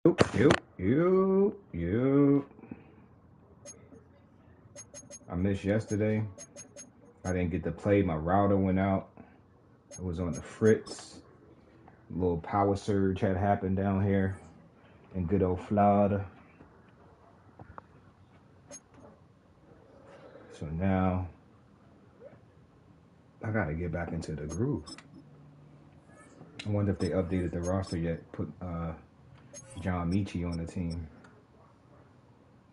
You. I missed yesterday. I didn't get to play. My router went out. It was on the fritz. A little power surge had happened down here in good old Florida. So now I gotta get back into the groove. I wonder if they updated the roster yet. Put John Michie on the team.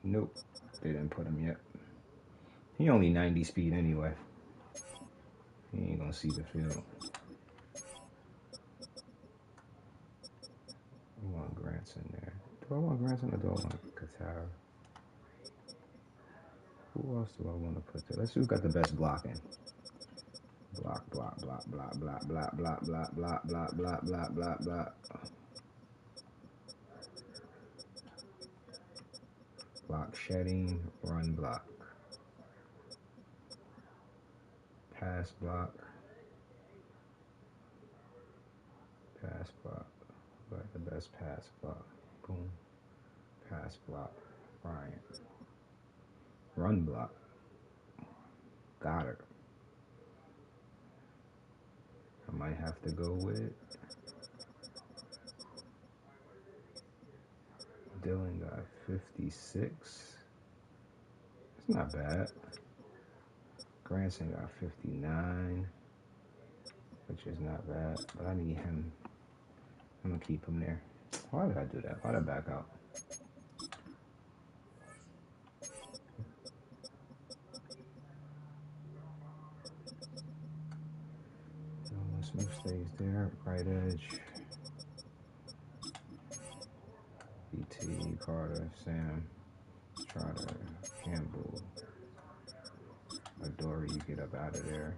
Nope, they didn't put him yet. He only 90 speed anyway. He ain't gonna see the field. I want Granson there. Do I want Granson or do I want Qatar? Who else do I want to put there? Let's see who's got the best blocking. Block. Block shedding, run block. Pass block. Pass block. Got the best pass block. Boom. Pass block. Bryant. Run block. Goddard. I might have to go with Dylan got 56. It's not bad. Granson got 59, which is not bad, but I need him. I'm gonna keep him there. Why did I do that? Why did I back out? Smith stays there. Right edge. BT, Carter, Sam, Trotter, Campbell, Adore, you get up out of there.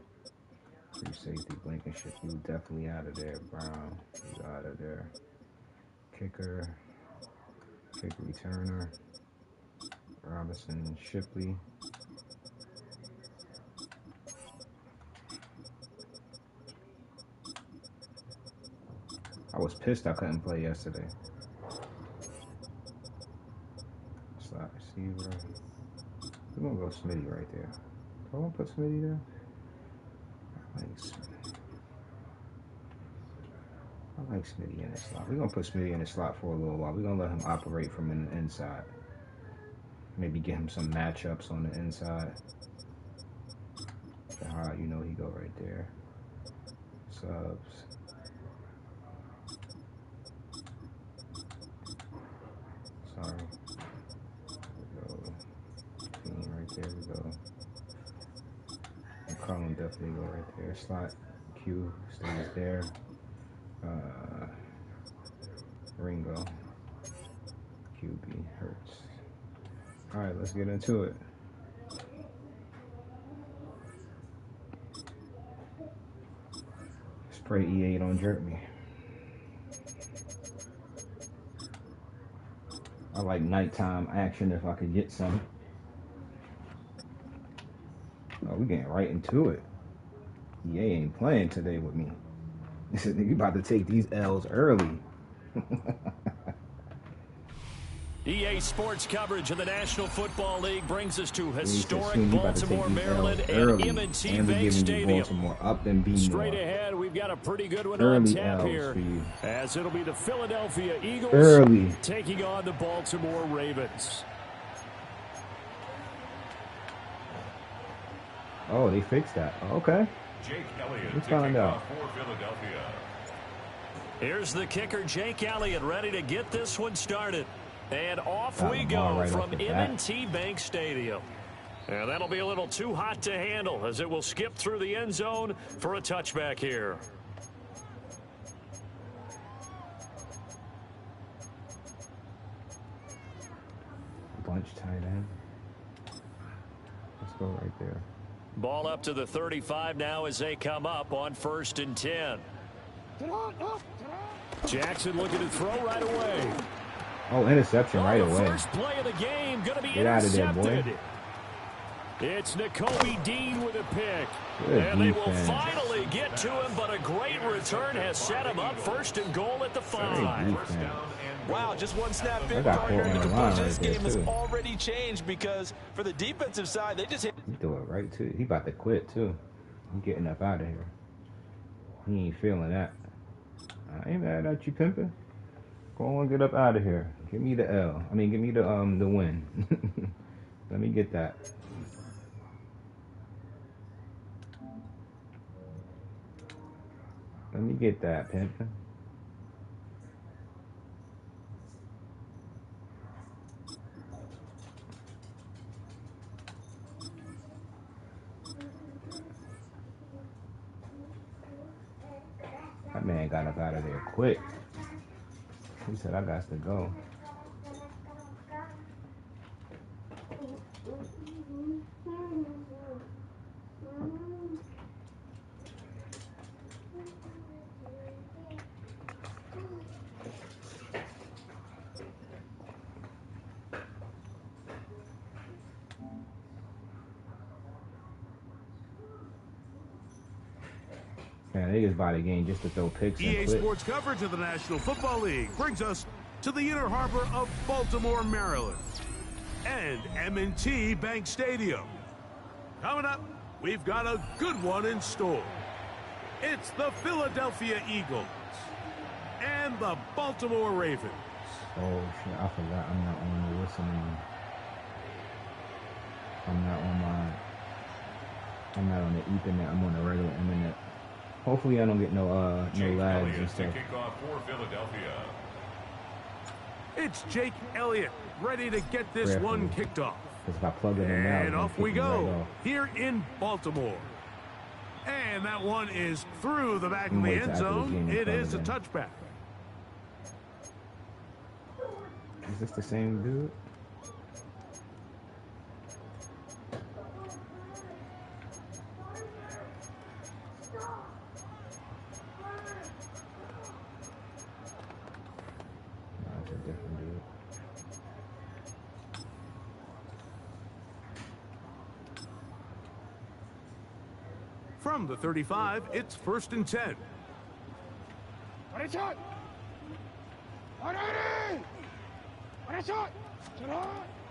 Free safety, Blankenship, you definitely out of there. Brown, you out of there. Kicker, kick returner, Robinson, Shipley. I was pissed I couldn't play yesterday. Slot receiver. We're gonna go Smitty right there. Do I want to put Smitty there? I like Smitty in the slot. We're gonna put Smitty in the slot for a little while. We're gonna let him operate from the inside. Maybe get him some matchups on the inside. Jahad, you know he go right there. Subs. Sorry. There we go. Team right there we go. McCollum definitely go right there. Slot Q stays there. Ringo. QB Hurts. All right, let's get into it. Spray EA don't jerk me. I like nighttime action if I could get some. Oh, we getting right into it. EA ain't playing today with me. He said, "Nigga, about to take these L's early." EA Sports coverage of the National Football League brings us to historic Baltimore, Maryland, and M&T Bank Stadium. Straight ahead, we've got a pretty good one on tap here, as it'll be the Philadelphia Eagles taking on the Baltimore Ravens. Oh, they fixed that. Okay. Jake Elliott Let's find out. For Philadelphia. Here's the kicker, Jake Elliott, ready to get this one started. And off we go from M&T Bank Stadium. And that'll be a little too hot to handle as it will skip through the end zone for a touchback here. Bunch tight end. Let's go right there. Ball up to the 35 now as they come up on 1st and 10. Jackson looking to throw right away. Oh, interception right away. First play of the game going to be Get out of there, boy. It's Nakobe Dean with a pick. Good and they will defense. finally get to him, but a great return has set him up 1st and goal at the 5. Wow, just one snap in. I got caught on the line This right there, game has too. already changed because for the defensive side, they just hit. He threw it right to. He about to quit too. He getting up out of here. He ain't feeling that. I ain't mad at you, pimpin'. Go on, get up out of here. Give me the L. I mean, give me the win. Let me get that. Let me get that, pimpin'. That man got up out of there quick. He said, I got to go. Man, they just buy the game just to throw picks and EA quit. Sports coverage of the National Football League brings us to the inner harbor of Baltimore, Maryland, and M&T Bank Stadium. Coming up, we've got a good one in store. It's the Philadelphia Eagles and the Baltimore Ravens. Oh shit, I forgot I'm not on the listening. I'm not on the Ethernet, I'm on the regular internet. Hopefully I don't get no lags and stuff. Kickoff for Philadelphia. It's Jake Elliott ready to get this one kicked off. Because if I plug it in now, And off we right go off. here in Baltimore. And that one is through the back of the end zone. It is a touchback. Is this the same dude? No, it's a different dude. From the 35, it's 1st and 10.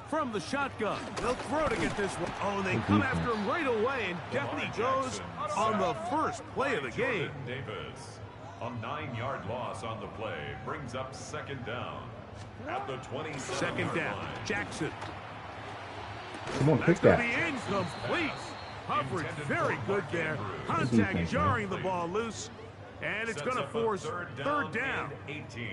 From the shotgun, they'll throw to get this one. Oh, and they come after him right away, and down he goes on the first play of the game. Davis, a 9-yard loss on the play, brings up 2nd down at the 27. 2nd down, Jackson. Come on, pick That's going to that. be incomplete. Coverage very good there. Contact jarring the ball loose, and it's going to force 3rd down. 18.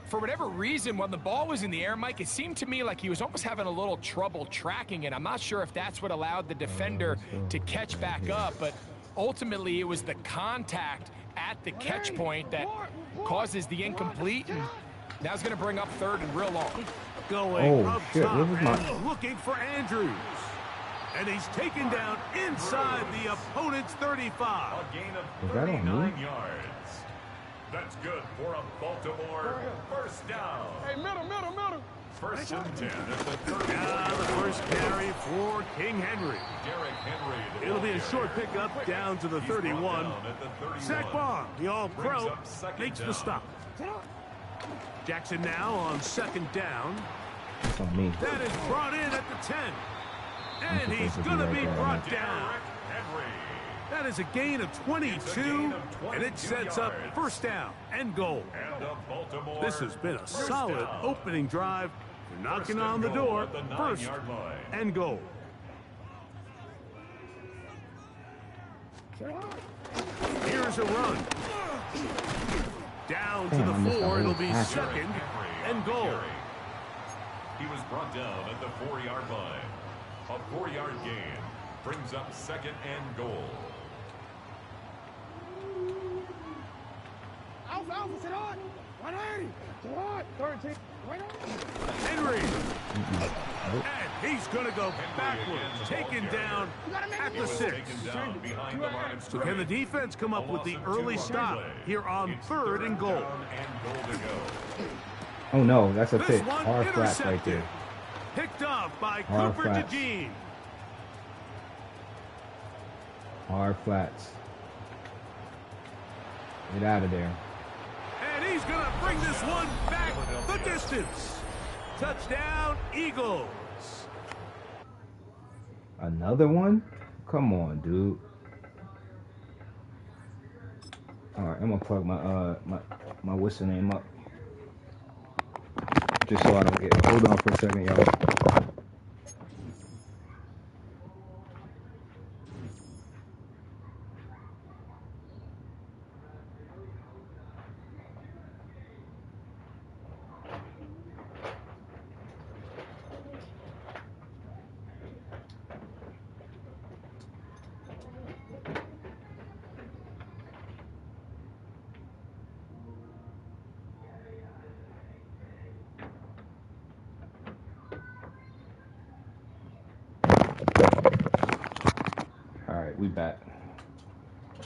For whatever reason, when the ball was in the air, Mike, it seemed to me like he was almost having a little trouble tracking it. I'm not sure if that's what allowed the defender to catch back up, but ultimately it was the contact at the catch point that causes the incomplete, and now it's going to bring up 3rd and real long. Going Oh, up shit, top where was my- and looking for Andrews. And he's taken down inside the opponent's 35. A gain of Is that on me? 39 yards. That's good for a Baltimore 1st down. Hey, middle. 1st and 10 at the 30. Now the first carry for King Henry. Derrick Henry. the It'll be a ball short carrier. pickup down to the He's brought 31. down at the 31. Zach Bond, the Brings All-Pro, up 2nd makes the down. stop. Jackson now on 2nd down. It's on me. That is brought in at the 10. And he's supposed to going to be be right there. brought down. Derrick Henry. That is a gain of 22, and it sets up 1st down and goal. And a Baltimore This has been a 1st solid down. opening drive. They're knocking 1st on and the goal door. at the 1st 9-yard line. and goal. Here's a run. Down to Damn, I the missed the 4. whole It'll be pass. 2nd Henry and on the goal. carry. He was brought down at the 4-yard line. A 4-yard gain brings up 2nd and goal. Alpha, sit on. 180. Sit on. 13. Right on. Henry. And he's going to go backwards. Taken down at the 6. Taken down behind the line of So can the scrimmage. defense come up A with the loss of early 2 on stop play. here on It's 3rd and goal? down and goal to go. Oh no, that's a This pick. one Hard flat right intercepted. there. Picked off by Hard Cooper flats. DeJean. Hard flats. Get out of there. And he's going to bring this one back the distance. Touchdown, Eagles. Another one? Come on, dude. All right, I'm gonna plug my whistle name up just so I don't get. Hold on for a second, y'all. Alright, we back.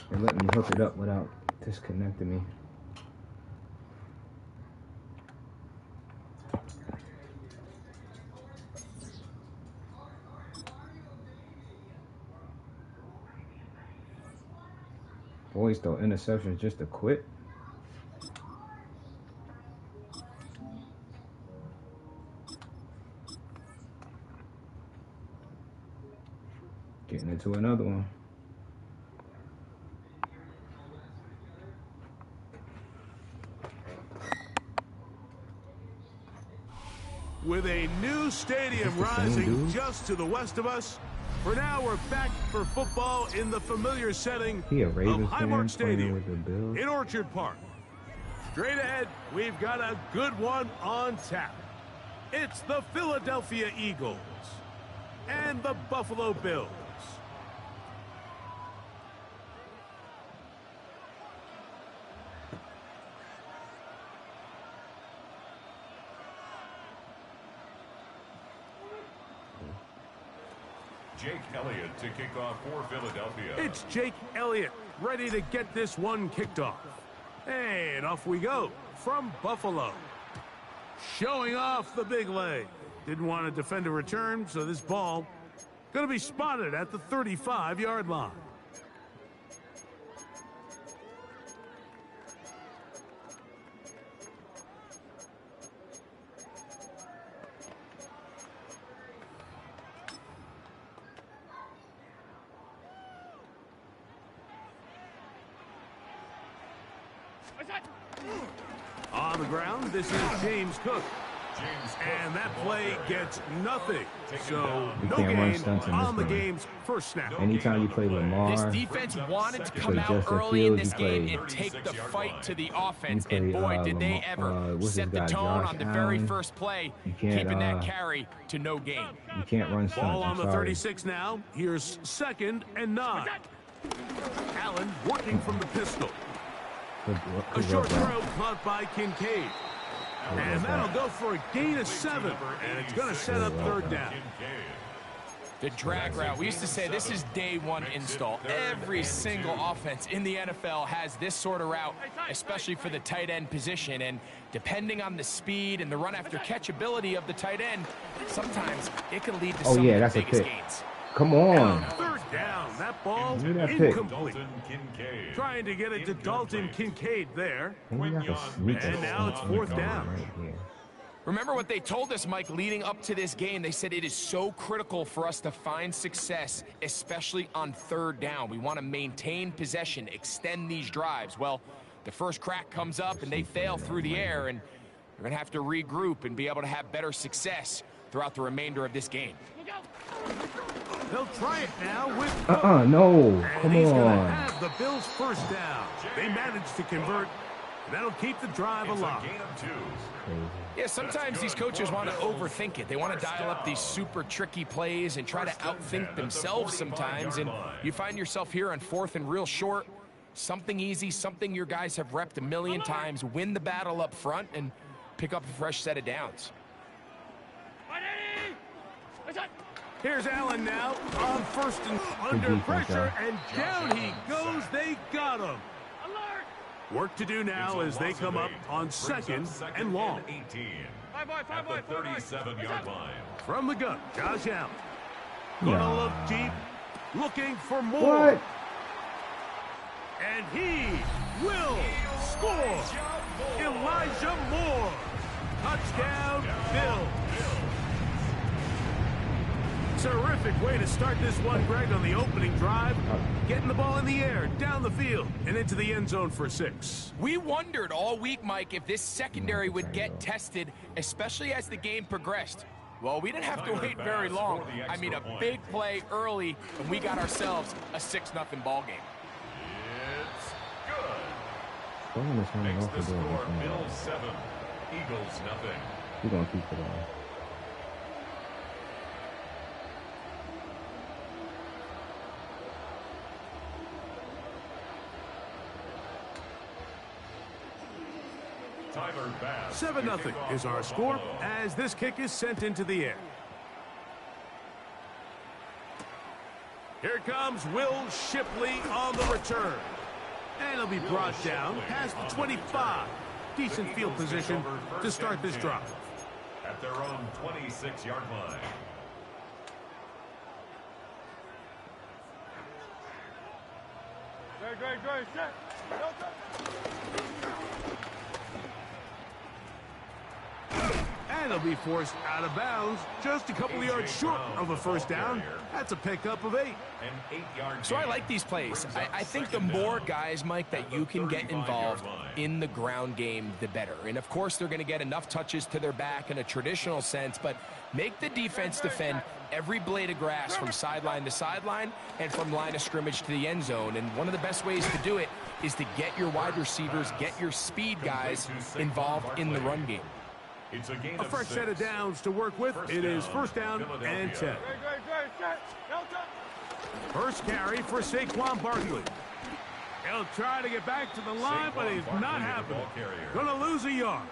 They let me hook it up without disconnecting me. Boys throw interceptions just to quit. Getting into another one. With a new stadium rising just to the west of us, for now we're back for football in the familiar setting of Highmark Stadium in Orchard Park. Straight ahead, we've got a good one on tap. It's the Philadelphia Eagles and the Buffalo Bills. Jake Elliott to kick off for Philadelphia. It's Jake Elliott ready to get this one kicked off. And off we go from Buffalo. Showing off the big leg. Didn't want to defend a return, so this ball going to be spotted at the 35-yard line. On the ground, this is James Cook. And that play gets nothing. So no gain on the game's first snap. Anytime you play Lamar, this defense wanted to come out early in this game and take the fight to the offense. And boy, did they ever set the tone on the very first play, keeping that carry to no gain. You can't run stunts. Ball on the 36 now. Here's 2nd and 9. Allen working from the pistol. A short throw caught by Kincaid. And that'll go for a gain of 7. And it's going to set up 3rd down. The drag route. We used to say this is day one install. Every single offense in the NFL has this sort of route, especially for the tight end position. And depending on the speed and the run after catch ability of the tight end, sometimes it can lead to some of the biggest gains. Come on. 3rd down. That ball incomplete. Trying to get it to Dalton Kincaid there. And now it's 4th down. Remember what they told us, Mike, leading up to this game. They said it is so critical for us to find success, especially on 3rd down. We want to maintain possession, extend these drives. Well, the first crack comes up and they fail through the air, and they're going to have to regroup and be able to have better success throughout the remainder of this game. They'll try it now with no. And Come he's on. going to have the Bills' 1st down. They managed to convert. That'll keep the drive alive. Yeah, sometimes these coaches want to overthink it. They want to dial up these super tricky plays and try to outthink themselves sometimes. And you find yourself here on 4th and real short. Something easy, something your guys have repped a million times. Win the battle up front and pick up a fresh set of downs. Here's Allen now on 1st and under pressure, and down he goes. They got him. Work to do now as they come up on 2nd and long. 18 at the 37-yard line. From the gun, Josh Allen. Gonna look deep, looking for more. And he will score. Elijah Moore. Touchdown, Bill. Terrific way to start this one, Greg, on the opening drive. Getting the ball in the air, down the field, and into the end zone for 6. We wondered all week, Mike, if this secondary would get tested, especially as the game progressed. Well, we didn't have to wait very long. I mean, a big play early, and we got ourselves a 6-0 ball game. It's good. Makes the score Bills 7, Eagles nothing. We're going to keep it on. Tyler Bass. 7-0 is our score as this kick is sent into the air. Here comes Will Shipley on the return. And he'll be brought down past the 25. Decent field position to start this drive. At their own 26-yard line. Great, set. And he'll be forced out of bounds just a couple of yards short of a first down. That's a pickup of 8. So I like these plays. I think the more guys, Mike, that you can get involved in the ground game, the better. And, of course, they're going to get enough touches to their back in a traditional sense, but make the defense defend every blade of grass from sideline to sideline and from line of scrimmage to the end zone. And one of the best ways to do it is to get your wide receivers, get your speed guys involved in the run game. It's a fresh set of downs to work with. It is first down and 10. Great, set. First carry for Saquon Barkley. He'll try to get back to the line, but it's not happening. Gonna lose a yard.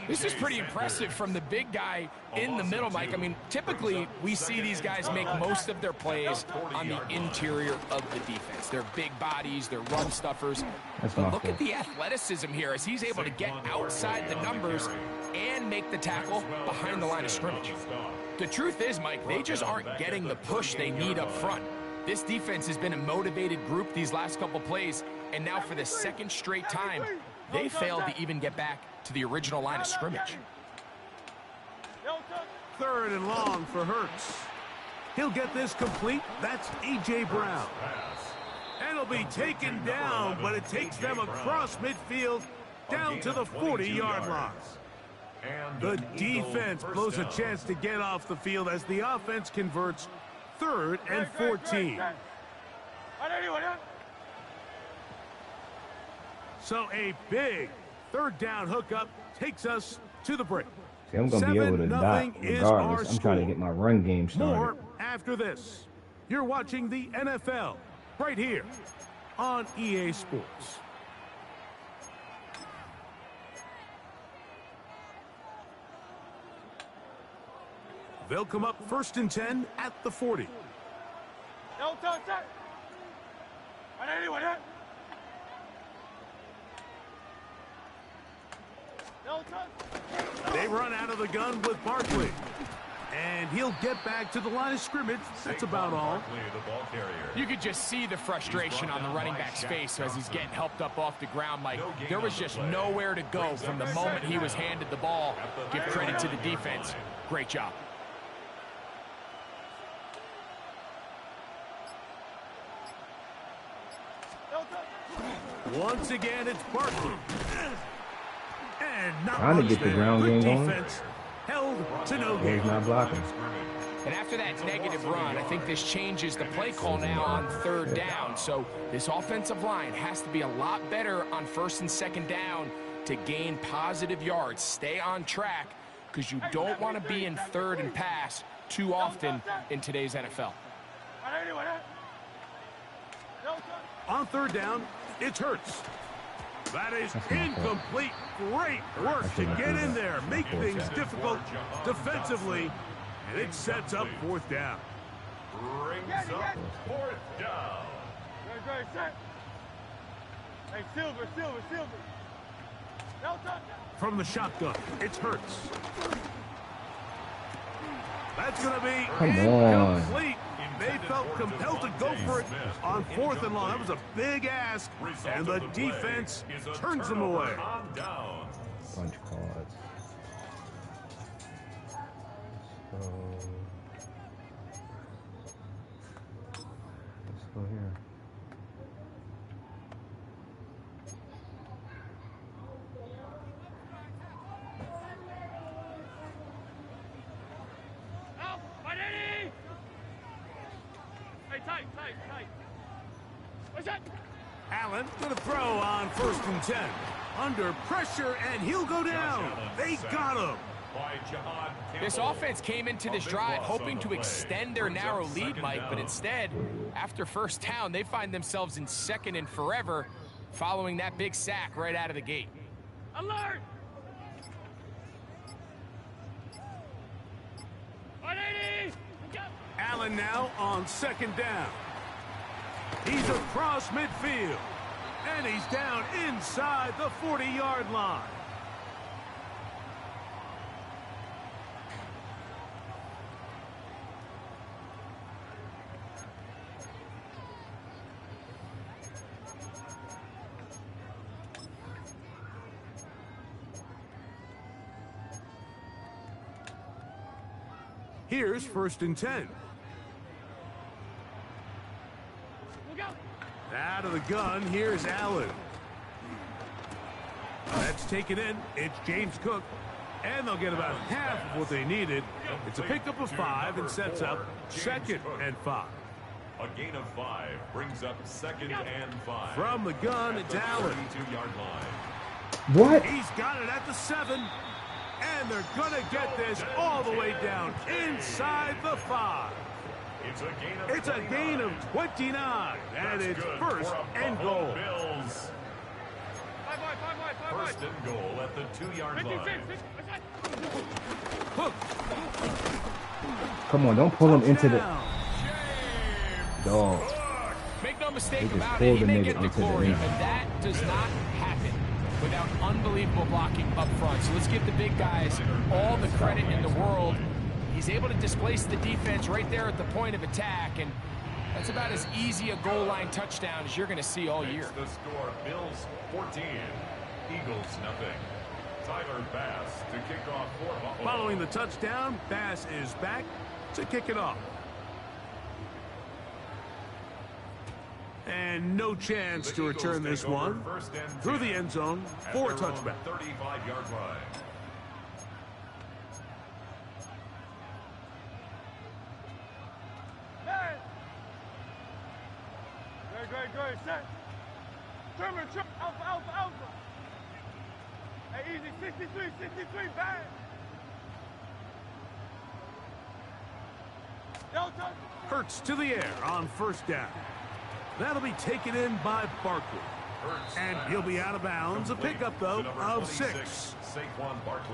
This is pretty impressive from the big guy in the middle, Mike. I mean, typically we see these guys make most of their plays on the interior of the defense. They're big bodies, they're run stuffers. But look at the athleticism here as he's able to get outside the numbers and make the tackle behind the line of scrimmage. The truth is, Mike, they just aren't getting the push they need up front. This defense has been a motivated group these last couple plays, and now for the second straight time, they failed to even get back to the original line of scrimmage. 3rd and long for Hurts. He'll get this complete. That's A.J. Brown. And he'll be taken down, but it takes them across midfield down to the 40-yard line. The defense blows a chance to get off the field as the offense converts 3rd and 14. So a big 3rd down hookup takes us to the break. See, I'm going to be able to dot regardless. I'm trying to get my run game started. More after this. You're watching the NFL right here on EA Sports. They'll come up 1st and 10 at the 40. They run out of the gun with Barkley. And he'll get back to the line of scrimmage. That's about all. You could just see the frustration on the running back's face as he's getting helped up off the ground, Mike. There was just nowhere to go from the moment he was handed the ball. Give credit to the defense. Great job. Once again, it's Barkley. And not trying to get the ground game going. Held to no gain. He's not blocking. And after that negative run, I think this changes the play call now on 3rd down. So this offensive line has to be a lot better on 1st and 2nd down to gain positive yards. Stay on track because you don't want to be in 3rd and pass too often in today's NFL. On 3rd down, it's Hurts. That is incomplete. Great work to get in there, make things difficult defensively, and it sets up 4th down. Brings up 4th down. Great, set. Hey, Silver. From the shotgun, it's Hurts. That's going to be Come on. incomplete. They felt compelled to go for it on 4th and long. That was a big ask, and the defense turns them away. Bunch cards. So let's go here. Allen going to throw on 1st and 10. Under pressure, and he'll go down. They got him. This offense came into this drive hoping to extend their narrow lead, Mike, but instead, after 1st down, they find themselves in 2nd and forever following that big sack right out of the gate. Alert! Allen now on 2nd down. He's across midfield, and he's down inside the 40-yard line. Here's 1st and 10. Out of the gun, here's Allen. That's taken in. It's James Cook. And they'll get about half of what they needed. It's a pickup of 5 and sets up 2nd and 5. A gain of 5 brings up 2nd and 5. From the gun, it's Allen. 32-yard line. What? He's got it at the 7. And they're going to get this all the way down inside the 5. It's a gain of 29, and it's 1st and goal. Bills. 1st and goal at the 2-yard line. Hook. Come on, don't pull him into the dog. Make no mistake They just about pulled it, he the may nigga get the into the glory, end. but that does not happen without unbelievable blocking up front. So let's give the big guys all the credit in the world. He's able to displace the defense right there at the point of attack, and that's about as easy a goal line touchdown as you're going to see all year. The score, Bills 14, Eagles nothing. Tyler Bass to kick off for Buffalo. Following the touchdown, Bass is back to kick it off. And no chance to return this one through the end zone for a touchback. 35-yard line. Great, set. German, alpha. Hey, easy, 63, bang. Delta. Hurts to the air on 1st down. That'll be taken in by Barkley. And he'll be out of bounds. A pickup, though, of 6.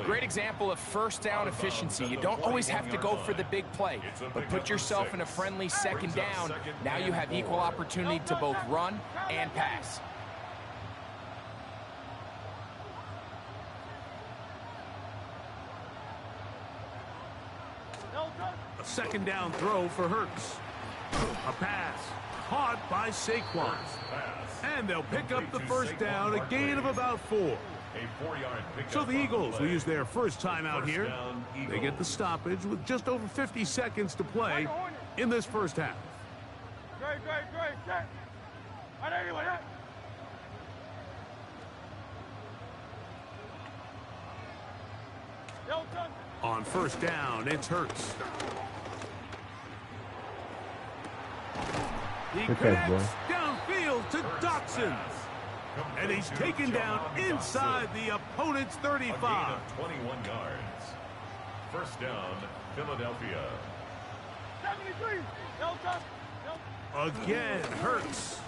Great example of 1st down efficiency. You don't always have to go for the big play, but put yourself in a friendly 2nd down. Now you have equal opportunity to both run and pass. A 2nd down throw for Hurts. A pass caught by Saquon. And they'll pick up the 1st down, a gain of about 4. So the Eagles will use their 1st time out here. They get the stoppage with just over 50 seconds to play in this 1st half. Great, set. On 1st down, it's Hurts. He connects downfield to Dotson. And he's taken down inside the opponent's 35. 21 yards. 1st down, Philadelphia. 73, Delta. Again, Hurts.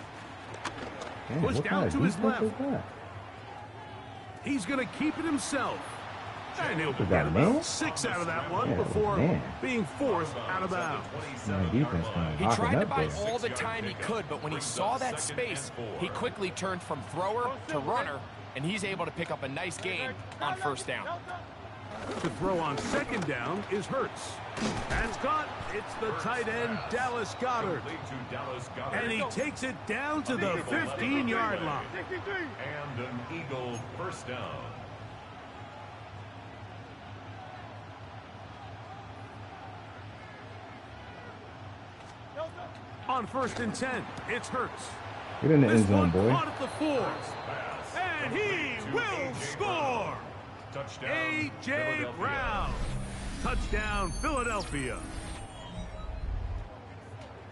Man, Pushed what out kind of to his defense left. is that? He's going to keep it himself. And he'll Was get that about man? 6 out of that one Yeah, before man. being forced out of bounds. Man, defense kind of He locking tried to up buy there. all the time he could, but when he saw that space, he quickly turned from thrower to runner, and he's able to pick up a nice gain on 1st down. To throw on second down is Hurts. That's caught. It's the tight end, Dallas Goedert. And he takes it down to the 15-yard line. And an Eagle first down. On 1st and 10, it's Hurts. Get in the end zone, boy. Caught at the 4. And he will score. A.J. Brown. Touchdown, Philadelphia.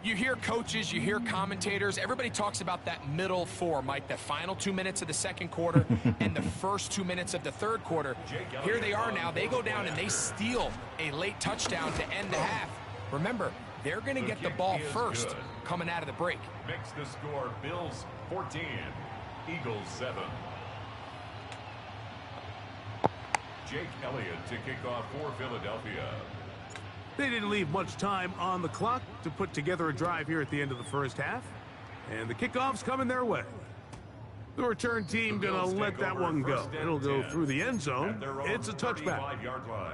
You hear coaches, you hear commentators, everybody talks about that middle 4, Mike, the final 2 minutes of the second quarter and the first 2 minutes of the third quarter. Here they are now. They go down and they steal a late touchdown to end the half. Remember, they're going to get the ball first coming out of the break. Makes the score Bills 14, Eagles 7. Jake Elliott to kick off for Philadelphia. They didn't leave much time on the clock to put together a drive here at the end of the first half. And the kickoff's coming their way. The return team going to let that one go. It'll go through the end zone. It's a touchback. 35-yard line.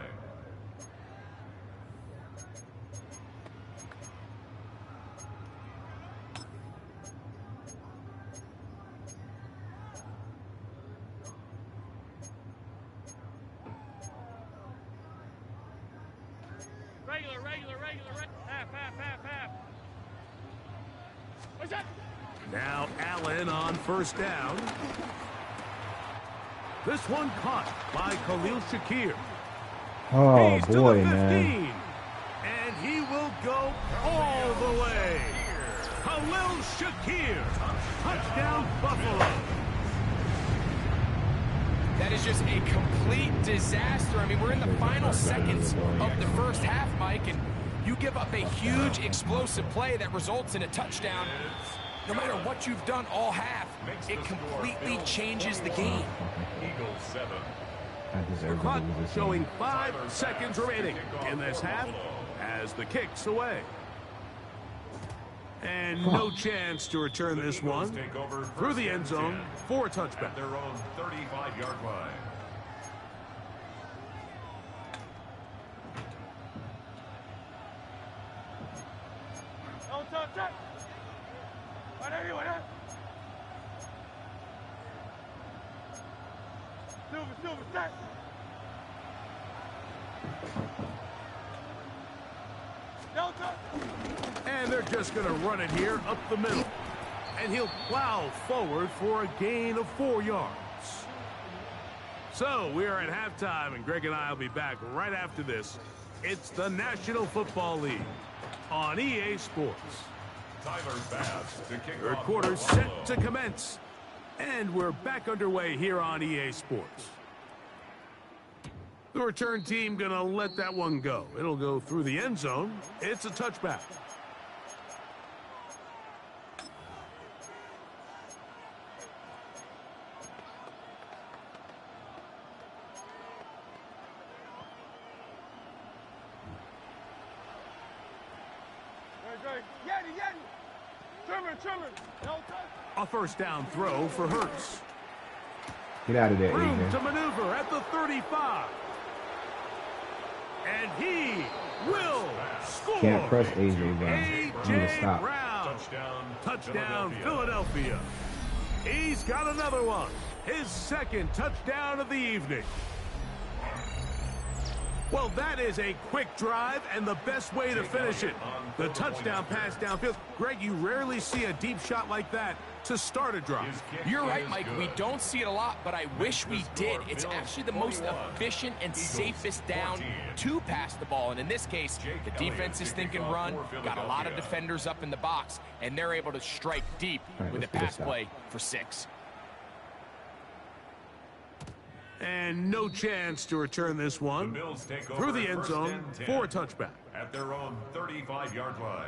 Regular. Half. What's that? Now Allen on first down. This one caught by Khalil Shakir. Oh, He's boy, to the 15, man. and he will go all the way. Khalil Shakir. Touchdown, Buffalo. That is just a complete disaster. I mean, we're in the final seconds of the first half, Mike, and you give up a huge explosive play that results in a touchdown. No matter what you've done all half, it completely changes the game. Eagles 7. I deserve Clock to lose this showing game. 5 seconds remaining in this half as the kick's away. And no chance to return this one through the end zone for a touchback. Their own 35-yard line. Touch. Silver, set. And they're just going to run it here up the middle. And he'll plow forward for a gain of 4 yards. So we are at halftime, and Greg and I will be back right after this. It's the National Football League on EA Sports. Tyler Bass to kick Third off quarter for set Buffalo. to commence. And we're back underway here on EA Sports. The return team going to let that one go. It'll go through the end zone. It's a touchback. Trimmer. No touch. A first down throw for Hurts. Get out of there, Room AJ. to maneuver at the 35. And he will score. Can't press AJ, bro. I need to A.J. stop. Brown. Touchdown, Philadelphia. Philadelphia. He's got another one. His second touchdown of the evening. Well, that is a quick drive and the best way to finish it. The touchdown pass downfield. Greg, you rarely see a deep shot like that to start a drive. You're right, Mike. We don't see it a lot, but I wish we did. It's actually the most efficient and safest down to pass the ball. And in this case, the defense is thinking run, got a lot of defenders up in the box, and they're able to strike deep with a pass play for 6. And no chance to return this one through the end zone for a touchback. At their own 35-yard line.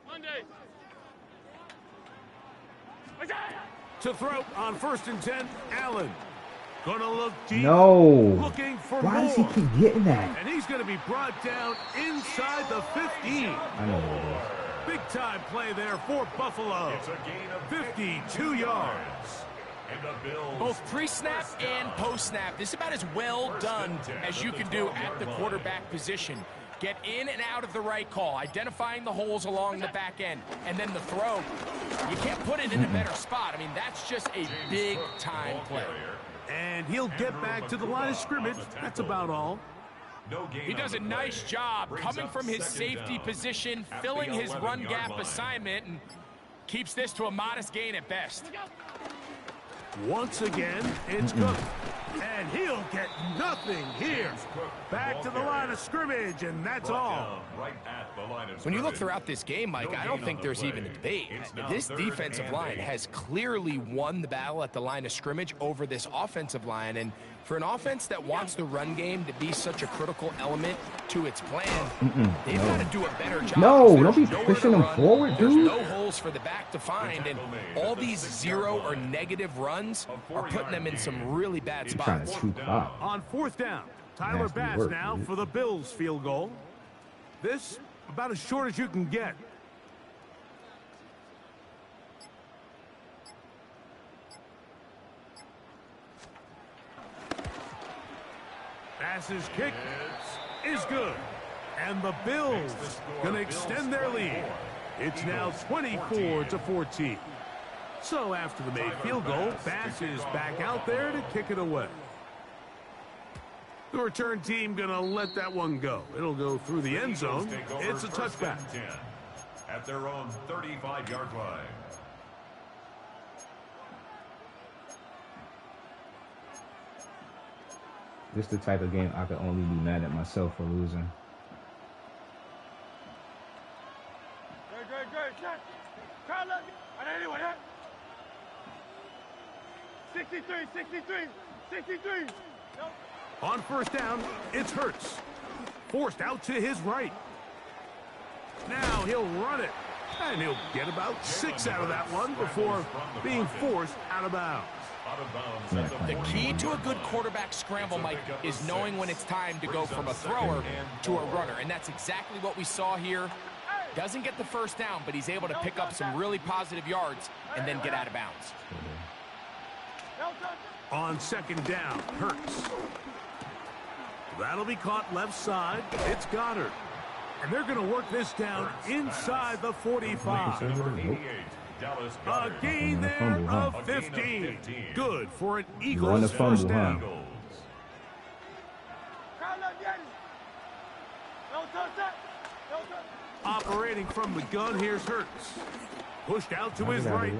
Monday. To throw on 1st and 10, Allen. Gonna look deep. No. Looking for Why more. does he keep getting that? And he's going to be brought down inside the 15. I know what it is. Big time play there for Buffalo. It's a gain of 52 yards. And the Bills Both pre-snap and post-snap. This is about as well done as you can do at the quarterback position. Get in and out of the right call, identifying the holes along the back end, and then the throw. You can't put it in a better spot. I mean, that's just a big-time play. And he'll get back to the line of scrimmage. That's about all. He does a nice job coming from his safety position, filling his run gap assignment, and keeps this to a modest gain at best. Once again, it's Cook. And he'll get nothing here. Back to the line of scrimmage, and that's all. When you look throughout this game, Mike, I don't think there's even a debate. This defensive line has clearly won the battle at the line of scrimmage over this offensive line. And for an offense that wants the run game to be such a critical element to its plan, they've got to do a better job. No, don't be pushing them forward, There's dude. no holes for the back to find, and all these 0 or negative runs are putting them in some really bad Trying spots. to troop up. On 4th down, Tyler Nasty Bass work, now dude. for the Bills field goal. This about as short as you can get. Bass's kick is good. And the Bills going to extend their lead. It's now 24-14. So after the made field goal, Bass is back out there to kick it away. The return team going to let that one go. It'll go through the end zone. It's a touchback. At their own 35-yard line. This is the type of game I could only be mad at myself for losing. Good. Carl, look. I didn't want that. 63. On 1st down, it's Hurts. Forced out to his right. Now he'll run it. And he'll get about 6 out of that one before being forced out of bounds. The key to a good quarterback scramble, Mike, is knowing when it's time to go from a thrower to a runner. And that's exactly what we saw here. Doesn't get the 1st down, but he's able to pick up some really positive yards and then get out of bounds. On 2nd down, Hurts. That'll be caught left side. It's Goddard. And they're going to work this down inside the 45. A gain there of 15. Good for an Eagles 1st down. Operating from the gun, here's Hurts. Pushed out to his right.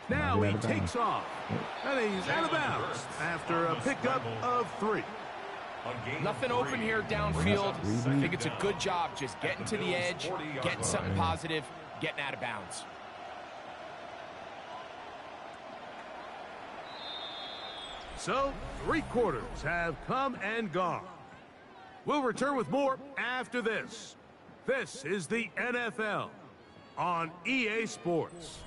Now he takes off. And he's out of bounds after a pickup of 3. Nothing open here downfield. I think it's a good job just getting to the edge, getting something positive, getting out of bounds. So, 3 quarters have come and gone. We'll return with more after this. This is the NFL on EA Sports.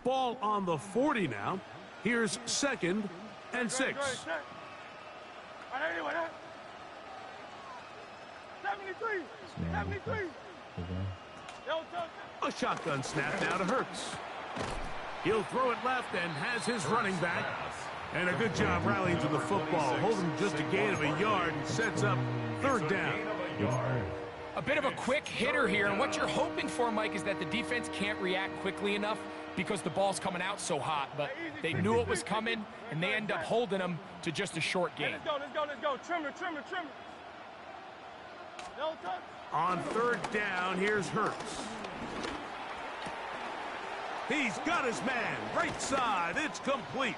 Ball on the 40 now. Here's 2nd and 6. I didn't want that. 73. A shotgun snap now to Hurts. He'll throw it left and has his running back. And a good job rallying to the football. Holding just a gain of a yard and sets up 3rd down. A bit of a quick hitter here, and what you're hoping for, Mike, is that the defense can't react quickly enough because the ball's coming out so hot, but they knew it was coming, and they end up holding them to just a short gain. Let's go. Trimmer. No touch. On 3rd down, here's Hurts. He's got his man. Right side. It's complete.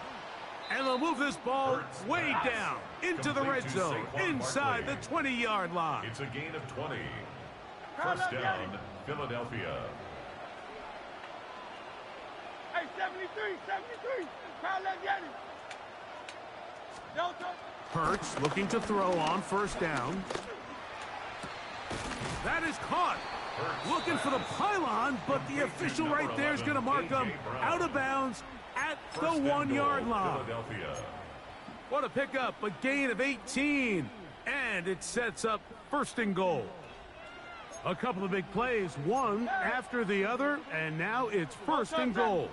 And they'll move this ball way down into the red zone, inside the 20-yard line. It's a gain of 20. 1st down, Philadelphia. Hey, 73. Carl, let's get it. Hurts looking to throw on first down. That is caught. Looking for the pylon, but the official right there is going to mark him out of bounds at the 1-yard line. What a pickup, a gain of 18, and it sets up first and goal. A couple of big plays, one after the other, and now it's first and goal.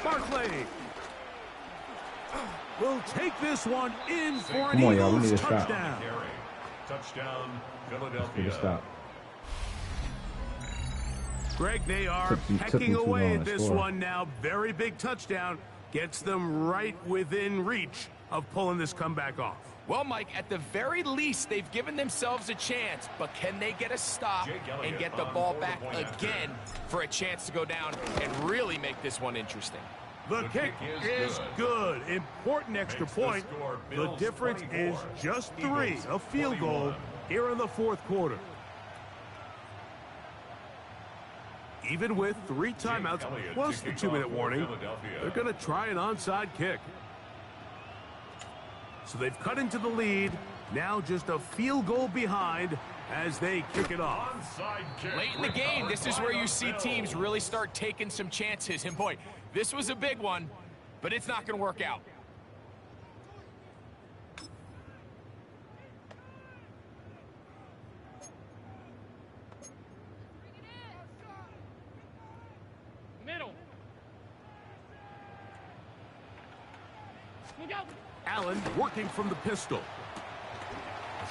Barkley will take this one in for an Eagles touchdown. Touchdown, Philadelphia. Stop. Greg, they are pecking away at this one now. Very big touchdown. Gets them right within reach of pulling this comeback off. Well, Mike, at the very least, they've given themselves a chance, but can they get a stop and get the ball back again for a chance to go down and really make this one interesting? The kick is good. Important extra point. The difference is just 3, a field goal here in the fourth quarter. Even with 3 timeouts plus the 2-minute warning, they're going to try an onside kick. So they've cut into the lead. Now just a field goal behind as they kick it off. Late in the game, this is where you see teams really start taking some chances. And boy, this was a big one, but it's not going to work out. Middle. Allen working from the pistol.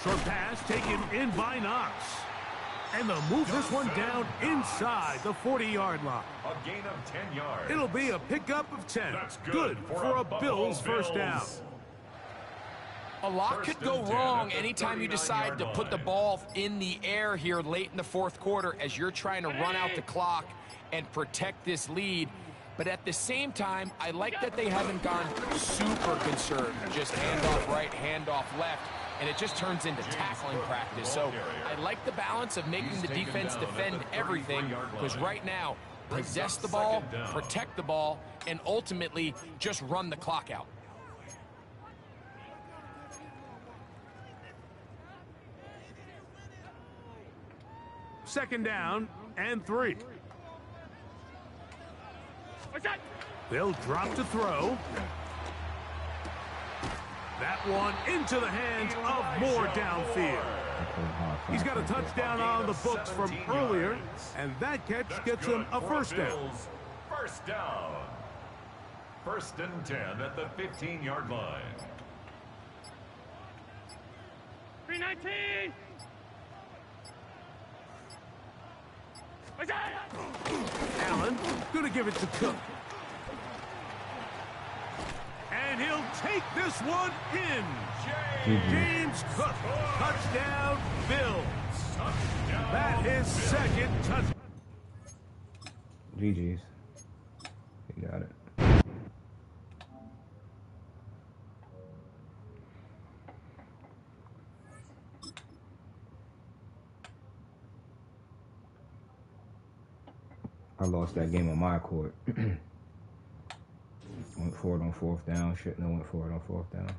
Short pass taken in by Knox. And they'll move this one down inside the 40-yard line. A gain of 10 yards. It'll be a pickup of 10. That's Good for a Bills first down. A lot could go wrong anytime you decide to put the ball in the air here late in the fourth quarter as you're trying to run out the clock and protect this lead. But at the same time, I like that they haven't gone super conserved. Just handoff right, handoff left, and it just turns into tackling practice. So I like the balance of making the defense defend everything, because right now, possess the ball, protect the ball, and ultimately just run the clock out. Second down and 3. They'll drop to throw. That one into the hands of Moore downfield. He's got a touchdown on the books from earlier, and that catch gets him a first down. First down. First and 10 at the 15-yard line. 319. Allen going to give it to Cook. And he'll take this one in. James Cook. Touchdown, Bills. That is second touchdown. GG's. You got it. I lost that game on my court. Went for it on fourth down. Shouldn't have went for it on fourth down.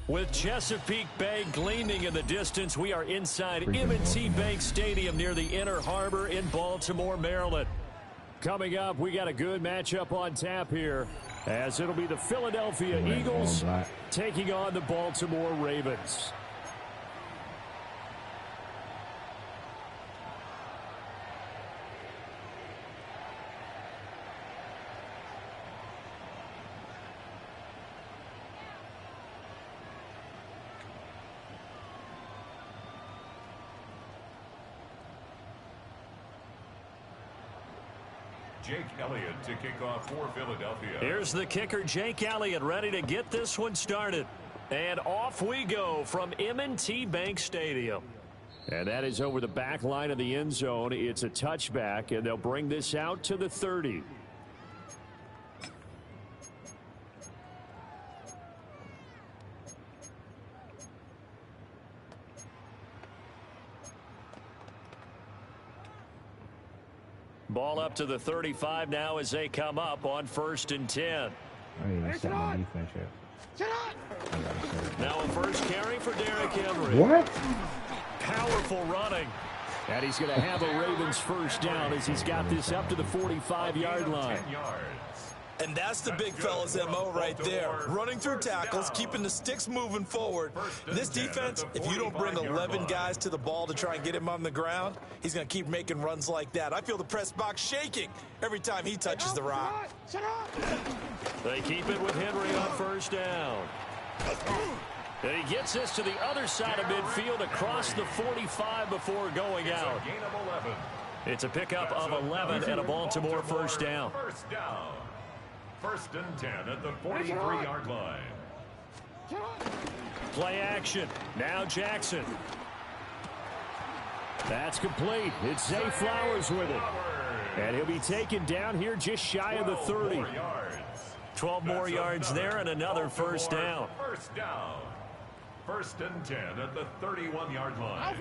With Chesapeake Bay gleaming in the distance, we are inside M&T Bank Stadium near the Inner Harbor in Baltimore, Maryland. Coming up, we got a good matchup on tap here, as it'll be the Philadelphia Eagles taking on the Baltimore Ravens. Jake Elliott to kick off for Philadelphia. Here's the kicker, Jake Elliott, ready to get this one started. And off we go from M&T Bank Stadium. And that is over the back line of the end zone. It's a touchback, and they'll bring this out to the 30. Ball up to the 35 now as they come up on 1st and 10. I ain't even set my defense yet. Now a first carry for Derrick Henry. What? Powerful running. And he's going to have a Ravens first down as he's got this up to the 45-yard line. And that's the big fella's MO right there. Running through tackles, keeping the sticks moving forward. This defense, if you don't bring 11 guys to the ball to try and get him on the ground, he's going to keep making runs like that. I feel the press box shaking every time he touches the rock. They keep it with Henry on first down. And he gets this to the other side of midfield across the 45 before going out. It's a pickup of 11 and a Baltimore first down. First and 10 at the 43-yard line. Play action. Now Jackson. That's complete. It's Zay Flowers with it. And he'll be taken down here just shy of the 30. 12 more yards there and another first down. First and 10 at the 31-yard line.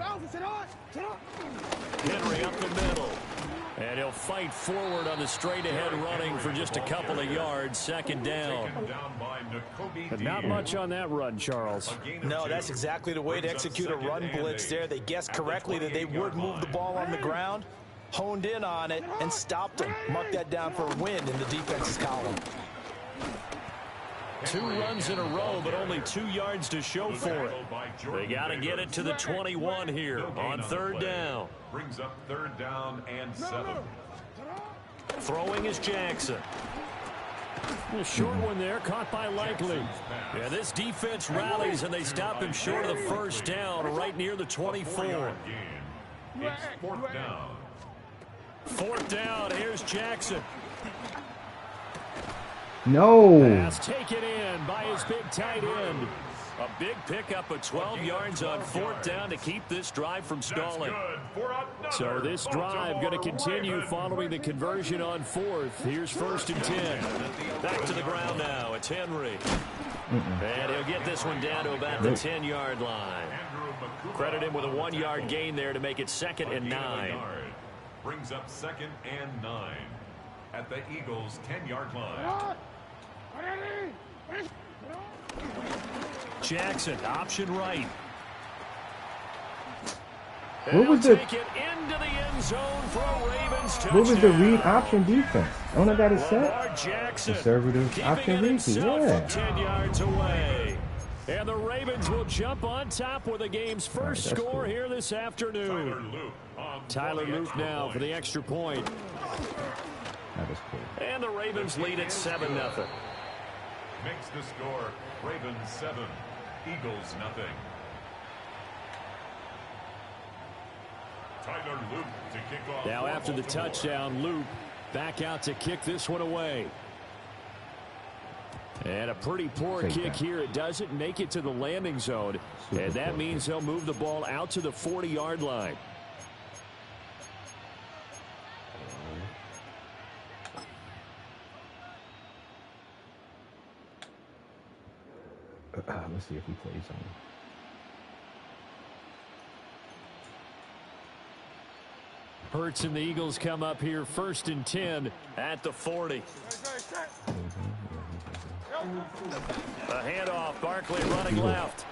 Henry up the middle. And he'll fight forward on the straight-ahead running for just a couple of yards. Second down. But not much on that run, Charles. No, that's exactly the way to execute a run blitz there. They guessed correctly that they would move the ball on the ground, honed in on it, and stopped them. Mark that down for a win in the defense's column. 2 runs in a row, but only 2 yards to show for it. They got to get it to the 21 here on third down. Brings up third down and 7. Throwing is Jackson. A short one there, caught by Likely. Yeah, this defense rallies, and they stop him short of the first down right near the 24. It's 4th down. 4th down, here's Jackson. No. Pass taken in by his big tight end. A big pickup of 12 yards on 4th down to keep this drive from stalling. So this drive going to continue following the conversion on 4th. Here's 1st and 10. Back to the ground now. It's Henry. And he'll get this one down to about the 10-yard line. Credit him with a 1-yard gain there to make it 2nd and 9. Brings up 2nd and 9 at the Eagles' 10-yard line. Jackson, option right. What was the Take it into the end zone for a Ravens touchdown. what was the read option defense? Oh, no, that is Lamar set. Jackson Conservative option read. from 10 Yeah. yards away. And the Ravens will jump on top with the game's first that's score cool. here this afternoon. Tyler Luke now for the extra point. That is cool. And the Ravens lead at 7-0. Makes the score Ravens 7, Eagles nothing. Tyler Luke to kick off. Now after the touchdown, Luke back out to kick this one away. And a pretty poor kick here. It doesn't make it to the landing zone. And that means they'll move the ball out to the 40-yard line. Let's see if he plays on. Hurts and the Eagles come up here 1st and 10 at the 40. A handoff, Barkley running left.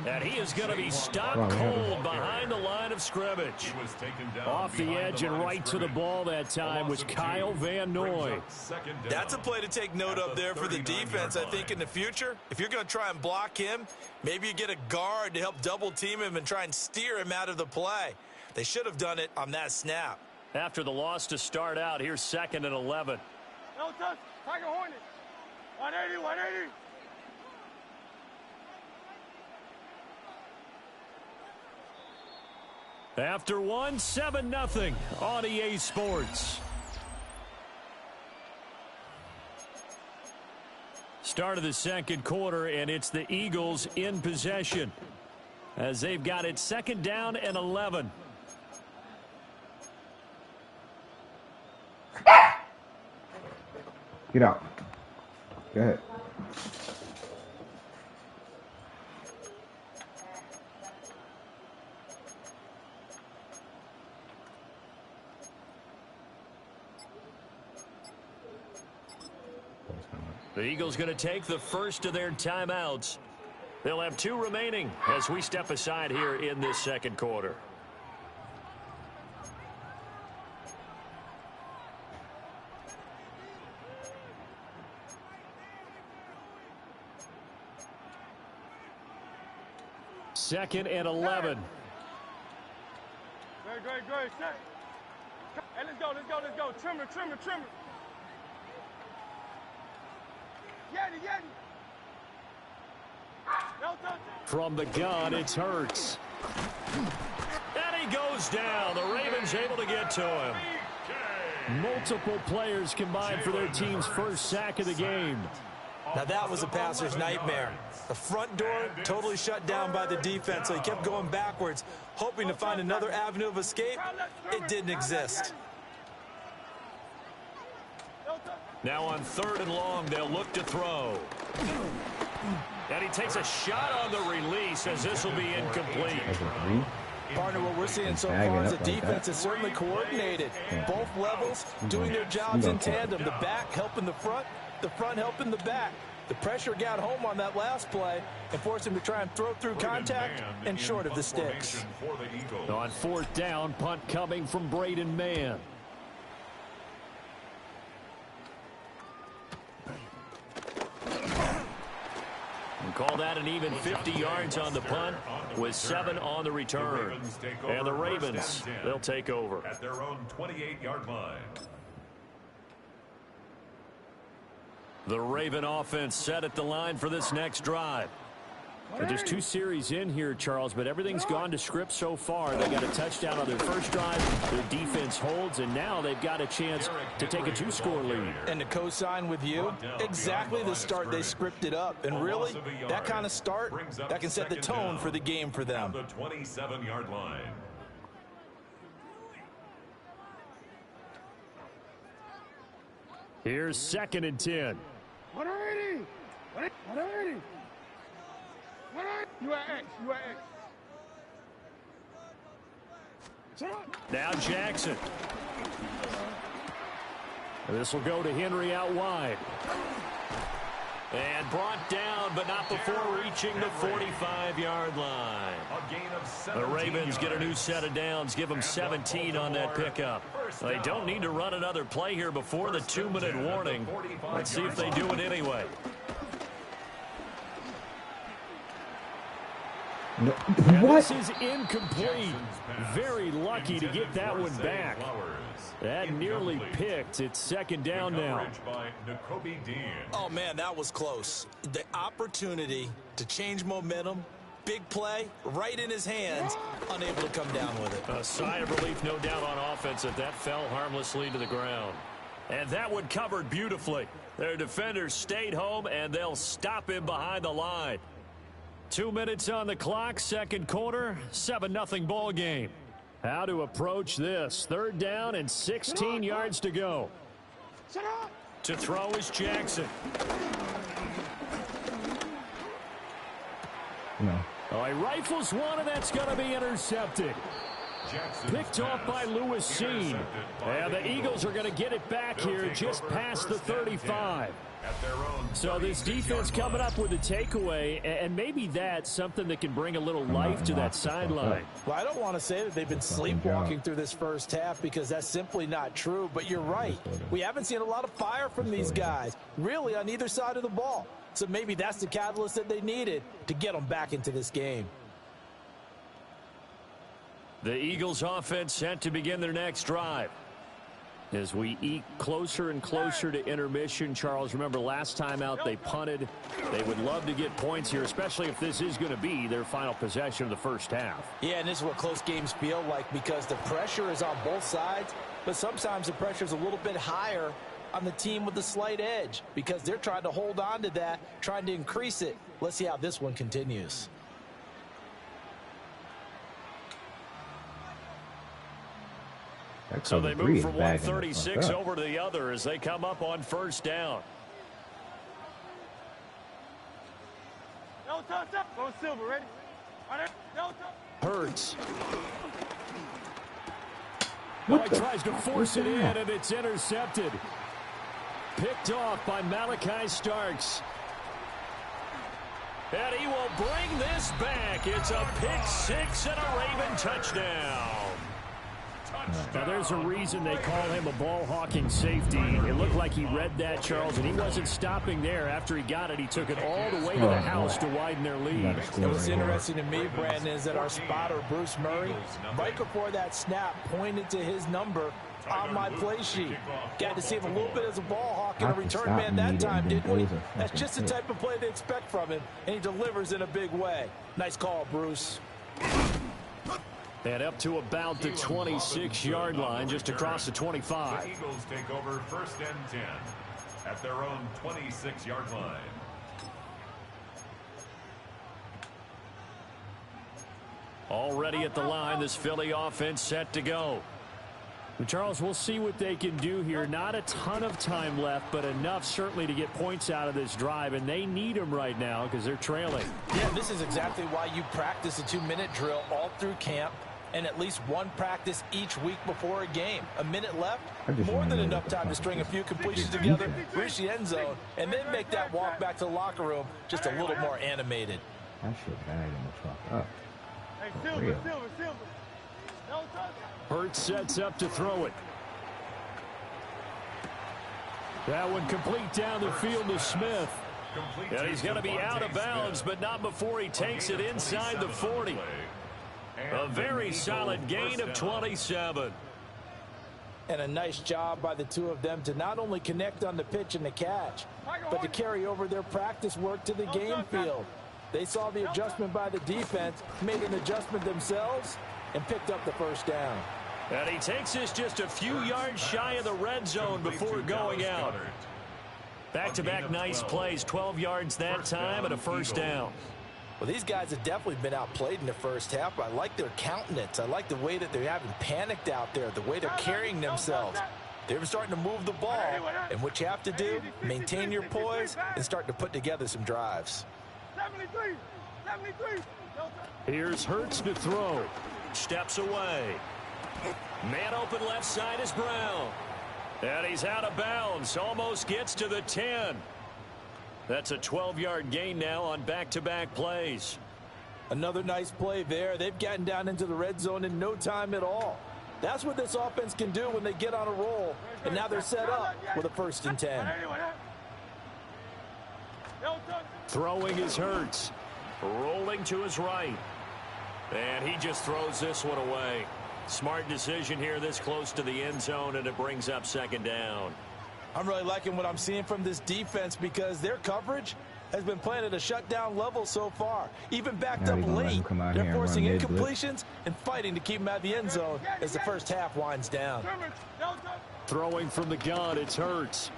And he is going to be stopped cold behind the line of scrimmage. Off the edge and right to the ball that time was Kyle Van Noy. That's a play to take note of there for the defense, I think, in the future. If you're going to try and block him, maybe you get a guard to help double team him and try and steer him out of the play. They should have done it on that snap. After the loss to start out, here's 2nd and 11. No touch. Tiger Hornet. 180, 180. After one, 7-0 on EA Sports. Start of the second quarter, and it's the Eagles in possession as they've got it 2nd down and 11. Get out. Go ahead. The Eagles going to take the first of their timeouts. They'll have 2 remaining as we step aside here in this second quarter. Second and 11. Great. Hey, let's go. Trimmer. Yeti. From the gun, it's Hurts. And he goes down. The Ravens able to get to him. Multiple players combined for their team's first sack of the game. Now that was a passer's nightmare. The front door totally shut down by the defense, so he kept going backwards, hoping to find another avenue of escape. It didn't exist. Now on 3rd and long, they'll look to throw. And he takes a shot on the release as this will be incomplete. Partner, what we're seeing so far is the defense is certainly coordinated. Both levels doing their jobs in tandem. The back helping the front helping the back. The pressure got home on that last play and forced him to try and throw through contact and short of the sticks. On 4th down, punt coming from Braden Mann. And call that an even 50 yards on the punt with 7 on the return. And the Ravens, they'll take over. At their own 28-yard line. The Raven offense set at the line for this next drive. They're just 2 series in here, Charles, but everything's gone to script so far. They got a touchdown on their first drive. Their defense holds, and now they've got a chance to take a 2-score lead. And to co-sign with you, exactly the start they scripted up. And really, that kind of start, that can set the tone for the game for them. The 27-yard line. Here's 2nd and 10. 180. You at X. Now Jackson. This will go to Henry out wide. And brought down, but not before reaching the 45-yard line. The Ravens get a new set of downs, give them 17 on that pickup. They don't need to run another play here before the 2-minute warning. Let's see if they do it anyway. No. What? This is incomplete. Very lucky to get that one back. That nearly picked. It's 2nd down now. Oh, man, that was close. The opportunity to change momentum, big play, right in his hands, unable to come down with it. A sigh of relief, no doubt, on offense that fell harmlessly to the ground. And that one covered beautifully. Their defenders stayed home, and they'll stop him behind the line. 2 minutes on the clock, second quarter, 7-0 ball game. How to approach this? 3rd down and 16 yards to go. To throw is Jackson. No. Oh, he rifles one, and that's going to be intercepted. Picked off by Lewis Seen. And the Eagles are going to get it back here just past the 35. So this defense coming up with a takeaway, and maybe that's something that can bring a little life to that sideline. Well, I don't want to say that they've been sleepwalking through this first half because that's simply not true, but you're right. We haven't seen a lot of fire from these guys, really, on either side of the ball. So maybe that's the catalyst that they needed to get them back into this game. The Eagles offense set to begin their next drive. As we eke closer and closer to intermission, Charles, remember last time out they punted. They would love to get points here, especially if this is going to be their final possession of the first half. Yeah, and this is what close games feel like because the pressure is on both sides, but sometimes the pressure is a little bit higher on the team with the slight edge because they're trying to hold on to that, trying to increase it. Let's see how this one continues. So they move from 136 over to the other as they come up on first down. Go Silver, ready? Hurts. He tries to force it in, and it's intercepted. Picked off by Malachi Starks. And he will bring this back. It's a pick six and a Raven touchdown. Now, there's a reason they call him a ball-hawking safety. It looked like he read that, Charles, and he wasn't stopping there. After he got it, he took it all the way to the house to widen their lead. What's interesting to me, Brandon, is that our spotter, Bruce Murray, right before that snap, pointed to his number on my play sheet. Got to see him a little bit as a ball hawk and a return man that time, didn't we? That's just the type of play they expect from him, and he delivers in a big way. Nice call, Bruce. And up to about the 26-yard line, just across the 25. The Eagles take over first and 10 at their own 26-yard line. Already at the line, this Philly offense set to go. Charles, we'll see what they can do here. Not a ton of time left, but enough certainly to get points out of this drive, and they need them right now because they're trailing. Yeah, this is exactly why you practice a 2-minute drill all through camp and at least one practice each week before a game. A minute left, more than enough time to string a few completions together, reach the end zone, and then make that walk back to the locker room just a little more animated. That shit bag in the truck up. Hey, Silver. No touch. Hurts sets up to throw it. That one complete down the field to Smith. And he's going to be out of bounds, but not before he takes it inside the 40. A very solid gain of 27. And a nice job by the two of them to not only connect on the pitch and the catch, but to carry over their practice work to the game field. They saw the adjustment by the defense, made an adjustment themselves, and picked up the first down. And he takes this just a few yards shy of the red zone before going out. Back-to-back nice plays, 12 yards that time and a first down. Well, these guys have definitely been outplayed in the first half. I like their countenance. I like the way that they're having panicked out there, the way they're carrying themselves. They're starting to move the ball, and what you have to do, maintain your poise and start to put together some drives. 73. Here's Hurts to throw. Steps away. Man open left side is Brown. And he's out of bounds. Almost gets to the 10. That's a 12-yard gain now on back-to-back plays. Another nice play there. They've gotten down into the red zone in no time at all. That's what this offense can do when they get on a roll. And now they're set up with a 1st and 10. Throwing is Hurts. Rolling to his right. And he just throws this one away. Smart decision here this close to the end zone, and it brings up 2nd down. I'm really liking what I'm seeing from this defense because their coverage has been playing at a shutdown level so far. Even backed up late, they're forcing incompletions and fighting to keep them out of the end zone as the first half winds down. Throwing from the gun, it's Hurts.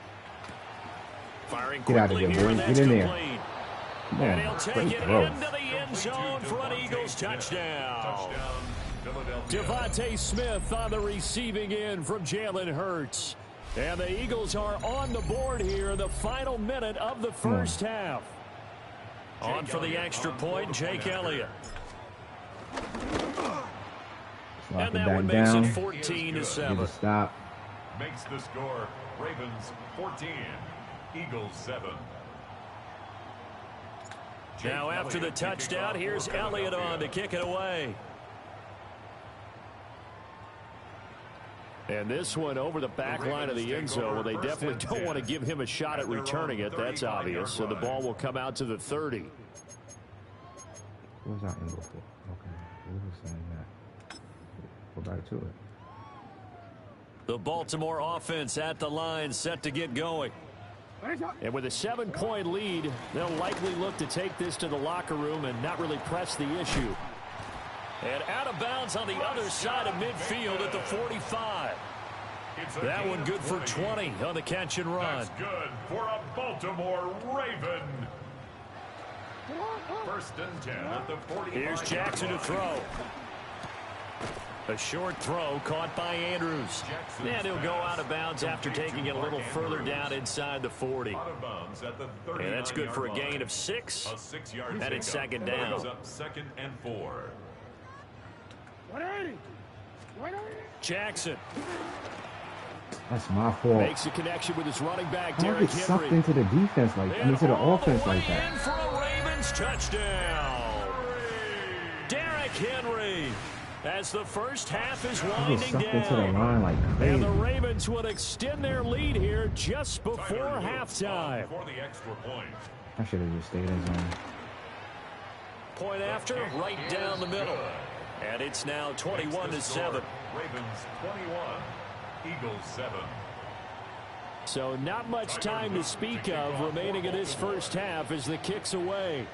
Firing Get out of quickly here, here, boys. that's Get in there. complete. Come And on, he'll take great it throw. into the end zone for an Eagles touchdown. Philadelphia. Devontae Smith on the receiving end from Jalen Hurts. And the Eagles are on the board here in the final minute of the first half. On for the extra point, Jake Elliott. And that one makes it 14-7. Stop. Makes the score Ravens 14, Eagles 7. Now after the touchdown, here's Elliott on to kick it away. And this one over the back line of the end zone. Well, they definitely don't want to give him a shot at returning it. That's obvious. So the ball will come out to the 30. What was our angle for? Okay. We were saying that. Go back to it. The Baltimore offense at the line, set to get going. And with a 7-point lead, they'll likely look to take this to the locker room and not really press the issue. And out of bounds on the other side of midfield at the 45. That one good for 20 on the catch and run. That's good for a Baltimore Raven. First and 10 at the 40. Here's Jackson to throw. A short throw caught by Andrews. And he'll go out of bounds after taking it a little further down inside the 40. And that's good for a gain of 6. A 6-yard And it's second down. Up second and 4. 180. Jackson That's my fault. makes a connection with his running back, I don't Derrick get sucked Henry. into the defense like And into the all offense way like that. in for a Ravens touchdown. Derrick Henry, as the first half is I get winding sucked into the down. line like And crazy. the Ravens will extend their lead here just before halftime. For the extra point. I should have just stayed in zone. Point after, right down the middle. And it's now 21-7. Ravens 21, Eagles 7. So not much time to speak of remaining in this first half as the kick's away.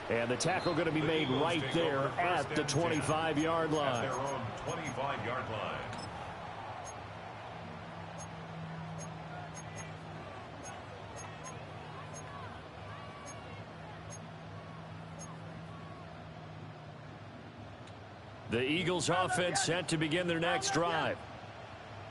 And the tackle going to be made right there at the 25-yard line. At their own 25-yard line. The Eagles offense set to begin their next drive.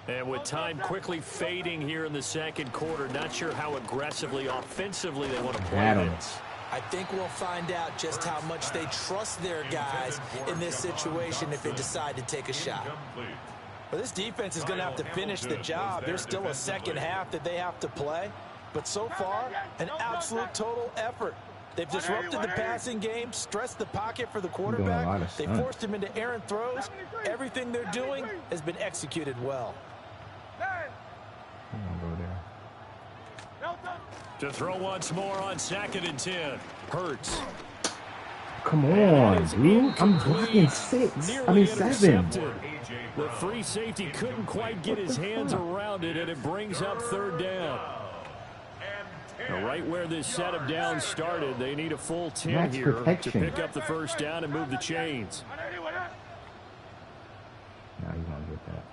And with time quickly fading here in the second quarter, not sure how aggressively offensively they want to play this. I think we'll find out just how much they trust their guys in this situation if they decide to take a shot. Well, this defense is going to have to finish the job. There's still a second half that they have to play. But so far, an absolute total effort. They've disrupted the passing game, stressed the pocket for the quarterback. They forced him into errant throws. Everything they're doing has been executed well. To throw once more on 2nd and 10. Hurts. Come on, dude. I'm blocking 6. I mean 7. The free safety couldn't quite get his hands around it, and it brings up 3rd down. Now, right where this set of downs started, they need a full 10 here to pick up the first down and move the chains. Now you won't get that.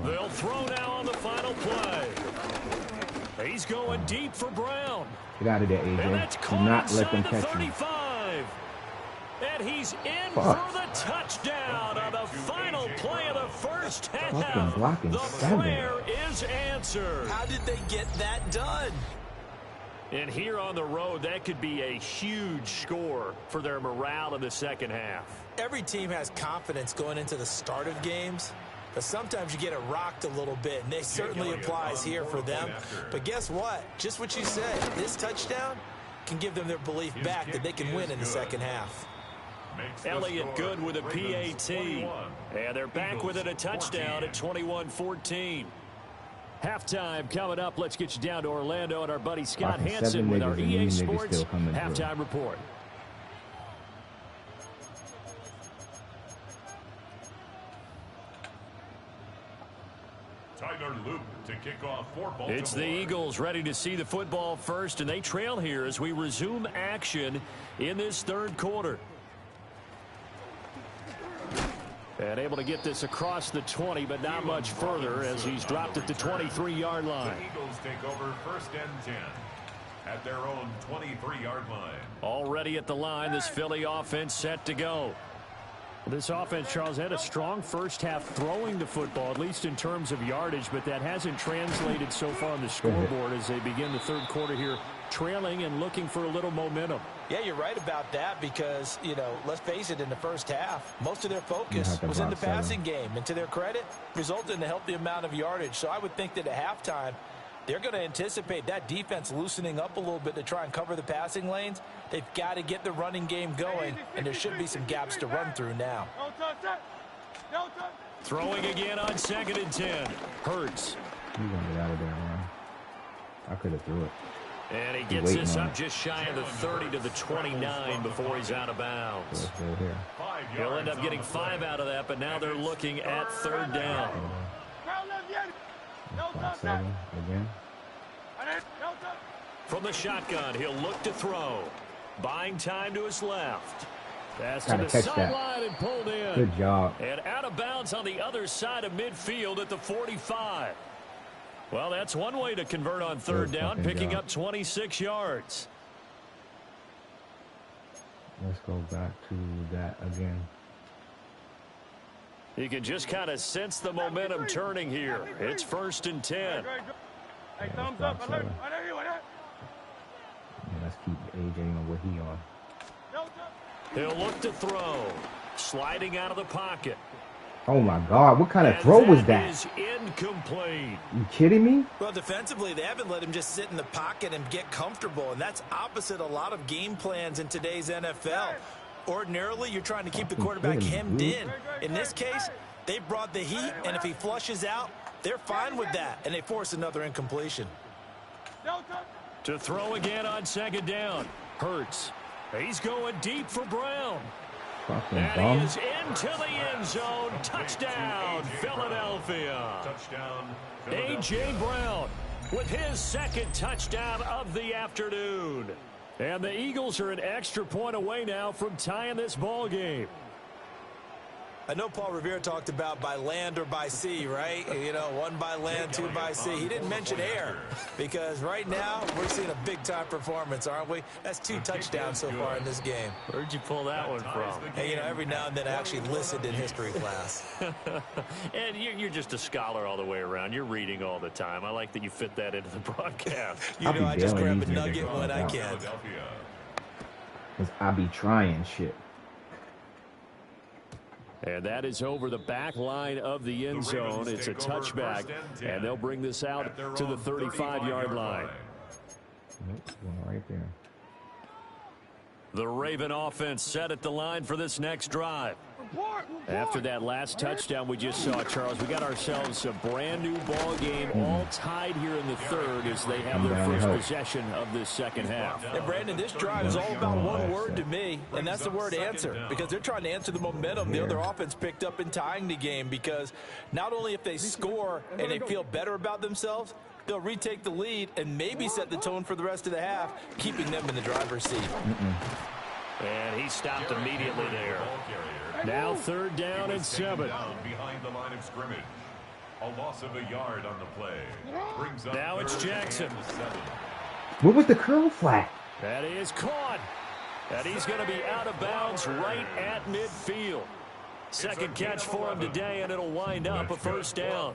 They'll throw now on the final play. He's going deep for Brown. Get out of there, And AJ. that's Do caught not let them inside the catch me. 35. And he's in for the touchdown on the final play of the first half. Blocking The 7. prayer is answered. How did they get that done? And here on the road, that could be a huge score for their morale in the second half. Every team has confidence going into the start of games, but sometimes you get it rocked a little bit, and it certainly applies here for them. But guess what? Just what you said, this touchdown can give them their belief back that they can win in the second half. Elliott good with a PAT. And they're back within a touchdown at 21-14. Halftime coming up. Let's get you down to Orlando and our buddy Scott Hansen with our EA Sports Halftime Report. Tyler Luke to kick off for Baltimore. It's the Eagles ready to see the football first, and they trail here as we resume action in this third quarter. And able to get this across the 20, but not much further as he's dropped at the 23-yard line. The Eagles take over 1st and 10 at their own 23-yard line. Already at the line, this Philly offense set to go. This offense, Charles, had a strong first half throwing the football, at least in terms of yardage, but that hasn't translated so far on the scoreboard as they begin the third quarter here, trailing and looking for a little momentum. Yeah, you're right about that because, you know, let's face it, in the first half, most of their focus was in the passing game. And to their credit, resulted in a healthy amount of yardage. So I would think that at halftime, they're going to anticipate that defense loosening up a little bit to try and cover the passing lanes. They've got to get the running game going, and there should be some gaps to run through now. Throwing again on 2nd and 10. Hurts. He's going to get out of there, man. I could have threw it. And he gets this up just shy of the 30 to the 29 before he's out of bounds. He'll end up getting 5 out of that, but now they're looking at 3rd down. 7 again. From the shotgun, he'll look to throw. Buying time to his left. That's to Gotta the catch sideline and pulled in. Good job. And out of bounds on the other side of midfield at the 45. Well, that's one way to convert on third down, picking up 26 yards. Let's go back to that again. You can just kind of sense the momentum turning here. It's 1st and 10. Hey, thumbs up. I know you want that. Let's keep AJ on what he on. He'll look to throw. Sliding out of the pocket. Oh my God, what kind of throw was that? Is incomplete. You kidding me? Well, defensively, they haven't let him just sit in the pocket and get comfortable, and that's opposite a lot of game plans in today's NFL. Ordinarily, you're trying to keep the quarterback hemmed in. In this case, they brought the heat, and if he flushes out, they're fine with that, and they force another incompletion. To throw again on 2nd down. Hurts. He's going deep for Brown. And he is into the end zone. Touchdown, Philadelphia. A.J. Brown with his 2nd touchdown of the afternoon. And the Eagles are an extra point away now from tying this ball game. I know Paul Revere talked about by land or by sea, right? You know, 1 by land, 2 by sea. He didn't mention air because right now we're seeing a big-time performance, aren't we? That's 2 touchdowns so far in this game. Where'd you pull that one from? Hey, you know, every now and then I actually listened in history class. And you're just a scholar all the way around. You're reading all the time. I like that you fit that into the broadcast. You know, I just grab a nugget when I can. Because I be trying shit. And that is over the back line of the end zone. It's a touchback, and they'll bring this out to the 35-yard line. Right there. The Raven offense set at the line for this next drive. After that last touchdown we just saw, Charles, we got ourselves a brand new ball game, all tied here in the 3rd as they have their first possession of this 2nd half. And Brandon, this drive is all about one word to me, and that's the word answer, because they're trying to answer the momentum the other offense picked up in tying the game, because not only if they score and they feel better about themselves, they'll retake the lead and maybe set the tone for the rest of the half, keeping them in the driver's seat. And he stopped immediately there. Now 3rd down and 7. Behind the line of scrimmage. A loss of a yard on the play. Brings up now it's Jackson. What was the curl flag? That is caught. And he's going to be out of bounds right at midfield. 2nd catch for him today, and it'll wind up a 1st down.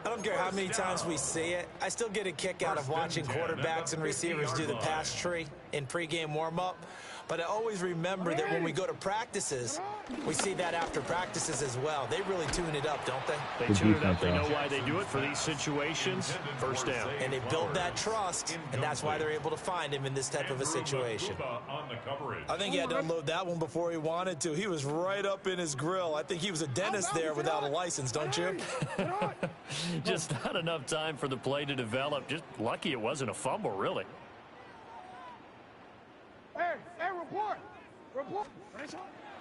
I don't care how many times we see it. I still get a kick out of watching quarterbacks and receivers do the pass tree in pregame warm-up. But I always remember that when we go to practices, we see that after practices as well. They really tune it up, don't they? They tune it up. They know why they do it for these situations. 1st down. And they build that trust, and that's why they're able to find him in this type of a situation. I think he had to unload that one before he wanted to. He was right up in his grill. I think he was a dentist there without a license, don't you? Just not enough time for the play to develop. Just lucky it wasn't a fumble, really. Hey, report.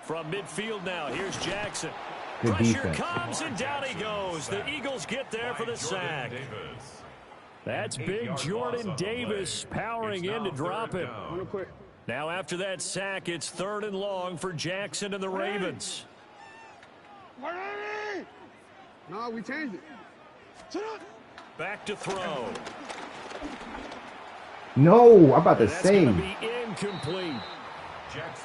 From midfield now, here's Jackson. Good Pressure defense. comes, and down he goes. The Eagles get there for the sack. That's big Jordan Davis powering in to drop him. Now after that sack, it's 3rd and long for Jackson and the Ravens. No, we changed it. Back to throw. No, I'm about to That's say. going to be incomplete.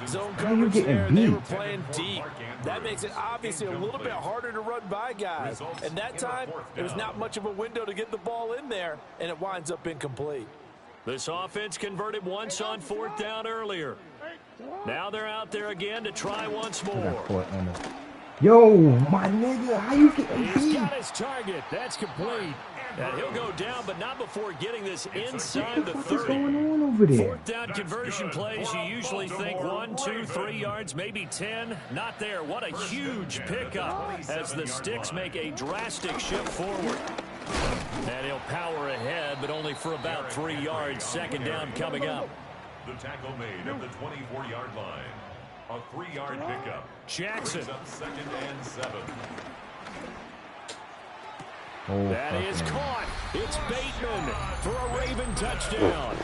Zone How you coverage getting there, and they beat? were playing deep. That makes it obviously a little bit harder to run by guys. And that time, there's not much of a window to get the ball in there, and it winds up incomplete. This offense converted once on 4th down earlier. Now they're out there again to try once more. Yo, my nigga, how you getting He's beat? got his target. That's complete. And he'll go down, but not before getting this inside the 30. What's going on over there? 4th down conversion plays, you usually think 1, 2, 3 yards, maybe 10. Not there. What a huge pickup as the Sticks make a drastic shift forward. And he'll power ahead, but only for about 3 yards. 2nd down coming up. The tackle made at the 24-yard line. A 3-yard pickup. Jackson. 2nd and 7. Oh, That is caught. It's Bateman for a Raven touchdown.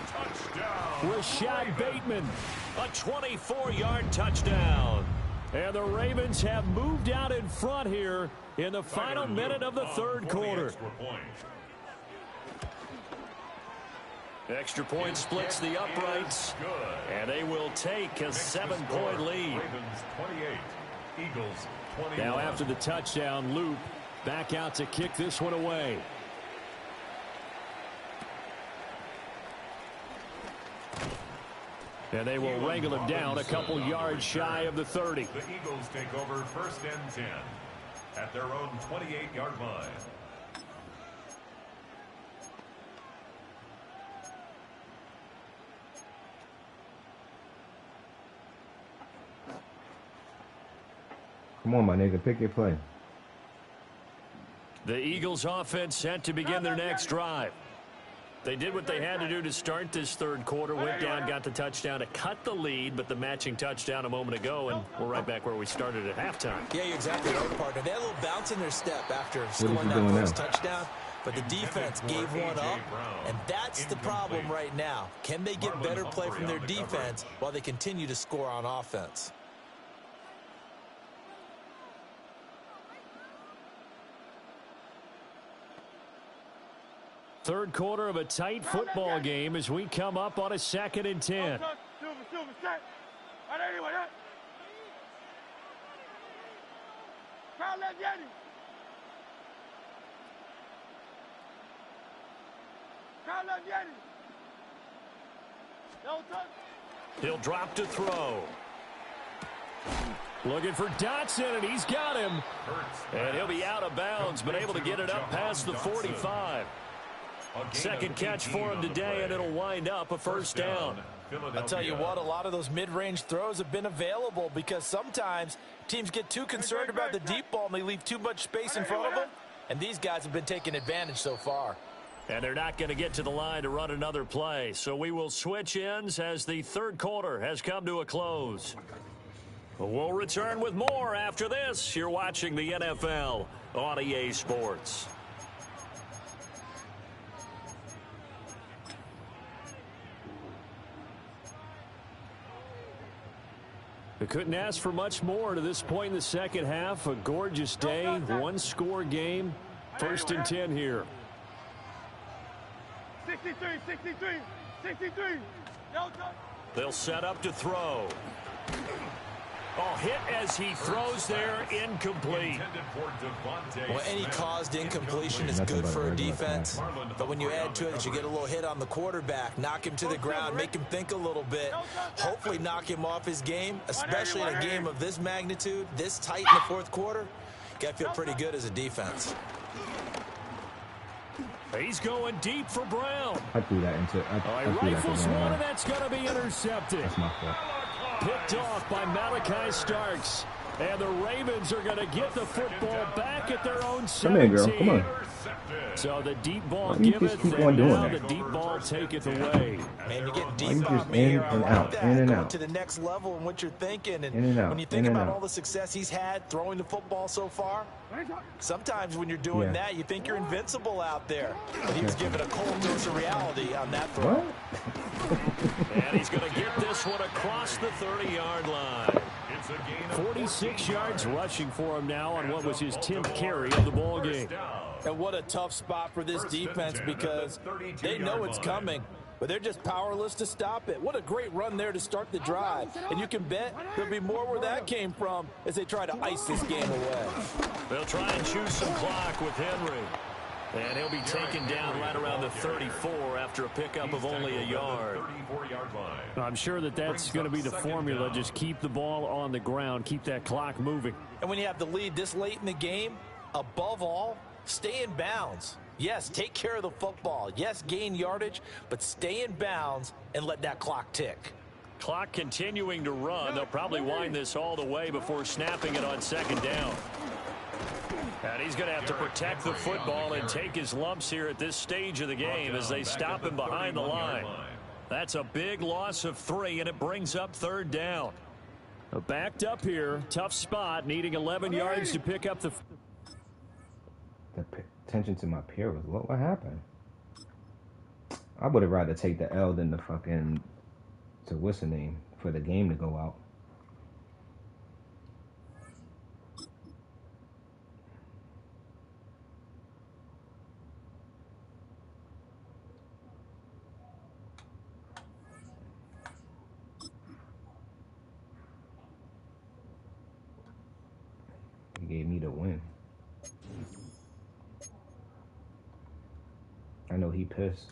Touchdown, Rashad Bateman, a 24-yard touchdown. And the Ravens have moved out in front here in the final minute of the third quarter. Extra point splits the uprights, and they will take a 7-point lead. Now after the touchdown, Loop back out to kick this one away. And they will wrangle him down a couple yards shy of the 30. The Eagles take over 1st and 10 at their own 28-yard line. Come on, my nigga, pick your play. The Eagles offense set to begin their next drive. They did what they had to do to start this third quarter. Went down, got the touchdown to cut the lead, but the matching touchdown a moment ago, and we're right back where we started at halftime. Yeah, you're exactly right, partner. They had a little bounce in their step after scoring that first touchdown, but the defense gave one up, and that's the problem right now. Can they get better play from their defense while they continue to score on offense? Third quarter of a tight football game as we come up on a 2nd and 10. He'll drop to throw. Looking for Dotson, and he's got him. And he'll be out of bounds, but able to get it up past the 45. Second catch for him today, and it'll wind up a first down. I'll tell you what, a lot of those mid-range throws have been available because sometimes teams get too concerned about the deep ball and they leave too much space in front of them, and these guys have been taking advantage so far. And they're not going to get to the line to run another play, so we will switch ends as the third quarter has come to a close. We'll return with more after this. You're watching the NFL on EA Sports. We couldn't ask for much more to this point in the second half. A gorgeous day, one-score game. 1st and 10 here. 63. They'll set up to throw. Oh, hit as he throws there, incomplete. Well, any caused incompletion is good for a defense, but when you add to it that you get a little hit on the quarterback, knock him to the ground, make him think a little bit, hopefully knock him off his game, especially in a game of this magnitude, this tight in the fourth quarter, got to feel pretty good as a defense. He's going deep for Brown. I threw that into rifles one, and that's going to be intercepted. That's my fault. Picked off by Malachi Starks. And the Ravens are going to get the football back at their own 17. Come here, girl. Come on. So the deep ball giveth, and now the deep ball taketh away. Man, you get deep out, man, like that, going to the next level in what you're thinking. And when you think about all the success he's had throwing the football so far, sometimes when you're doing that, you think you're invincible out there. But he was given a cold dose of reality on that throw. What? And he's going to get this one across the 30-yard line. 46 yards rushing for him now on what was his 10th carry of the ball game. And what a tough spot for this defense because they know it's coming, but they're just powerless to stop it. What a great run there to start the drive. And you can bet there'll be more where that came from as they try to ice this game away. They'll try and choose some clock with Henry. And he'll be taken down right around the 34 after a pickup of only a yard. I'm sure that's going to be the formula. Just keep the ball on the ground. Keep that clock moving. And when you have the lead this late in the game, above all, stay in bounds. Yes, take care of the football. Yes, gain yardage, but stay in bounds and let that clock tick. Clock continuing to run. They'll probably wind this all the way before snapping it on second down. And he's going to have to protect the football and take his lumps here at this stage of the game as they stop him behind the line. That's a big loss of 3, and it brings up third down. Backed up here, tough spot, needing 11 yards to pick up the... Attention to my peer was what happened? I would have rather take the L than the fucking to what's the name for the game to go out. He gave me the win. I know he pissed.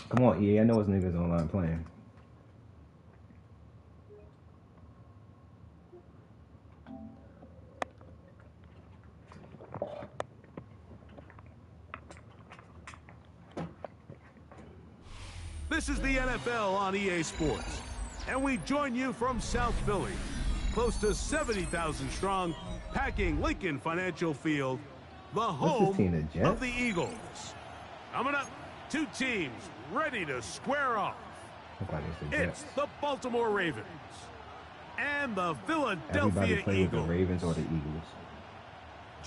Come on, EA. I know his niggas online playing. This is the NFL on EA Sports, and we join you from South Philly, close to 70,000 strong, packing Lincoln Financial Field, the home of the Eagles. Coming up, two teams ready to square off. It's the Baltimore Ravens and the Philadelphia Eagles. The Ravens or the Eagles.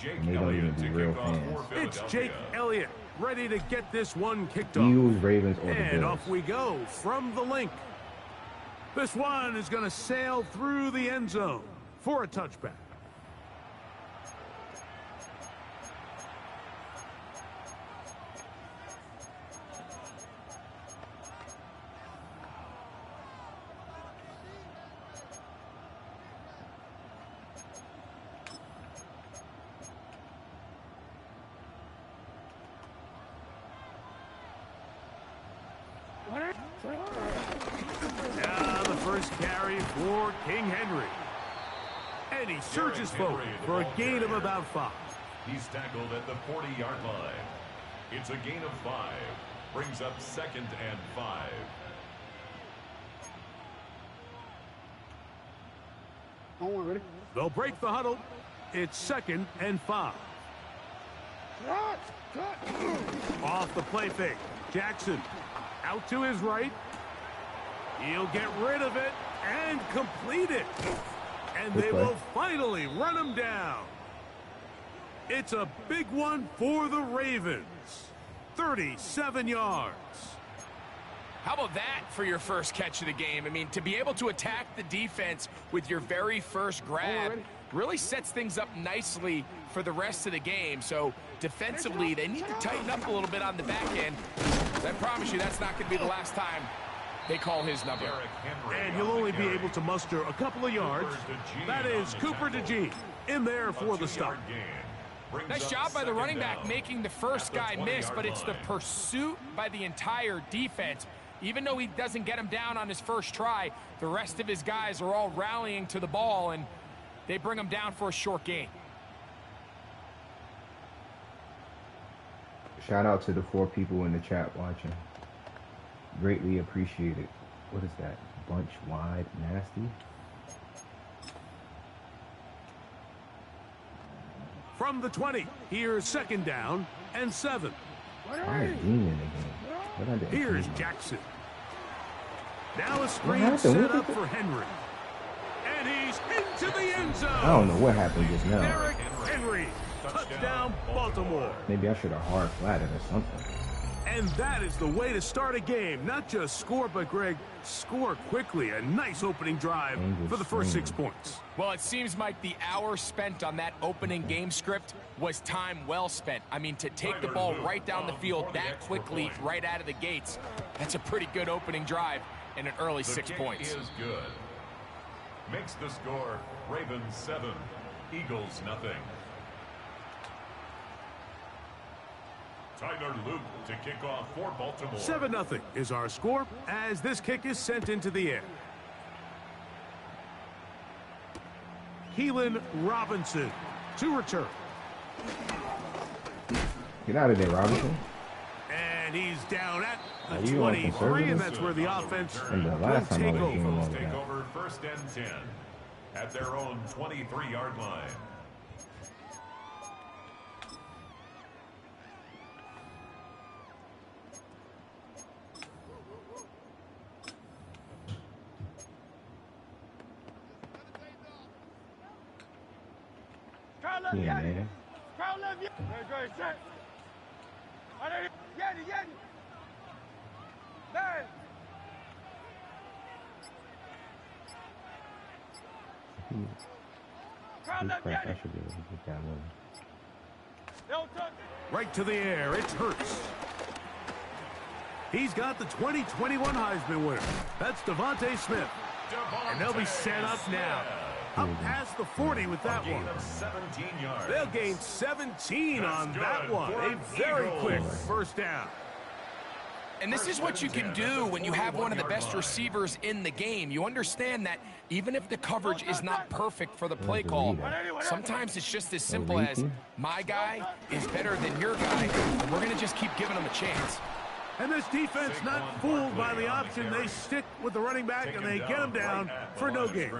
And they don't even be real fans. It's Jake Elliott ready to get this one kicked off. Eagles, Ravens, or the Bills. And off we go from the link. This one is going to sail through the end zone for a touchback. Now the first carry for King Henry. And he surges forward for a gain of about 5. He's tackled at the 40-yard line. It's a gain of 5. Brings up 2nd and 5. They'll break the huddle. It's 2nd and 5. Off the play fake. Jackson out to his right. He'll get rid of it and complete it. And they will finally run him down. It's a big one for the Ravens. 37 yards. How about that for your first catch of the game? I mean, to be able to attack the defense with your very first grab really sets things up nicely for the rest of the game. So defensively, they need to tighten up a little bit on the back end. I promise you that's not going to be the last time they call his number. And he'll only be able to muster a couple of yards. That is Cooper DeJean in there for the stop. Nice job by the running back making the first guy miss, but it's the pursuit by the entire defense. Even though he doesn't get him down on his first try, the rest of his guys are all rallying to the ball, and they bring him down for a short gain. Shout out to the 4 people in the chat watching. Greatly appreciated. What is that? Bunch wide nasty? From the 20, here's 2nd down and 7. I'm a demon again. Here's Jackson. Now a screen set up for Henry. And he's into the end zone. I don't know what happened just now. Derrick Henry. Touchdown, Baltimore. Maybe I should have hard flatted or something. And that is the way to start a game. Not just score, but, Greg, score quickly. A nice opening drive for the first 6 points. Well, it seems like the hour spent on that opening game script was time well spent. I mean, to take the ball right down the field that quickly right out of the gates, that's a pretty good opening drive and an early 6 points. Is good. Makes the score Ravens 7, Eagles nothing. Tyler Luke to kick off for Baltimore. 7-0 is our score as this kick is sent into the air. Keelan Robinson to return. Get out of there, Robinson. And he's down at the 23, and that's where the offense will take over. Take over 1st and 10 at their own 23-yard line. Yeah, man. I should be able to get that one. Right to the air, it's Hurts. He's got the 2021 Heisman winner. That's Devontae Smith. And they'll be set up now. Up past the 40 with that one. 17 yards. They'll gain 17 on that one. A very quick first down. And this is what you can do when you have one of the best receivers in the game. You understand that even if the coverage is not perfect for the play call, sometimes it's just as simple as my guy is better than your guy, and we're going to just keep giving him a chance. And this defense not fooled by the option. They stick with the running back, and they get him down for no gain.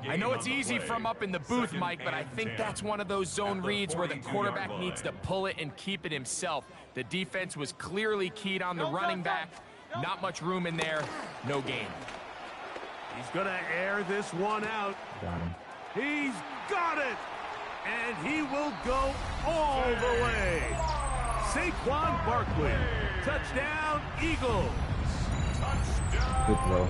I know it's easy from up in the booth, Mike, but I think that's one of those zone reads where the quarterback needs to pull it and keep it himself. The defense was clearly keyed on the running back. Not much room in there. No gain. He's going to air this one out. Got him. He's got it. And he will go all the way. Saquon Barkley. Touchdown, Eagles. Good throw.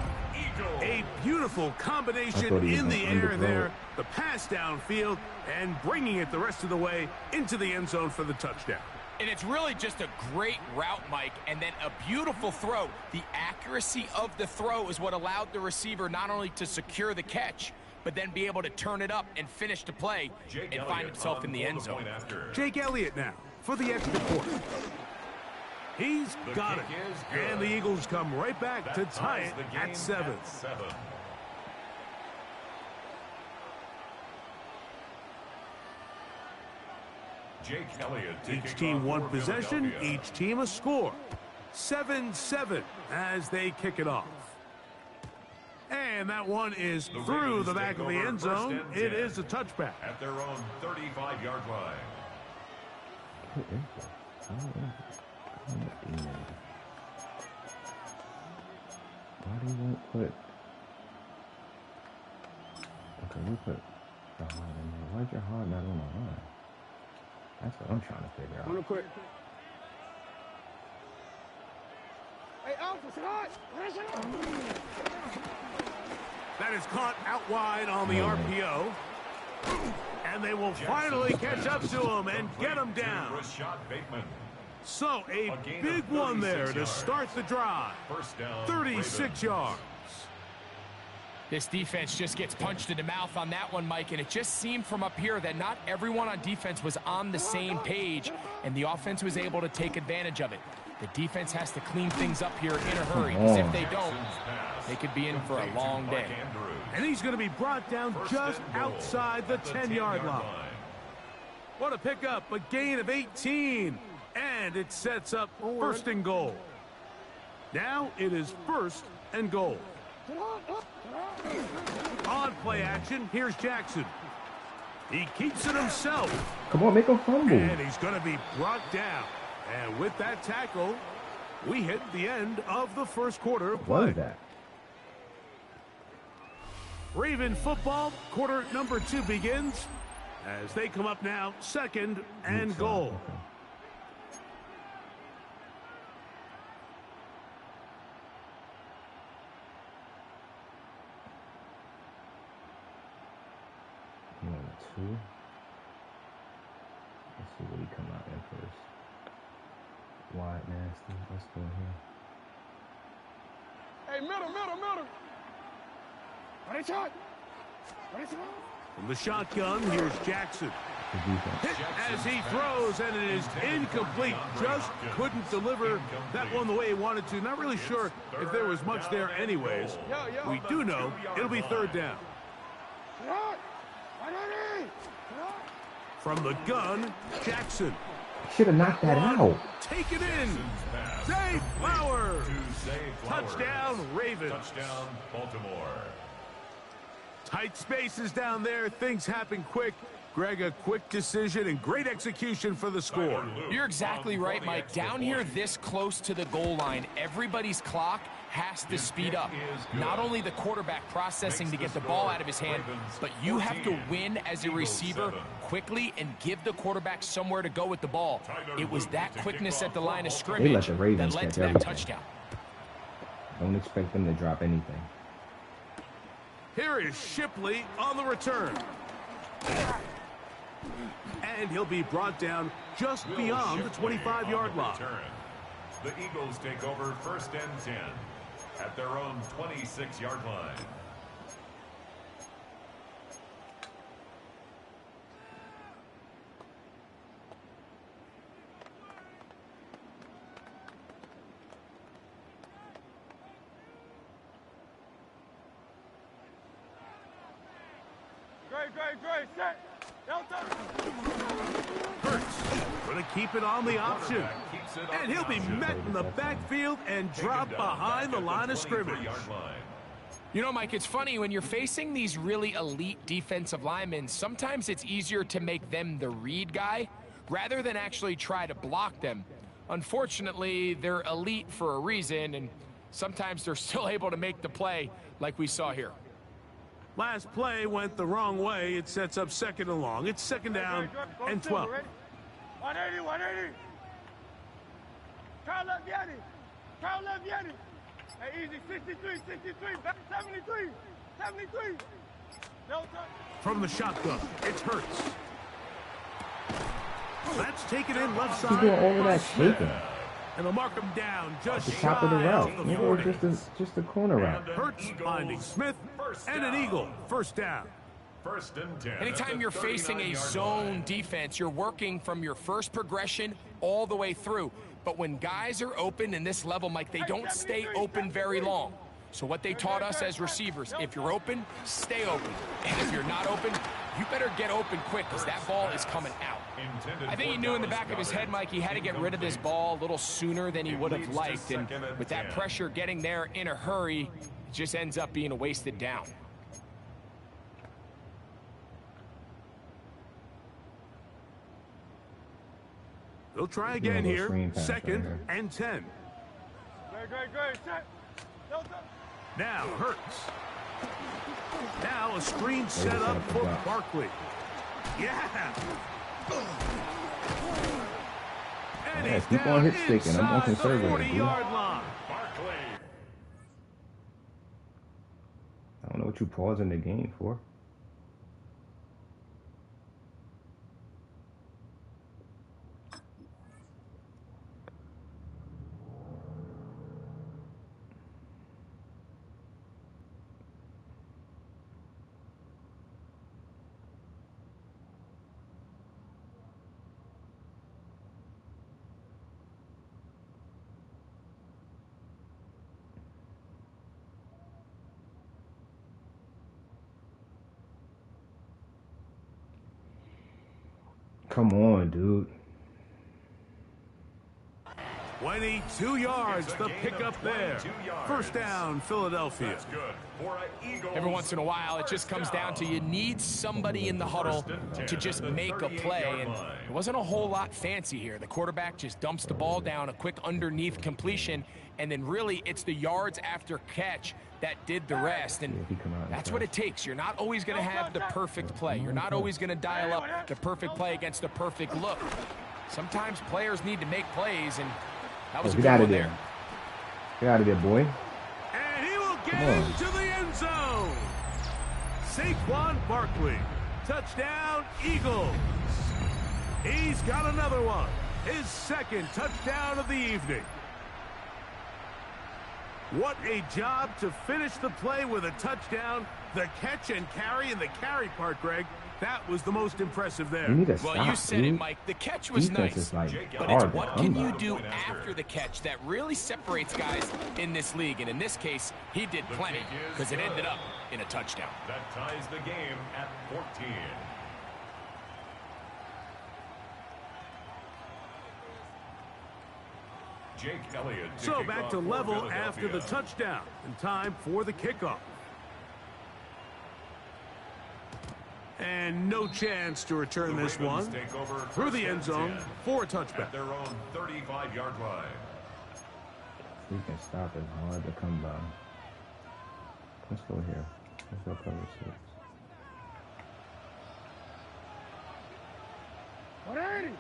A beautiful combination in the air there. The pass downfield and bringing it the rest of the way into the end zone for the touchdown. And it's really just a great route, Mike, and then a beautiful throw. The accuracy of the throw is what allowed the receiver not only to secure the catch, but then be able to turn it up and finish the play and find himself in the end zone. Jake Elliott now for the extra point. He's got it. And the Eagles come right back to tie it at 7. Jake Elliott. Each team one possession, each team a score. 7-7 as they kick it off. And that one is through the back of the end zone. It is a touchback. At their own 35-yard line. Why do you won't put? Okay, we put the hard in there. Why's your hard not on the line? That's what I'm trying to figure out. Real quick. Hey, Alpha, hot. That is caught out wide on the RPO. And they will finally catch up to him and get him down. So a big one there to start the drive. 36 yards. This defense just gets punched in the mouth on that one, Mike, and it just seemed from up here that not everyone on defense was on the same page, and the offense was able to take advantage of it. The defense has to clean things up here in a hurry, because if they don't, they could be in for a long day. And he's going to be brought down just outside the 10-yard line. What a pickup, a gain of 18. And it sets up 1st and goal. Now it is 1st and goal. On play action, here's Jackson. He keeps it himself. Come on, make a fumble. And he's going to be brought down. And with that tackle, we hit the end of the first quarter of play. What is that? Raven football, quarter number 2 begins as they come up now 2nd and goal. Okay. Two. Let's see what he come out in first. Wide nasty. Let's go here. Hey, middle. What is shot? From the shotgun, here's Jackson. As he throws, and it is incomplete. Just couldn't deliver that one the way he wanted to. Not really sure if there was much there anyways. We do know it'll be third down. From the gun, Jackson. Should have knocked that out. Take it in. Zay Flowers. Touchdown, Ravens. Touchdown, Baltimore. Tight spaces down there. Things happen quick. Greg, a quick decision and great execution for the score. You're exactly right, Mike. Down here this close to the goal line, everybody's clock has to speed up. Not only the quarterback processing to get the ball out of his hand, but you have to win as a receiver quickly and give the quarterback somewhere to go with the ball. It was that quickness at the line of scrimmage that led to that touchdown. Don't expect them to drop anything. Here is Shipley on the return. And he'll be brought down just beyond the 25-yard line. The Eagles take over 1st and 10 at their own 26-yard line. Great, set. Hurts going to keep it on the option. And he'll be met in the backfield and dropped behind the line of scrimmage. You know, Mike, it's funny, when you're facing these really elite defensive linemen, sometimes it's easier to make them the read guy rather than actually try to block them. Unfortunately, they're elite for a reason, and sometimes they're still able to make the play like we saw here. Last play went the wrong way. It sets up 2nd and long. It's 2nd down and 12. 180. Carl left Yanni. Hey, easy. 63. 73. From the shotgun, it's Hurts. Let's take it in left side. He's doing all of that shaking. And they'll mark him down just the top of the route. Maybe or just the corner route. Hurts finding Smith and an Eagle. 1st down. 1st and 10. Anytime you're facing a zone defense, you're working from your first progression all the way through. But when guys are open in this level, Mike, they don't stay open very long. So what they taught us as receivers, if you're open, stay open. And if you're not open, you better get open quick because that ball is coming out. I think he knew in the back of his head, Mike, he had to get rid of this ball a little sooner than he would have liked. And with that pressure getting there in a hurry, it just ends up being a wasted down. They'll try again here. 2nd and 10. Great. Set. Now Hurts. Now a screen set up for Barkley. Yeah. And he's keep on hit sticking. I'm on conservative. 40-yard line. I don't know what you pausing the game for. Come on, dude. 22 yards, the pickup there. 1st down, Philadelphia. Every once in a while, it just comes down to you need somebody in the huddle to just make a play. And it wasn't a whole lot fancy here. The quarterback just dumps the ball down, a quick underneath completion, and then really it's the yards after catch that did the rest. And that's what it takes. You're not always going to have the perfect play. You're not always going to dial up the perfect play against the perfect look. Sometimes players need to make plays, and that was a good one there. Get out of there, boy. And he will get into the end zone. Saquon Barkley. Touchdown, Eagles. He's got another one. His 2nd touchdown of the evening. What a job to finish the play with a touchdown. The catch and carry and the carry part, Greg, that was the most impressive there. You need to Well, stop, you said dude. it, Mike. The catch was Defense nice, is like but hard it's to what come can you by. do after the catch that really separates guys in this league. And in this case, he did plenty because it ended up in a touchdown. That ties the game at 14. Jake Elliott So back to level after the touchdown, and time for the kickoff. And no chance to return this one through the end zone for a touchback. At their own 35-yard line. We can stop it. Hard to come by. Let's go here. Let's go cover 6. 180.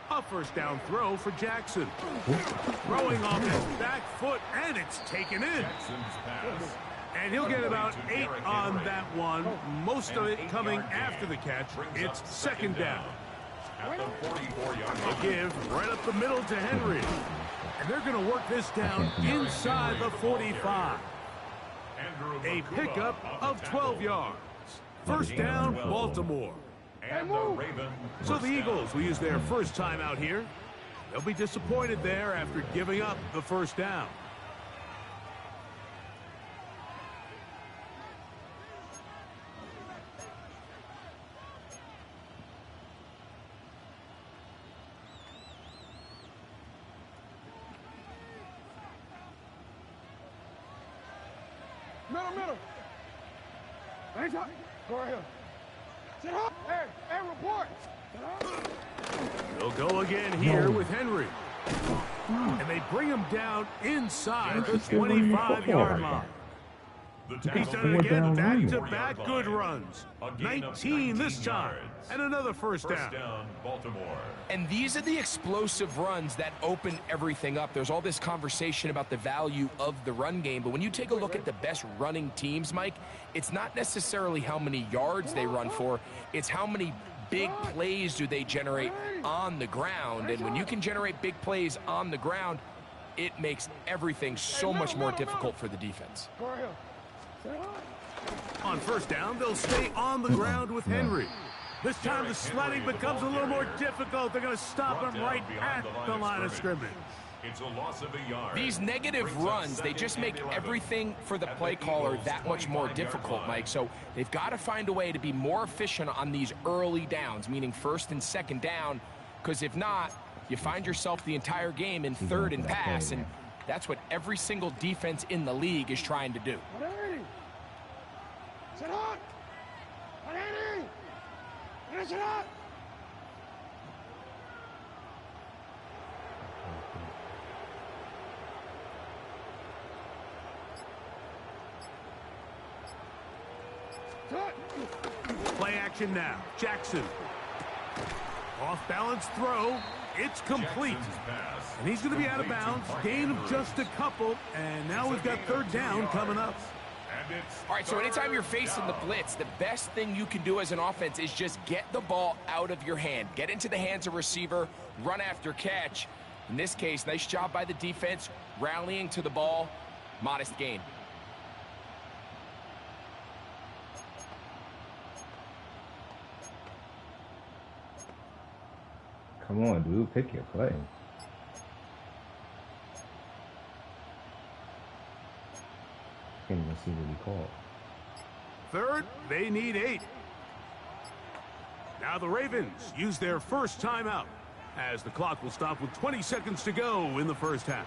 A first down throw for Jackson. Throwing off his back foot, and it's taken in. Jackson's pass. And he'll get about 8 on that one. Most of it coming after the catch. It's second down. At the 44-yard A line. give right up the middle to Henry. And they're going to work this down inside the 45. A pickup of 12 yards. First down, Baltimore. And the Ravens. So the Eagles will use their first time out here. They'll be disappointed there after giving up the first down. Middle. Thanks, go right here. Sit up. Hey, report. They'll go again here with Henry. And they bring him down inside the 25-yard line. He's done it again, back-to-back good runs. 19 this time, and another first down. Baltimore. And these are the explosive runs that open everything up. There's all this conversation about the value of the run game, but when you take a look at the best running teams, Mike, it's not necessarily how many yards they run for, it's how many big plays do they generate on the ground. And when you can generate big plays on the ground, it makes everything so much more difficult for the defense. Go right here. On first down, they'll stay on the ground with Henry. This time the sledding becomes a little more difficult. They're going to stop him right at the line of scrimmage. It's a loss of a yard. These negative runs, they just make everything for the play caller that much more difficult, Mike. So they've got to find a way to be more efficient on these early downs, meaning first and second down, because if not, you find yourself the entire game in third and pass, and that's what every single defense in the league is trying to do. 180. Sit up. 180. Finish it up. Play action now. Jackson. Off balance throw. It's complete. And he's going to be out of bounds. Gain of just a couple. And now we've got third down coming up. All right, so anytime you're facing the blitz, the best thing you can do as an offense is just get the ball out of your hand. Get into the hands of receiver, run after catch. In this case, nice job by the defense, rallying to the ball. Modest gain. Come on, dude. Pick your play. Can't even see what he called. Third, they need 8. Now the Ravens use their first timeout as the clock will stop with 20 seconds to go in the first half.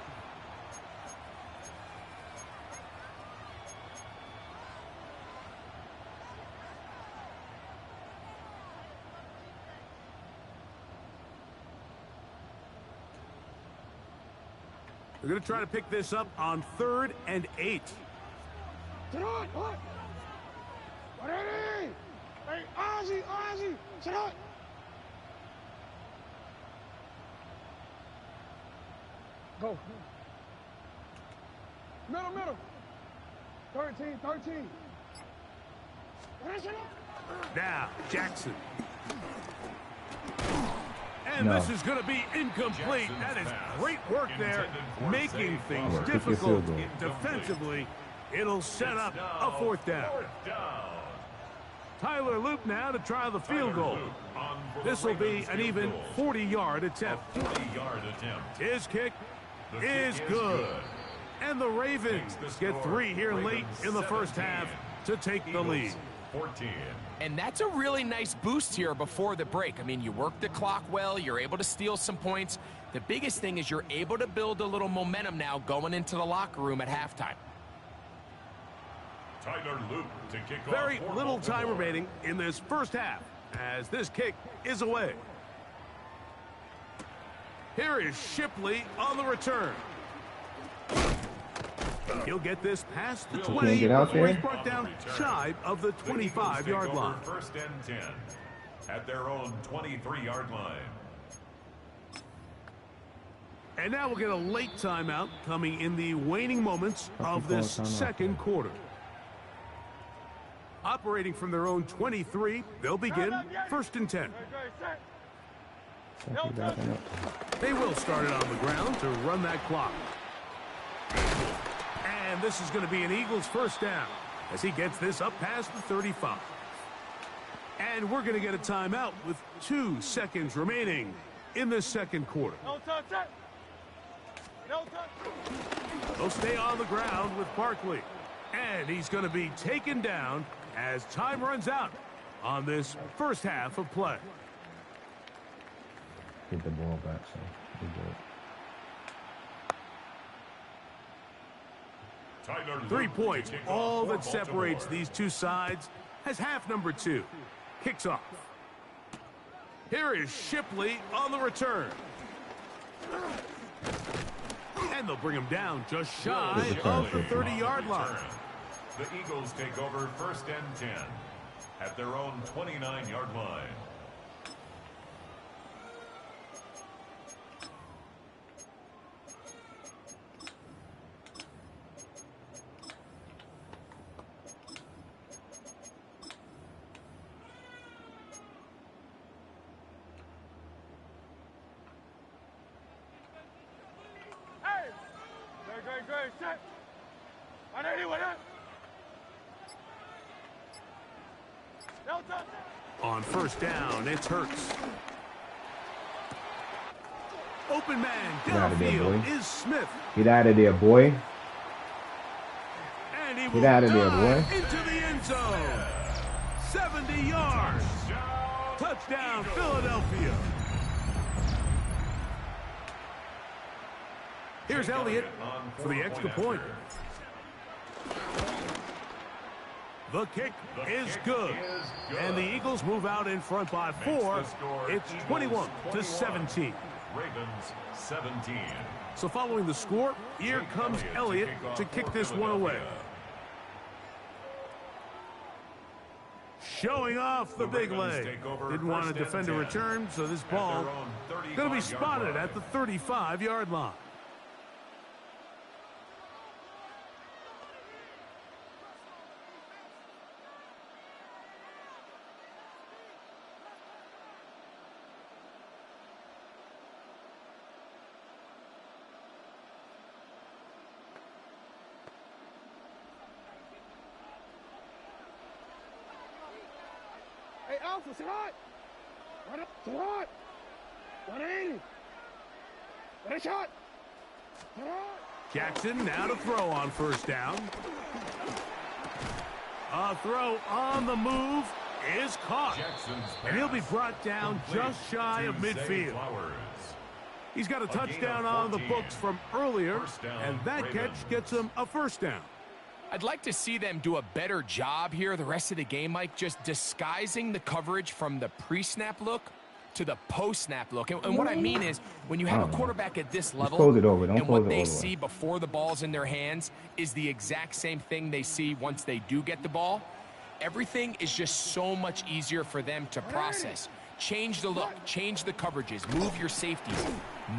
They're going to try to pick this up on 3rd and 8. Sit on. What? 180. Hey, Ozzy. Sit on. Go. Middle. 13. Now, Jackson. And this is going to be incomplete. That is great work there, making things difficult defensively. It'll set up a fourth down. Tyler Loop now to try the field goal. This will be an even 40-yard attempt. His kick is good. And the Ravens get 3 here late in the first half to take the lead. 14. And that's a really nice boost here before the break. I mean, you work the clock well. You're able to steal some points. The biggest thing is you're able to build a little momentum now going into the locker room at halftime. Tyler Loop to kick off. Very little time remaining in this first half as this kick is away. Here is Shipley on the return. He'll get this past the 20 before he's brought down shy of the 25-yard line. First and 10 at their own 23-yard line. And now we'll get a late timeout coming in the waning moments of this second quarter. Operating from their own 23, they'll begin first and 10. They will start it on the ground to run that clock. And this is going to be an Eagles first down as he gets this up past the 35. And we're going to get a timeout with 2 seconds remaining in the second quarter. They'll stay on the ground with Barkley. And he's going to be taken down as time runs out on this first half of play. Get the ball back, so we do it. 3 points, all that separates these two sides, as half number 2 kicks off. Here is Shipley on the return. And they'll bring him down just shy of the 30-yard line. The Eagles take over first and 10 at their own 29-yard line. On first down, it's Hurts. Open man downfield is Smith. Get out of there, boy. And he Get out of there, boy. Into the end zone. 70 yards. Touchdown, Philadelphia. Here's Elliott for the extra point. The kick is good. And the Eagles move out in front by 4. It's 21-17. Ravens 17. So following the score, here comes Elliott to kick this one away. Showing off the big leg. Didn't want to defend a return, so this ball going to be spotted at the 35-yard line. Hey, Alpha, sit hot. Sit hot. 180. What a shot. Jackson now to throw on first down. A throw on the move is caught. And he'll be brought down just shy of midfield. He's got a touchdown on the books from earlier, and that catch gets him a first down. I'd like to see them do a better job here the rest of the game, Mike, just disguising the coverage from the pre-snap look to the post-snap look. And what I mean is, when you have a quarterback at this level, and what they see before the ball's in their hands is the exact same thing they see once they do get the ball, everything is just so much easier for them to process. Change the look, change the coverages, move your safeties.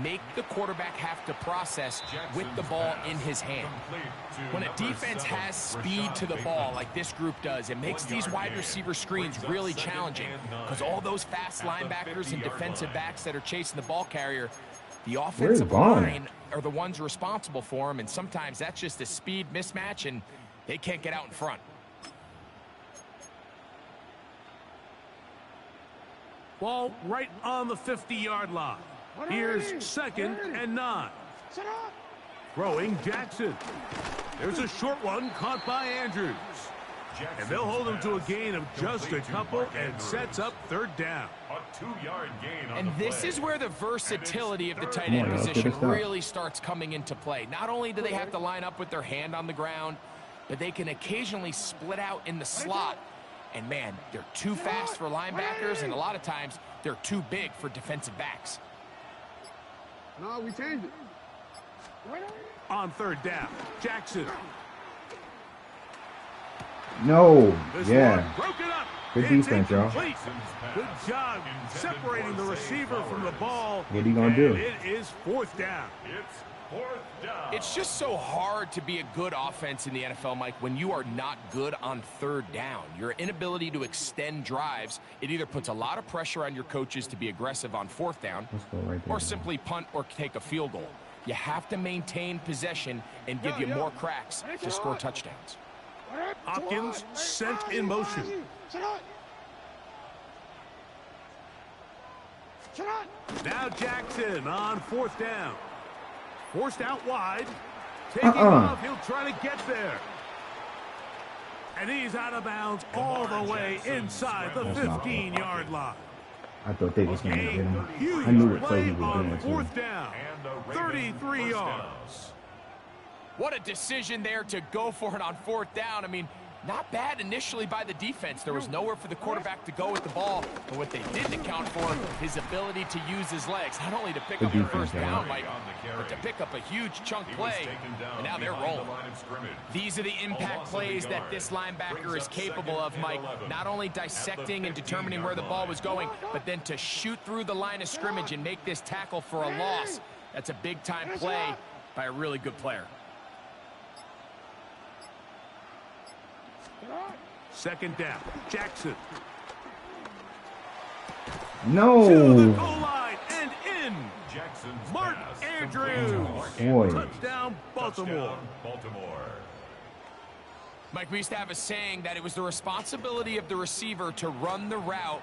Make the quarterback have to process with the ball in his hand. When a defense has speed to the ball like this group does, it makes these wide receiver screens really challenging because all those fast linebackers and defensive backs that are chasing the ball carrier, the offensive line are the ones responsible for them, and sometimes that's just a speed mismatch, and they can't get out in front. Ball right on the 50-yard line. Here's 2nd and 9. Throwing Jackson. There's a short one caught by Andrews. And they'll hold him to a gain of just a couple and sets up 3rd down. A 2-yard gain on and this is where the versatility of the tight end position really starts coming into play. Not only do they have to line up with their hand on the ground, but they can occasionally split out in the slot. And, man, they're too fast for linebackers, and a lot of times they're too big for defensive backs. No, we changed it. On 3rd down, Jackson. No, This yeah. one broken up. Good It's defense, y'all. incomplete. Good job separating the receiver from the ball. What are you gonna do? It is 4th down. It's 4th down. It's just so hard to be a good offense in the NFL, Mike, when you are not good on 3rd down. Your inability to extend drives, it either puts a lot of pressure on your coaches to be aggressive on 4th down, or simply punt or take a field goal. You have to maintain possession and give you more cracks to score touchdowns. Hopkins sent in motion. Now Jackson on 4th down. Forced out wide. Taking off, he'll try to get there. And he's out of bounds all the way inside the 15-yard line. I thought they was going to get him. Huge I knew what play play he was on doing. 4th down. 33 yards. What a decision there to go for it on 4th down. I mean, not bad initially by the defense. There was nowhere for the quarterback to go with the ball, but what they didn't account for, his ability to use his legs, not only to pick up the 1st down, Mike, but to pick up a huge chunk play, and now they're rolling. These are the impact plays that this linebacker is capable of, Mike, not only dissecting and determining where the ball was going, but then to shoot through the line of scrimmage and make this tackle for a loss. That's a big-time play by a really good player. 2nd down, Jackson. No. To the goal line and in. Mark Andrews. Boy. Touchdown, Baltimore. Mike, we used to have a saying that it was the responsibility of the receiver to run the route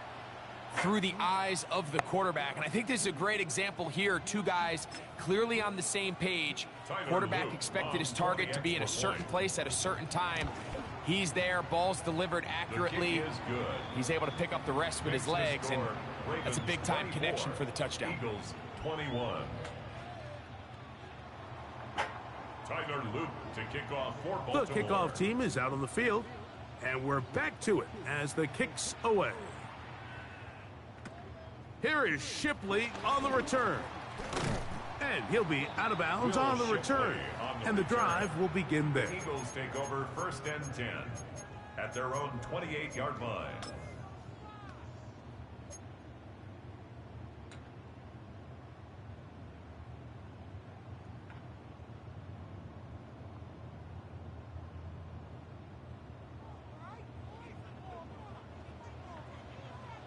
through the eyes of the quarterback. And I think this is a great example here. Two guys clearly on the same page. Quarterback expected his target to be in a certain place at a certain time. He's there, ball's delivered accurately. He's able to pick up the rest with his legs, and that's a big-time connection for the touchdown. Eagles 21. Tyler Luke to kick off for Baltimore. The kickoff team is out on the field, and we're back to it as the kick's away. Here is Shipley on the return. And he'll be out of bounds on the return. And the drive will begin there. The Eagles take over 1st and 10 at their own 28-yard line.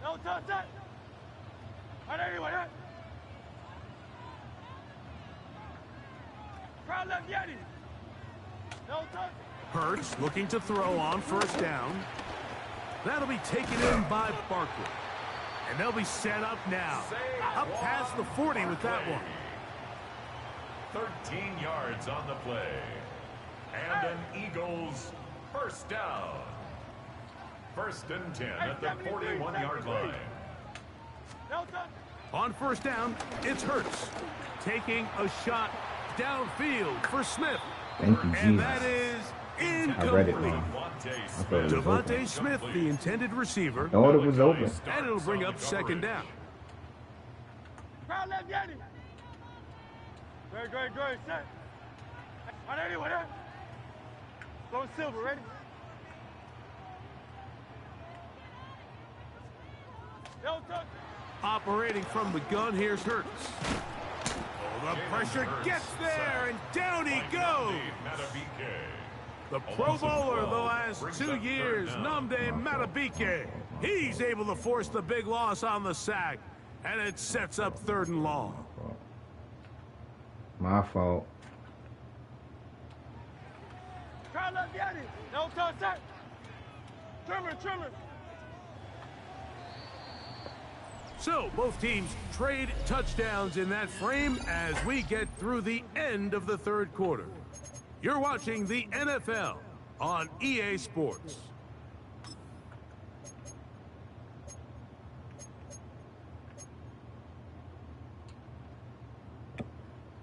No touch that. Anyway, crowd left Yeti. No touch. Hurts looking to throw on 1st down. That'll be taken in by Barkley. And they'll be set up now. Up past the 40 with that one. 13 yards on the play. And an Eagles 1st down. 1st and 10 at the 41-yard line. No touch. On 1st down, it's Hurts taking a shot downfield for Smith. Thank you, Jesus. And that is I read it incomplete. wrong. I thought it was Devontae open. Smith, the intended receiver. Thought it was open. And it'll bring up 2nd down. Crowd left Yeti. Good, set. Anyway, go silver, ready? No touch. Operating from the gun, here's Hurts. Oh, the pressure gets there, and down he goes. The Pro Bowler the last 2 years, Nnamdi Madubuike. He's able to force the big loss on the sack, and it sets up 3rd and long. My fault. So, both teams trade touchdowns in that frame as we get through the end of the 3rd quarter. You're watching the NFL on EA Sports.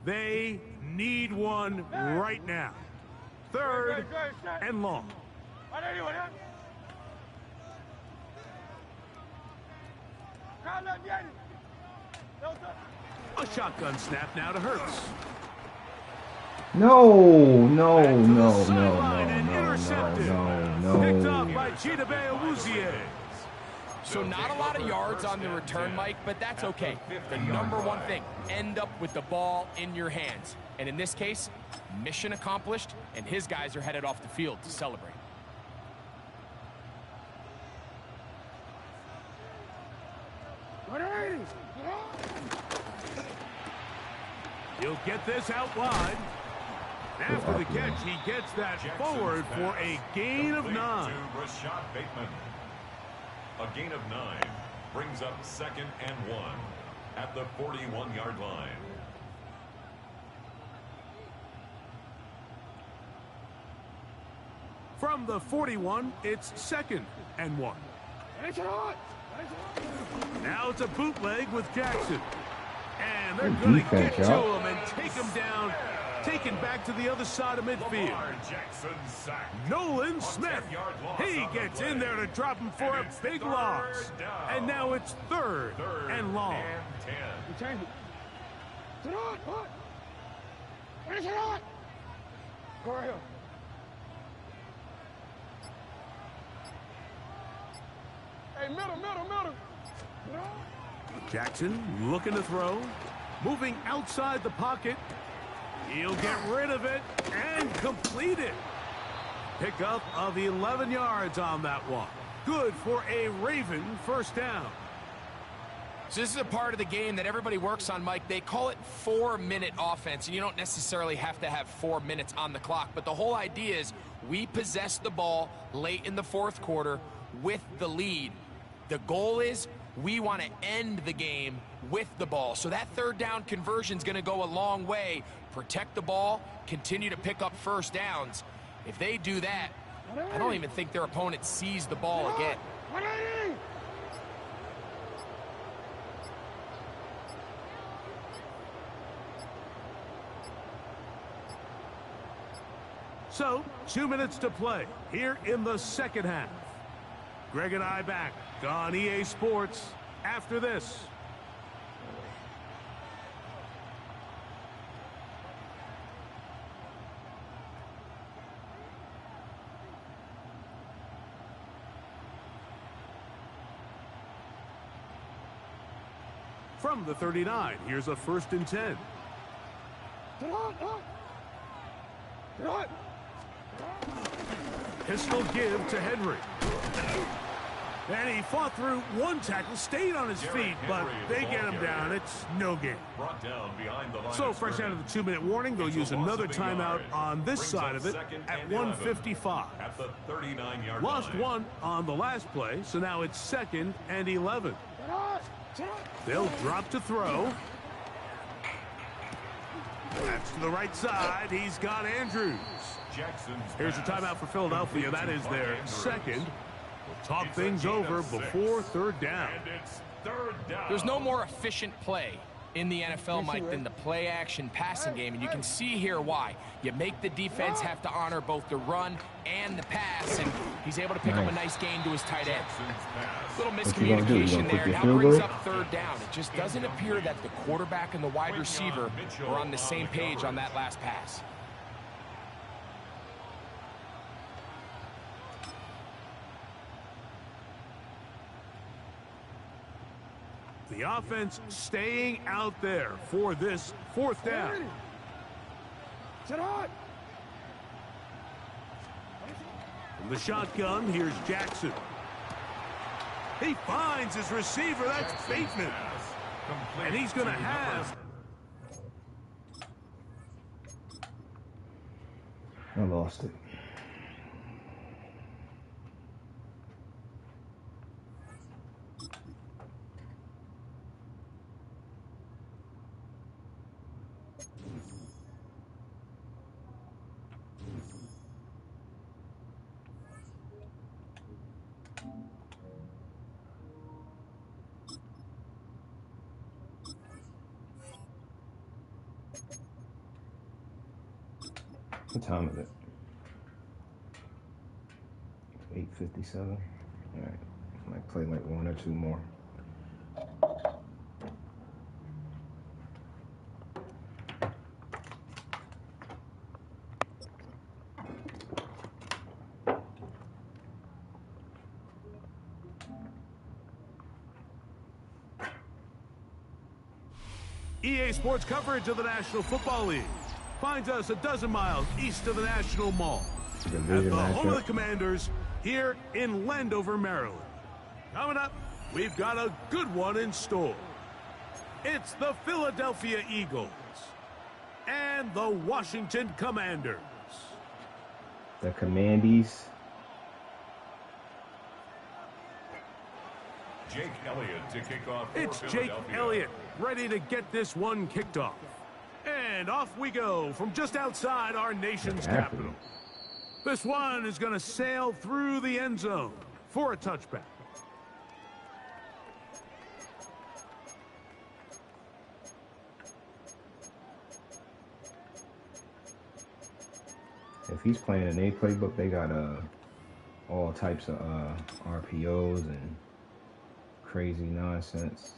They need one right now. 3rd and long. A shotgun snap now to Hurts. No. Picked off by Chidobe Awuzie. So not a lot of yards on the return, Mike, but that's okay. The #1 thing, end up with the ball in your hands. And in this case, mission accomplished, and his guys are headed off the field to celebrate. He'll get this out wide. After the catch, he gets that forward for a gain of 9. A gain of 9 brings up 2nd and 1 at the 41-yard line. From the 41, it's 2nd and 1. Now it's a bootleg with Jackson. And they're going to get to him and take him down, taken back to the other side of midfield. Nolan Smith, he gets in there to drop him for a big loss. And now it's 3rd and long. Hey, middle. Jackson looking to throw, moving outside the pocket. He'll get rid of it and complete it. Pickup of 11 yards on that one. Good for a Raven 1st down. So this is a part of the game that everybody works on, Mike. They call it 4-minute offense, and you don't necessarily have to have 4 minutes on the clock. But the whole idea is we possess the ball late in the 4th quarter with the lead. The goal is we want to end the game with the ball. So that 3rd down conversion is going to go a long way. Protect the ball, continue to pick up 1st downs. If they do that, I don't even think their opponent sees the ball again. So, 2 minutes to play here in the 2nd half. Greg and I back on EA Sports after this. From the 39, here's a 1st and 10. Pistol give to Henry. And he fought through one tackle, stayed on his feet, but they get him down. It's no game. So fresh out of the 2-minute warning, they'll use another timeout on this side of it at 1:55. Lost 1 on the last play, so now it's 2nd and 11. They'll drop to throw. That's to the right side. He's got Andrews. Here's a timeout for Philadelphia. That is their 2nd. We'll talk things over before 3rd down. There's no more efficient play in the NFL, Mike, than the play-action passing game, and you can see here why. You make the defense have to honor both the run and the pass, and he's able to pick up a nice gain to his tight end. Little miscommunication there. Now brings up 3rd down. It just doesn't appear that the quarterback and the wide receiver are on the same page on that last pass. The offense staying out there for this 4th down. Sit hot. From the shotgun, here's Jackson. He finds his receiver. That's Bateman. And he's going to have... I lost it. What time is it? 8:57. All right, might play like 1 or 2 more. EA Sports coverage of the National Football League finds us a dozen miles east of the National Mall at the home of the Commanders here in Landover, Maryland. Coming up, we've got a good one in store. It's the Philadelphia Eagles and the Washington Commanders. The Commandees. Jake Elliott to kick off. It's Jake Elliott ready to get this one kicked off. And off we go from just outside our nation's capital. This one is going to sail through the end zone for a touchback. If he's playing an A playbook, they got all types of RPOs and crazy nonsense.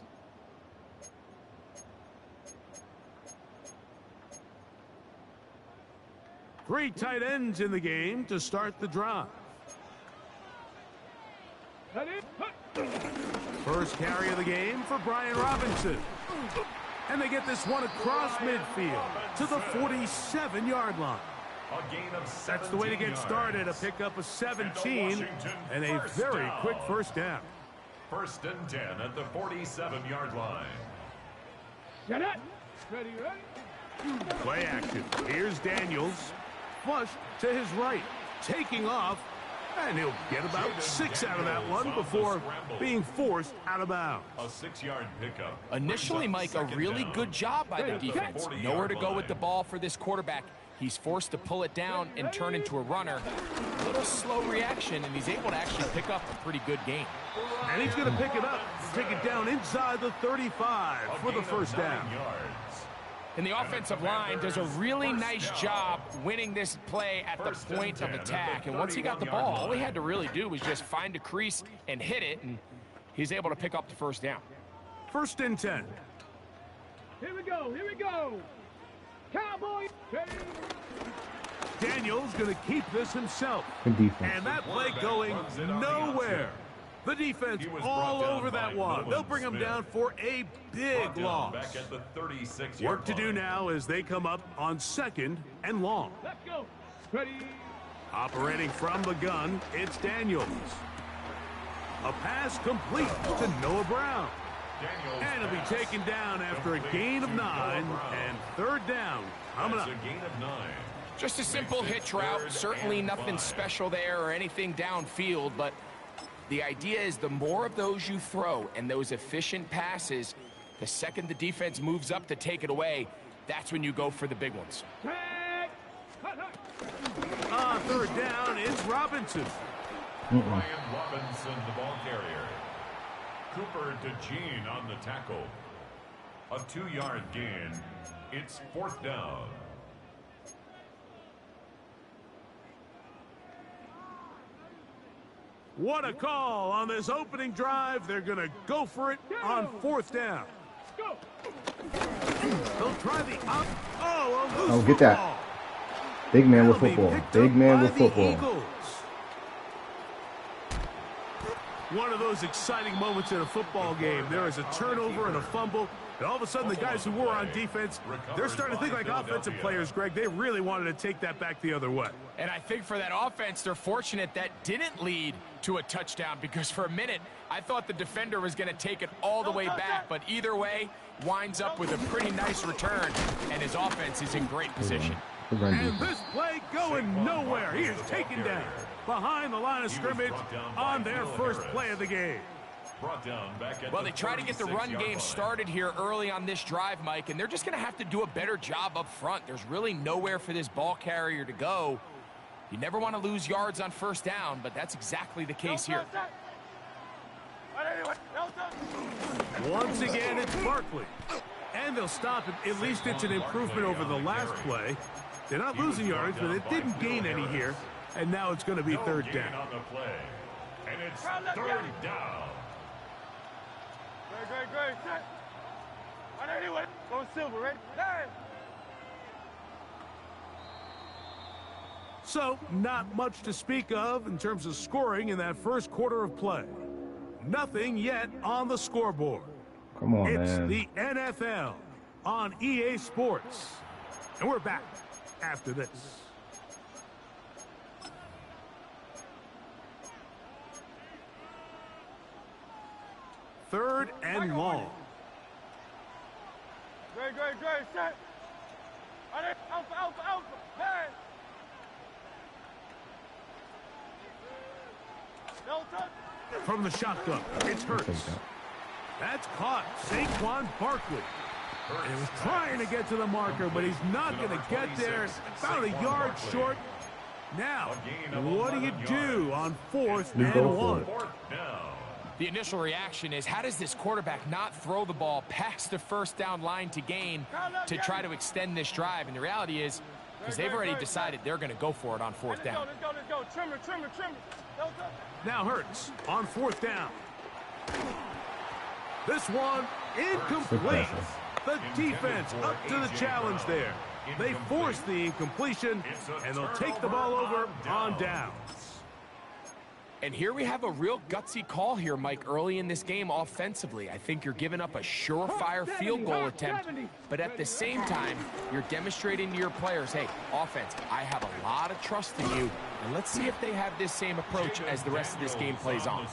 Three tight ends in the game to start the drive. First carry of the game for Brian Robinson. And they get this one across midfield to the 47-yard line. That's the way to get started, a pickup of 17 and a very quick first down. 1st and 10 at the 47-yard line. Get it. Ready. Play action. Here's Daniels. Flush to his right. Taking off. And he'll get about 6 out of that one before being forced out of bounds. A 6-yard pickup. Initially, Mike, a really good job by the defense. Nowhere to go with the ball for this quarterback. He's forced to pull it down and turn into a runner. A little slow reaction, and he's able to actually pick up a pretty good gain. And he's going to pick it up, take it down inside the 35 for the first down. And the offensive line does a really nice job winning this play at the point of attack. And once he got the ball, all he had to really do was just find a crease and hit it, and he's able to pick up the first down. 1st and 10. Here we go. Here we go. Cowboy. Daniels going to keep this himself. Good defense. And that play going nowhere. The defense all over that one. They'll bring him down for a big loss. Work to do now as they come up on 2nd and long. Let's go. Ready. Operating from the gun, it's Daniels. A pass complete to Noah Brown. And he'll be taken down after a gain of 9 and 3rd down coming up. Just a simple hitch route. Certainly nothing special there or anything downfield, but the idea is the more of those you throw and those efficient passes, the second the defense moves up to take it away, that's when you go for the big ones. 3rd down is Robinson. Ryan Robinson, the ball carrier. Cooper DeJean on the tackle. A 2-yard gain. It's 4th down. What a call on this opening drive. They're going to go for it on 4th down. Go. They'll try the up. Oh, a loose get that. football. Big man with That'll be football. picked Big up man by with the football. Eagles. One of those exciting moments in a football game. There is a turnover and a fumble, and all of a sudden the guys who were on defense, they're starting to think like offensive players, Greg. They really wanted to take that back the other way. And I think for that offense, they're fortunate that didn't lead to a touchdown, because for a minute, I thought the defender was going to take it all the way back, but either way, winds up with a pretty nice return, and his offense is in great position. And this play going nowhere. He is taken down behind the line of scrimmage on their first play of the game. Well, they try to get the run game started here early on this drive, Mike, and they're just going to have to do a better job up front. There's really nowhere for this ball carrier to go. You never want to lose yards on first down, but that's exactly the case here. Once again, it's Barkley. And they'll stop it. At least it's an improvement over the last play. They're not losing yards, but it didn't gain any here. And now it's going to be third down. And it's third down. Great. Go silver, right? So, not much to speak of in terms of scoring in that first quarter of play. Nothing yet on the scoreboard. Come on, it's man. the NFL on EA Sports. And we're back after this. Third and long. Great. Set. Alpha. Hey. From the shotgun, it's Hurts. That's caught. Saquon Barkley. And he was trying to get to the marker, but he's not going to get there. About a yard short. Now, what do you do on 4th and 1? The initial reaction is, how does this quarterback not throw the ball past the first down line to gain to try to extend this drive? And the reality is, because they've already decided they're going to go for it on 4th down. Let's go. Trimmer. Now Hurts on 4th down. This one incomplete. The defense up to the challenge there. They force the incompletion, and they'll take the ball over on downs. And here we have a real gutsy call here, Mike, early in this game offensively. I think you're giving up a surefire field goal attempt, but at the same time, you're demonstrating to your players, hey, offense, I have a lot of trust in you, and let's see if they have this same approach as the rest of this game plays on.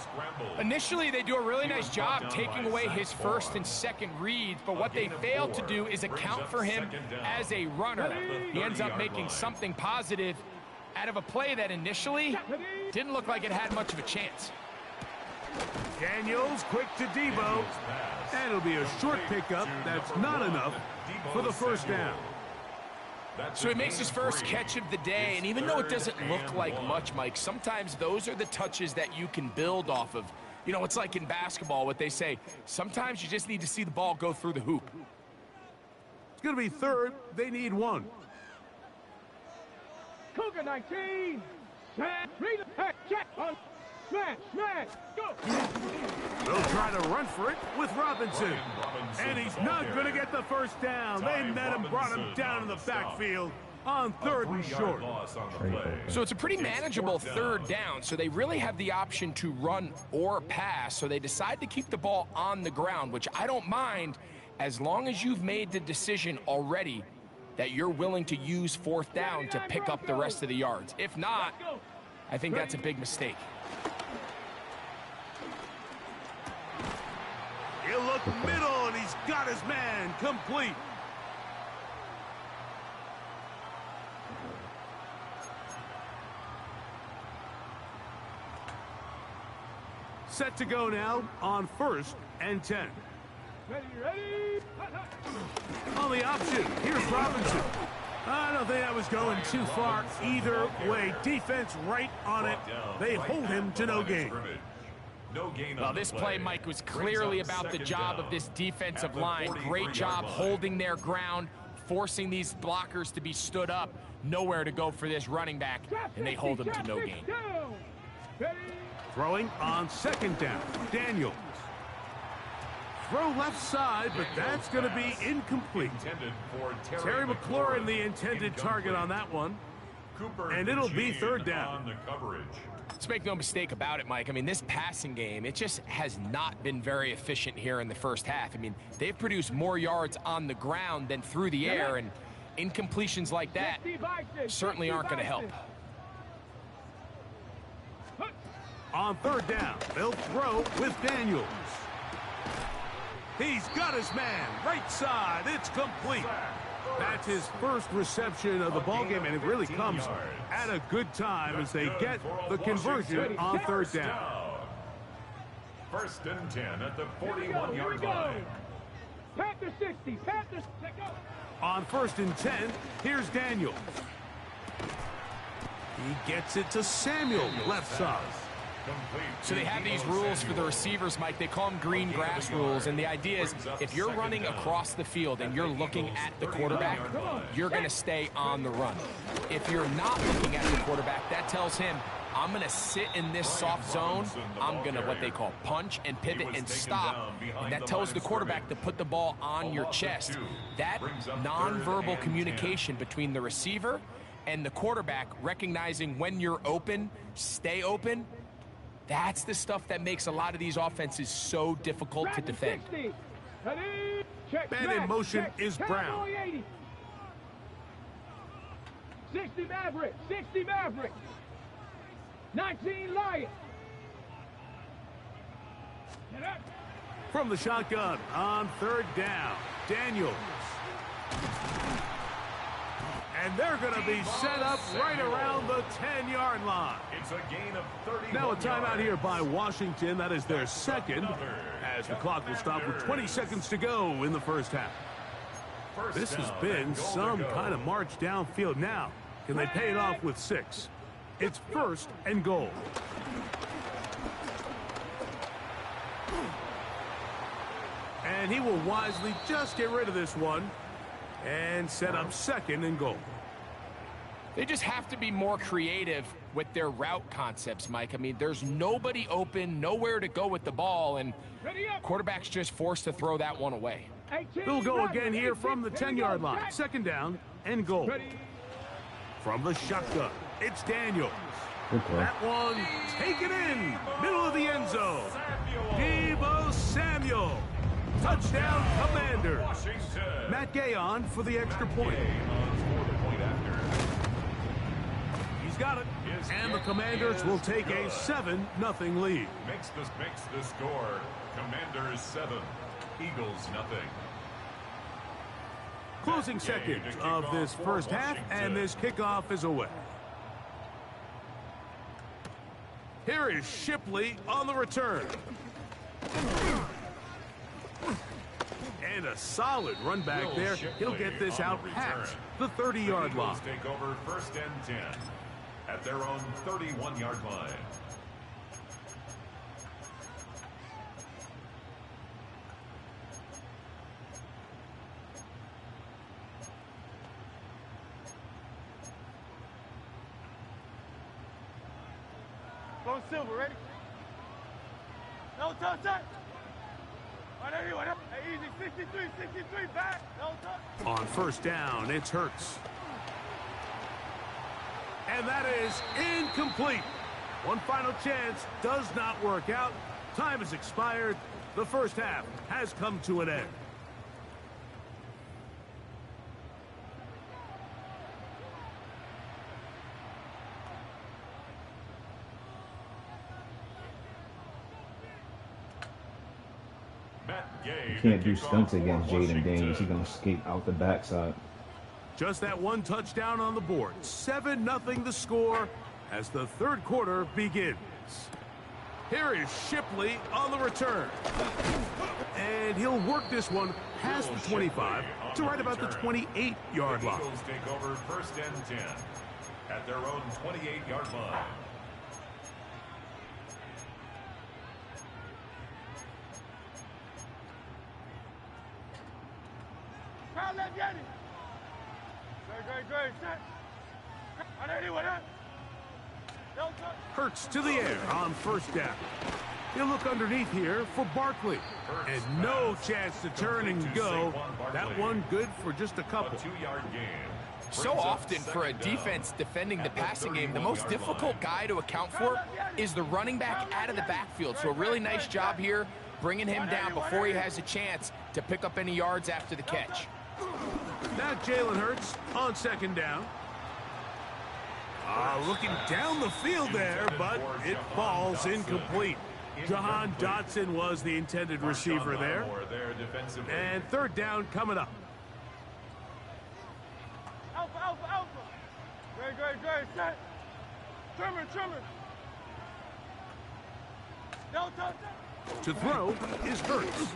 Initially, they do a really nice job taking away his first and second reads, but what they fail to do is account for him as a runner. He ends up making something positive out of a play that initially didn't look like it had much of a chance. Daniels quick to Debo, and it'll be a short pickup. That's not enough for the first down. So he makes his first catch of the day, and even though it doesn't look like much, Mike, sometimes those are the touches that you can build off of. You know, it's like in basketball, what they say, sometimes you just need to see the ball go through the hoop. It's going to be third. They need 1. Cougar 19. Smash. Go. They'll try to run for it with Robinson. And he's not going to get the first down. They met him, brought him down in the backfield on 3rd and short. So it's a pretty manageable 3rd down, so they really have the option to run or pass, so they decide to keep the ball on the ground, which I don't mind as long as you've made the decision already that you're willing to use 4th down to pick up the rest of the yards. If not, I think that's a big mistake. He'll look middle, and he's got his man complete. Set to go now on 1st and 10. Ready. On the option, here's Robinson. I don't think that was going too far either way. Defense right on it. They hold him to no gain. Well, this play, Mike, was clearly about the job of this defensive line. Great job holding their ground, forcing these blockers to be stood up. Nowhere to go for this running back, and they hold him to no gain. Throwing on 2nd down, Daniels. Throw left side, but that's going to be incomplete. Terry McLaurin, the intended target on that one. Cooper And it'll be DeJean third down. on the coverage. Let's make no mistake about it, Mike. I mean, this passing game, it just has not been very efficient here in the first half. I mean, they've produced more yards on the ground than through the air, and incompletions like that certainly aren't going to help. On third down, they'll throw with Daniels. He's got his man, right side, it's complete. That's his first reception of the ballgame, and it really comes at a good time as they get the conversion on third down. First and 10 at the 41-yard line. Panther 60, Panthers, take up. On first and 10, here's Daniel. He gets it to Samuel, left side. So they have these rules for the receivers, Mike. They call them green grass rules, and the idea is if you're running across the field and you're looking at the quarterback, you're going to stay on the run. If you're not looking at the quarterback, that tells him, I'm going to sit in this soft zone. I'm going to what they call punch and pivot and stop. And that tells the quarterback to put the ball on your chest. That nonverbal communication between the receiver and the quarterback, recognizing when you're open, stay open, that's the stuff that makes a lot of these offenses so difficult to defend. Man in motion is Brown. 60 Maverick, 60 Maverick. 19 Lion. From the shotgun on third down, Daniels. And they're going to be set up right around the 10-yard line. It's a gain of 31 Now a timeout yards. here by Washington. That is their second, as the clock will stop with 20 seconds to go in the first half. This has been some kind of march downfield. Now, can they pay it off with 6? It's first and goal. And he will wisely just get rid of this one and set up second and goal. They just have to be more creative with their route concepts, Mike. I mean, there's nobody open, nowhere to go with the ball, and quarterback's just forced to throw that one away. They'll go again here from the 10-yard line. Second down and goal. From the shotgun, it's Daniels. That one taken in, middle of the end zone. Deebo Samuel. Touchdown, Commanders. Matt Gay on for the extra point. He's got it. And the Commanders will take a 7-0 lead. Makes the score. Commanders 7, Eagles nothing. Closing seconds of this first half, and this kickoff is away. Here is Shipley on the return. And a solid run back there. He'll get this out past the 30-yard line. Take over first and 10 at their own 31-yard line. Go Silver, ready? No touch that. Hey, easy, 63, back. No touch. On first down, it's Hurts. And that is incomplete. One final chance does not work out. Time has expired. The first half has come to an end. You can't do stunts against Jaden Daniels. He's going to skate out the backside. Just that one touchdown on the board. 7-0 the score as the third quarter begins. Here is Shipley on the return. And he'll work this one past the 25 to right about the 28-yard line. Eagles take over first and 10 at their own 28-yard line. Let's get it. Great. Set. Hurts to the air on first down. He'll look underneath here for Barkley. And no chance to turn and go. That one good for just a couple. 2-yard gain. So often for a defense defending the passing game, the most difficult guy to account for is the running back out of the backfield. So a really nice job here bringing him down before he has a chance to pick up any yards after the catch. Now Jalen Hurts on second down. Looking down the field there, but it falls incomplete. Jahan Dotson was the intended receiver there. And third down coming up. Alpha, alpha, alpha. Great, set. Trimmer. Delta. To throw is Hurts.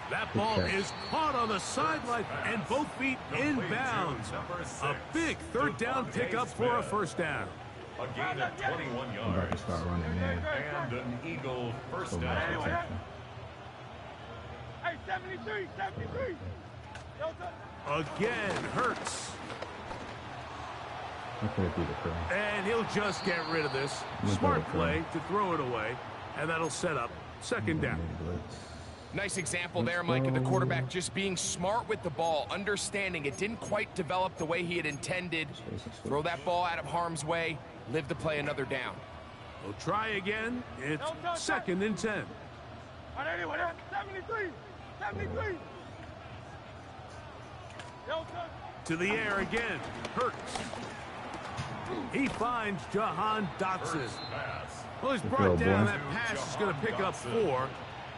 That ball is caught on the sideline and both feet inbounds. A big third down pickup for a first down. A gain of 21 yards. I'm about to start running, man. And an Eagle first So much down. protection. Hey, 73. Delta. Again, Hurts. I could be the crow. And he'll just get rid of this. Smart play to throw it away. And that'll set up second down. Nice example there, Mike, of the quarterback just being smart with the ball, understanding it didn't quite develop the way he had intended. Throw that ball out of harm's way, live to play another down. We'll try again. It's second and 10. 73. Delta. To the air again. Hurts. He finds Jahan Dotson. Well, he's brought down. That pass is going to pick up 4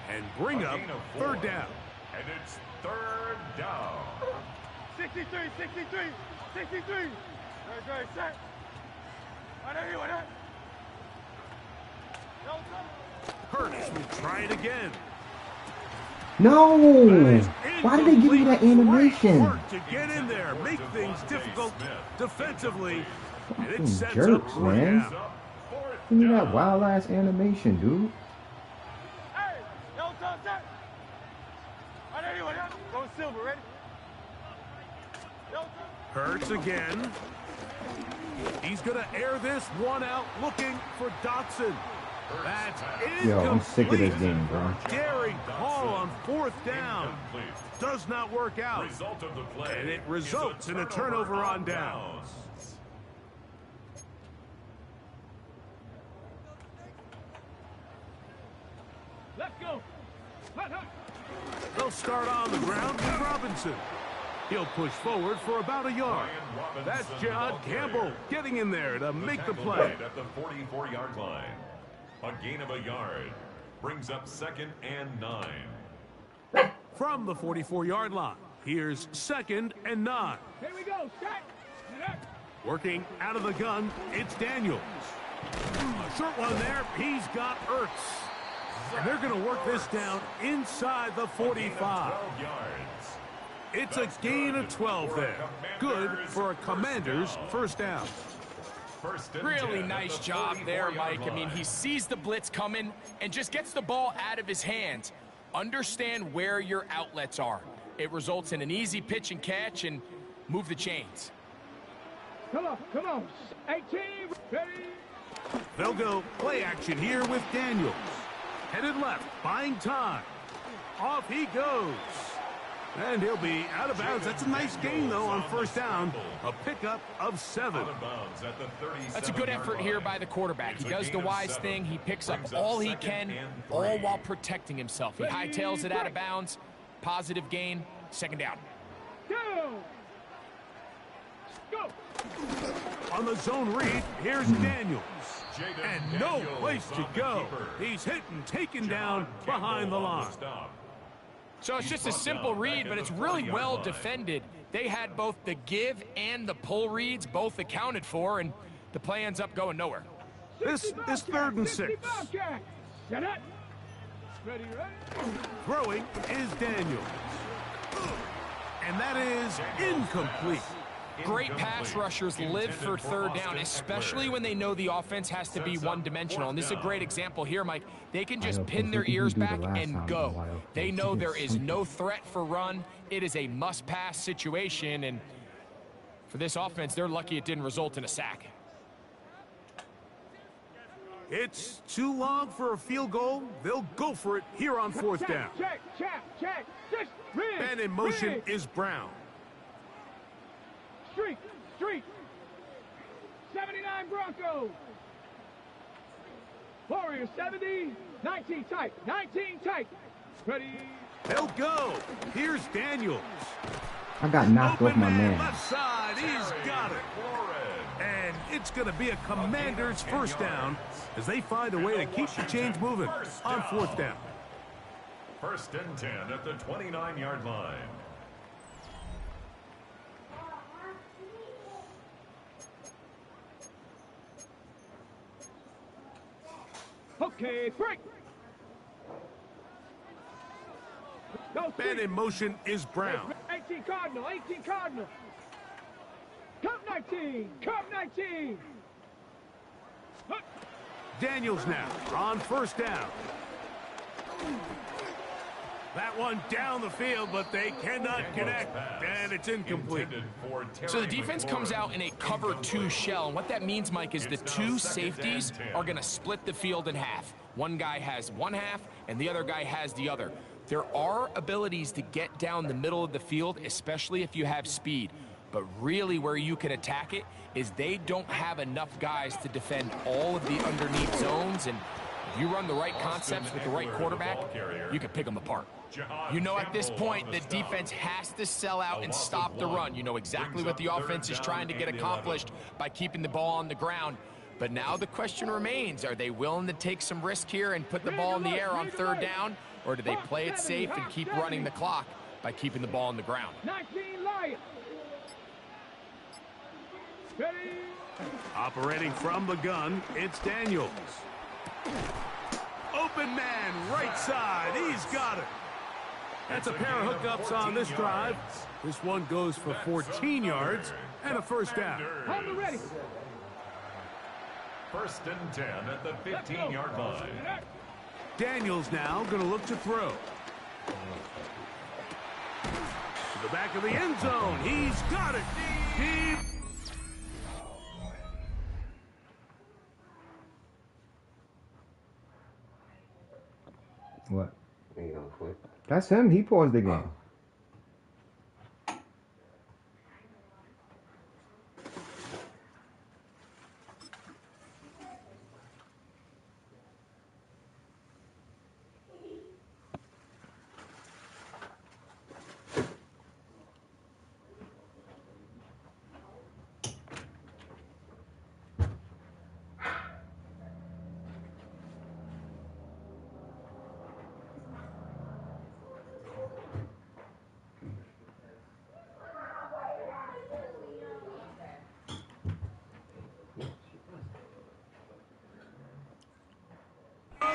and bring up third down. And it's third down. 63. Great, set. Delta. Hurts will try it again. No! Why did they give me that animation? Work to get in there, make things difficult defensively, and it Fucking sets jerks, up man. down. Give me that wild ass animation, dude. Hey, Delta, set. Go silver, ready? Delta. Hurts again. He's going to air this one out, looking for Dotson. That's incomplete. Yo, I'm sick of this game, bro. Daring call on fourth down. Does not work out. Result of the play And it results in a turnover on downs. Let's go. They'll start on the ground with Robinson. He'll push forward for about a yard. That's John Campbell getting in there to make the play. At the 44-yard line. A gain of a yard. Brings up second and 9. From the 44-yard line, here's second and 9. Here we go. Set. Working out of the gun, it's Daniels. A short one there. He's got Ertz. And they're going to work this down inside the 45. 12 yards. It's a gain of 12 there. Good for a Commander's first down. Really nice job there, Mike. I mean, he sees the blitz coming and just gets the ball out of his hands. Understand where your outlets are. It results in an easy pitch and catch and move the chains. Come on. 18, ready. They'll go play action here with Daniels. Headed left, buying time. Off he goes. And he'll be out of bounds. That's a nice gain, though, on first down. A pickup of 7. That's a good effort here by the quarterback. He does the wise thing. He picks up all he can, all while protecting himself. He hightails it out of bounds. Positive gain. Second down. Go. On the zone read, here's Daniels. And no place to go. He's hit and taken down behind the line. So it's just a simple read, but it's really well defended. They had both the give and the pull reads both accounted for, and the play ends up going nowhere. This is third and 6. Ready. Throwing is Daniels. And that is incomplete. Great pass rushers live for third down, especially when they know the offense has to be one-dimensional. And this is a great example here, Mike. They can just pin their ears back and go. They know there is no threat for run. It is a must-pass situation, and for this offense, they're lucky it didn't result in a sack. It's too long for a field goal. They'll go for it here on fourth down. Check. Man in motion is Brown. Street. 79 Broncos. Warriors 70. 19 tight. Ready. They'll go. Here's Daniels. I got knocked off my man. Left side. He's got it. And it's going to be a Commander's first down as they find a way to keep the chains moving on fourth down. 1st and 10 at the 29-yard line. Okay, break. Man in motion is Brown. 18 Cardinal. Cup 19. Daniels now on first down. That one down the field, but they cannot connect, and it's incomplete. So the defense comes out in a cover 2 shell, and what that means, Mike, is the 2 safeties are going to split the field in half. One guy has one half, and the other guy has the other. There are abilities to get down the middle of the field, especially if you have speed. But really where you can attack it is they don't have enough guys to defend all of the underneath zones, and if you run the right concepts with the right quarterback, you can pick them apart. You know at this point the defense has to sell out and stop the run. You know exactly what the offense is trying to get accomplished by keeping the ball on the ground. But now the question remains, are they willing to take some risk here and put the ball in the air on 3rd down? Or do they play it safe and keep running the clock by keeping the ball on the ground? 19 Lions. Ready. Operating from the gun, it's Daniels. Open man, right side. He's got it. That's a pair of hookups on this drive. This one goes for 14 yards and a first down. Hold ready. 1st and 10 at the 15-yard line. Daniels now going to look to throw. To the back of the end zone. He's got it. Deep. What? That's him. He paused the game.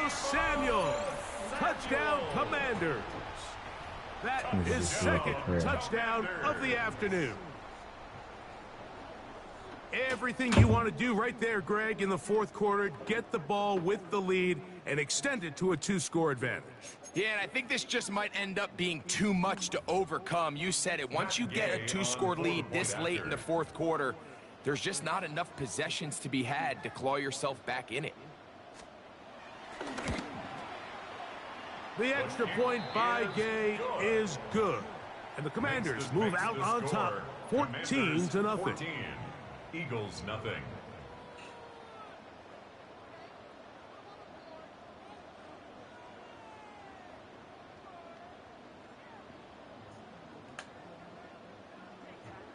Samuel, touchdown Commanders. That is 2nd touchdown of the afternoon. Everything you want to do right there, Greg, in the 4th quarter, get the ball with the lead and extend it to a 2-score advantage. Yeah, and I think this just might end up being too much to overcome. You said it. Once you get a 2-score lead this late in the 4th quarter, there's just not enough possessions to be had to claw yourself back in it. The extra point by Gay is good. And the Commanders move out on top, 14-0. Eagles nothing.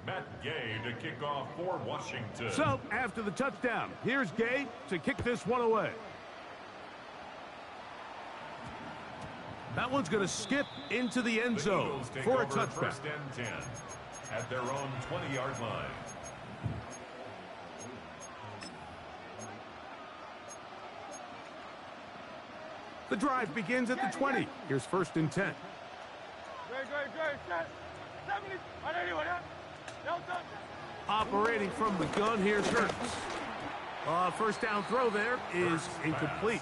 Matt Gay to kick off for Washington. So, after the touchdown, here's Gay to kick this one away. That one's going to skip into the end zone for a touchback. 1st and 10 at their own 20-yard line. The drive begins at the 20. Here's 1st and 10. Operating from the gun, here's Hurts. First down throw there is incomplete.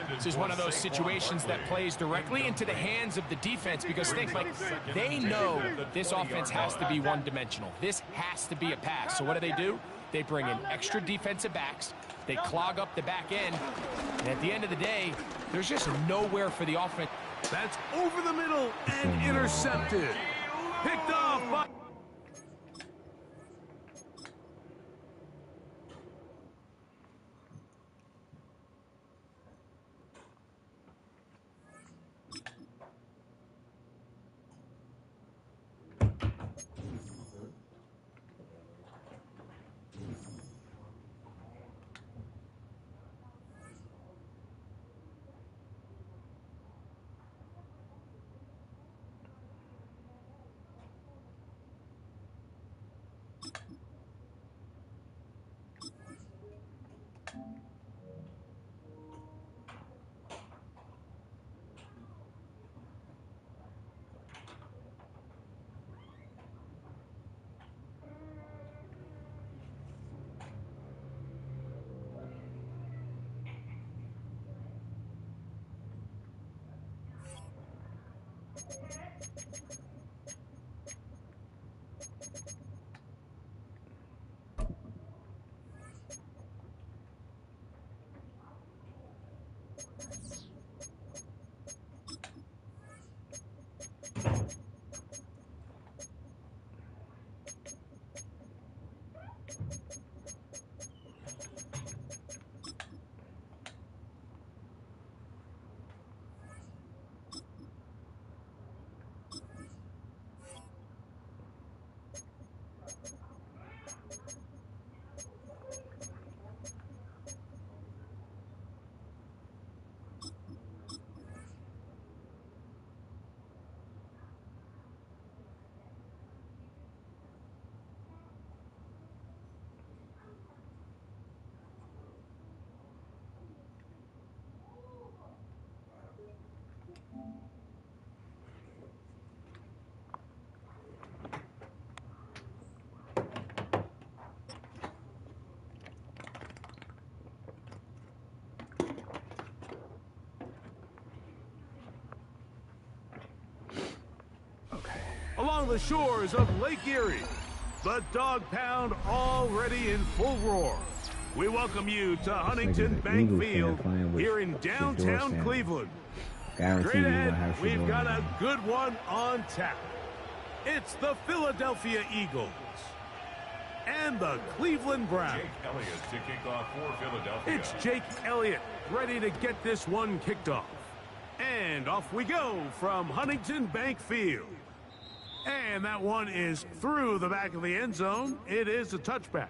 This is one of those situations that plays directly into the hands of the defense because think like they know this offense has to be one-dimensional. This has to be a pass. So what do? They bring in extra defensive backs. They clog up the back end. And at the end of the day, there's just nowhere for the offense. That's over the middle and intercepted. Picked off by... Along the shores of Lake Erie, the Dog Pound already in full roar. We welcome you to Huntington Bank Field here in downtown Cleveland. Straight ahead, we've got a good one on tap. It's the Philadelphia Eagles and the Cleveland Browns. Jake Elliott to kick off for Philadelphia. It's Jake Elliott ready to get this one kicked off. And off we go from Huntington Bank Field. And that one is through the back of the end zone. It is a touchback.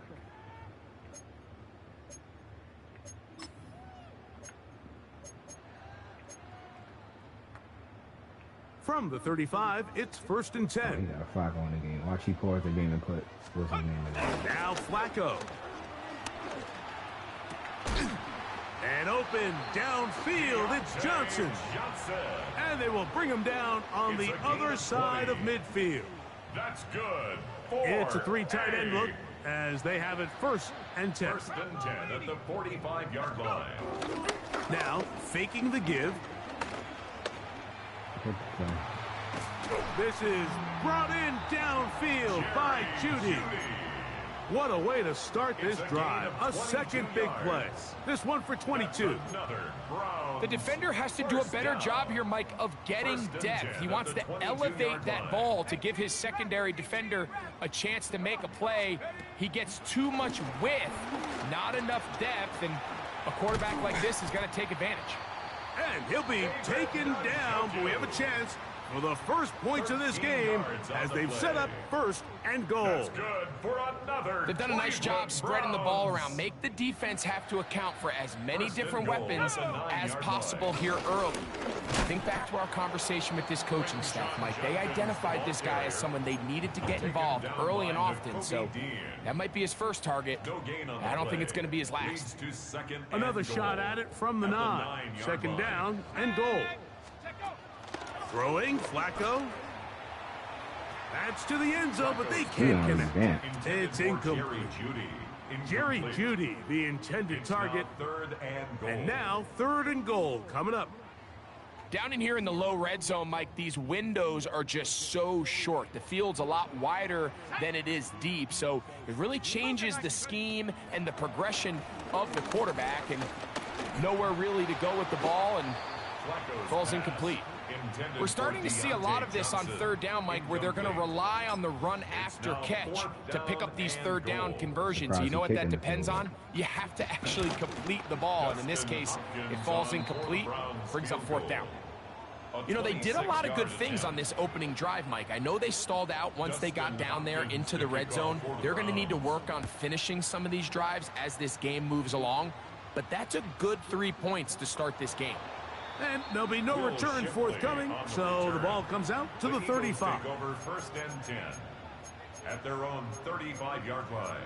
From the 35, it's 1st and 10. He got Flacco in the game. Watch, he calls the game and put what's his name in there. Now Flacco. And open downfield, it's Johnson. And they will bring him down on the other side of midfield. That's good. It's a 3 tight end look as they have it 1st and 10. 1st and 10 at the 45-yard line. Now faking the give. This is brought in downfield by Judy. What a way to start this drive. A second big play. This one for 22. The defender has to do a better job here, Mike, of getting depth. He wants to elevate that ball to give his secondary defender a chance to make a play. He gets too much width, not enough depth, and a quarterback like this is going to take advantage. And he'll be taken down, but we have a chance for the first points of this game as they've set up 1st and goal. That's good for another. They've done a nice job spreading the ball around. Make the defense have to account for as many different weapons as possible here early. Think back to our conversation with this coaching staff, Mike. They identified this guy as someone they needed to get involved early and often, so that might be his first target. I don't think it's going to be his last. Another shot at it from the 9. 2nd down and goal. Throwing, Flacco. That's to the end zone, but they can't connect. It's incomplete. Jerry Jeudy, the intended target. Third and goal. And now 3rd and goal coming up. Down in here in the low red zone, Mike, these windows are just so short. The field's a lot wider than it is deep, so it really changes the scheme and the progression of the quarterback, and nowhere really to go with the ball, and falls incomplete. We're starting to see a lot of this on 3rd down, Mike, where they're going to rely on the run after catch to pick up these 3rd down conversions. You know what that depends on? You have to actually complete the ball, and in this case, it falls incomplete, brings up 4th down. You know, they did a lot of good things on this opening drive, Mike. I know they stalled out once they got down there into the red zone. They're going to need to work on finishing some of these drives as this game moves along, but that's a good 3 points to start this game. And there'll be no return forthcoming, so the ball comes out to the 35. Take over 1st and 10 at their own 35-yard line.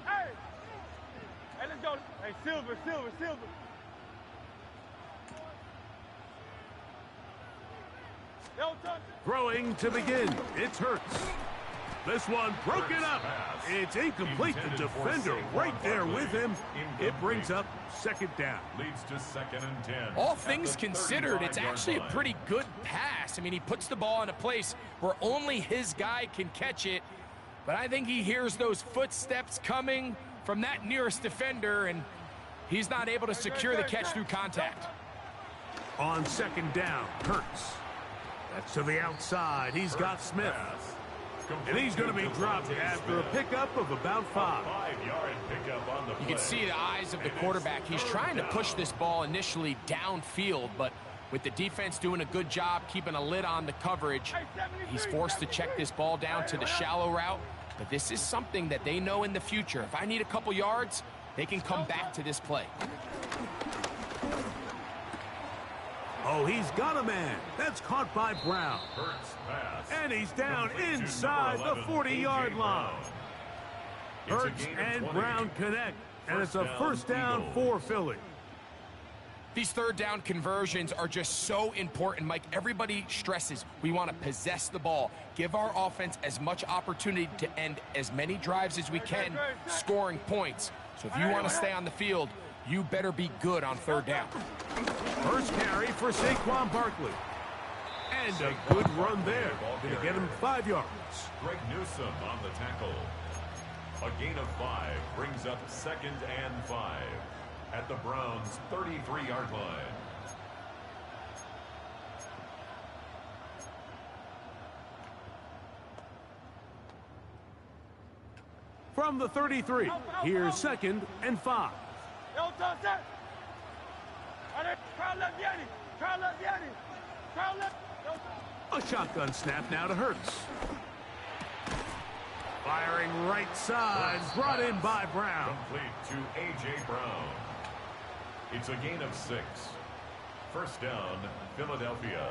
Hey! Hey, let's go. Hey, Silver. Throwing to begin. It's Hurts. This one broken up. It's incomplete. The defender right there with him. It brings up 2nd down. Leads to 2nd and 10. All things considered, it's actually a pretty good pass. I mean, he puts the ball in a place where only his guy can catch it. But I think he hears those footsteps coming from that nearest defender, and he's not able to secure the catch through contact. On 2nd down, Hurts. That's to the outside. He's got Smith. And he's going to be dropped after a pickup of about 5. 5-yard pickup on the play. You can see the eyes of the quarterback. He's trying to push this ball initially downfield, but with the defense doing a good job keeping a lid on the coverage, he's forced to check this ball down to the shallow route. But this is something that they know in the future. If I need a couple yards, they can come back to this play. Oh, he's got a man. That's caught by Brown. Hurts pass. And he's down inside the 40-yard line. Hurts and Brown connect, and it's a 1st down for Philly. These 3rd down conversions are just so important, Mike. Everybody stresses we want to possess the ball, give our offense as much opportunity to end as many drives as we can, scoring points. So if you want to stay on the field, you better be good on 3rd down. First carry for Saquon Barkley. And a good run there. Going to get him 5 yards. Greg Newsome on the tackle. A gain of 5 brings up 2nd and 5 at the Browns' 33-yard line. From the 33, here's 2nd and 5. A shotgun snap now to Hurts. Firing right side, brought in by Brown. Complete to A.J. Brown. It's a gain of 6. 1st down, Philadelphia.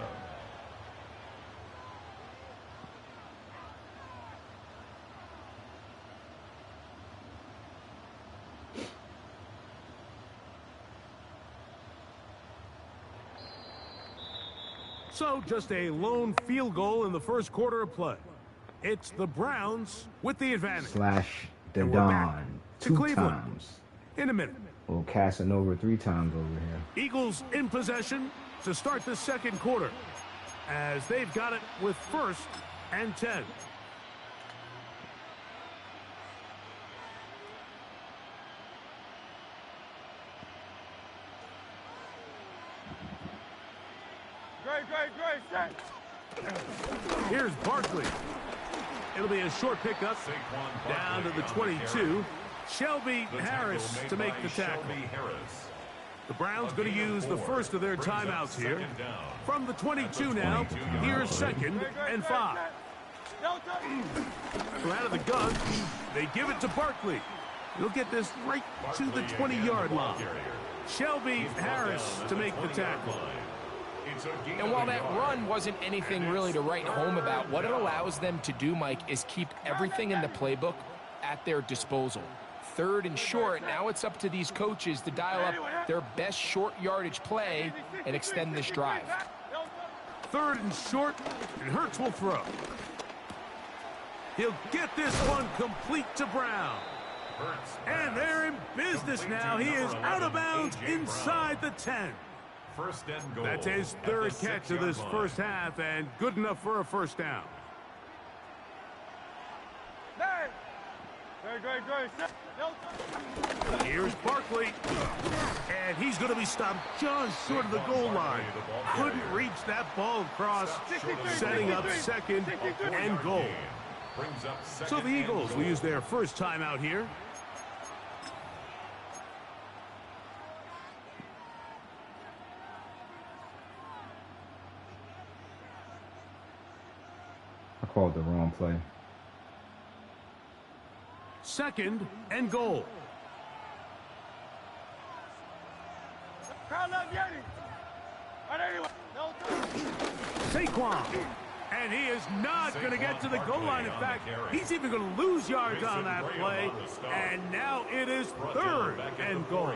So just a lone field goal in the 1st quarter of play. It's the Browns with the advantage. / the And we're back Don to 2 Cleveland times. in a minute. Well, Casanova 3 times over here. Eagles in possession to start the 2nd quarter, as they've got it with 1st and 10. Great, set. Here's Barkley. It'll be a short pickup down to the 22. Shelby Harris to make the tackle. The Browns going to use the first of their timeouts here. From the 22 now, here's 2nd and 5. So out of the gun, they give it to Barkley. He'll get this right to the 20-yard line. Shelby Harris to make the tackle. And while that run wasn't anything really to write home about, what it allows them to do, Mike, is keep everything in the playbook at their disposal. 3rd and short, now it's up to these coaches to dial up their best short yardage play and extend this drive. 3rd and short, and Hurts will throw. He'll get this one complete to Brown. And they're in business now. He is out of bounds inside the 10. First and goal. That's his 3rd catch of this first half, and good enough for a first down. Here's Barkley, and he's going to be stopped just short of the goal line. Couldn't reach that ball across, setting up 2nd and goal. So the Eagles will use their first timeout here. I called the wrong play. 2nd and goal. Saquon. And he is not going to get to the goal line. In fact, he's even going to lose yards on that play. And now it is 3rd and goal.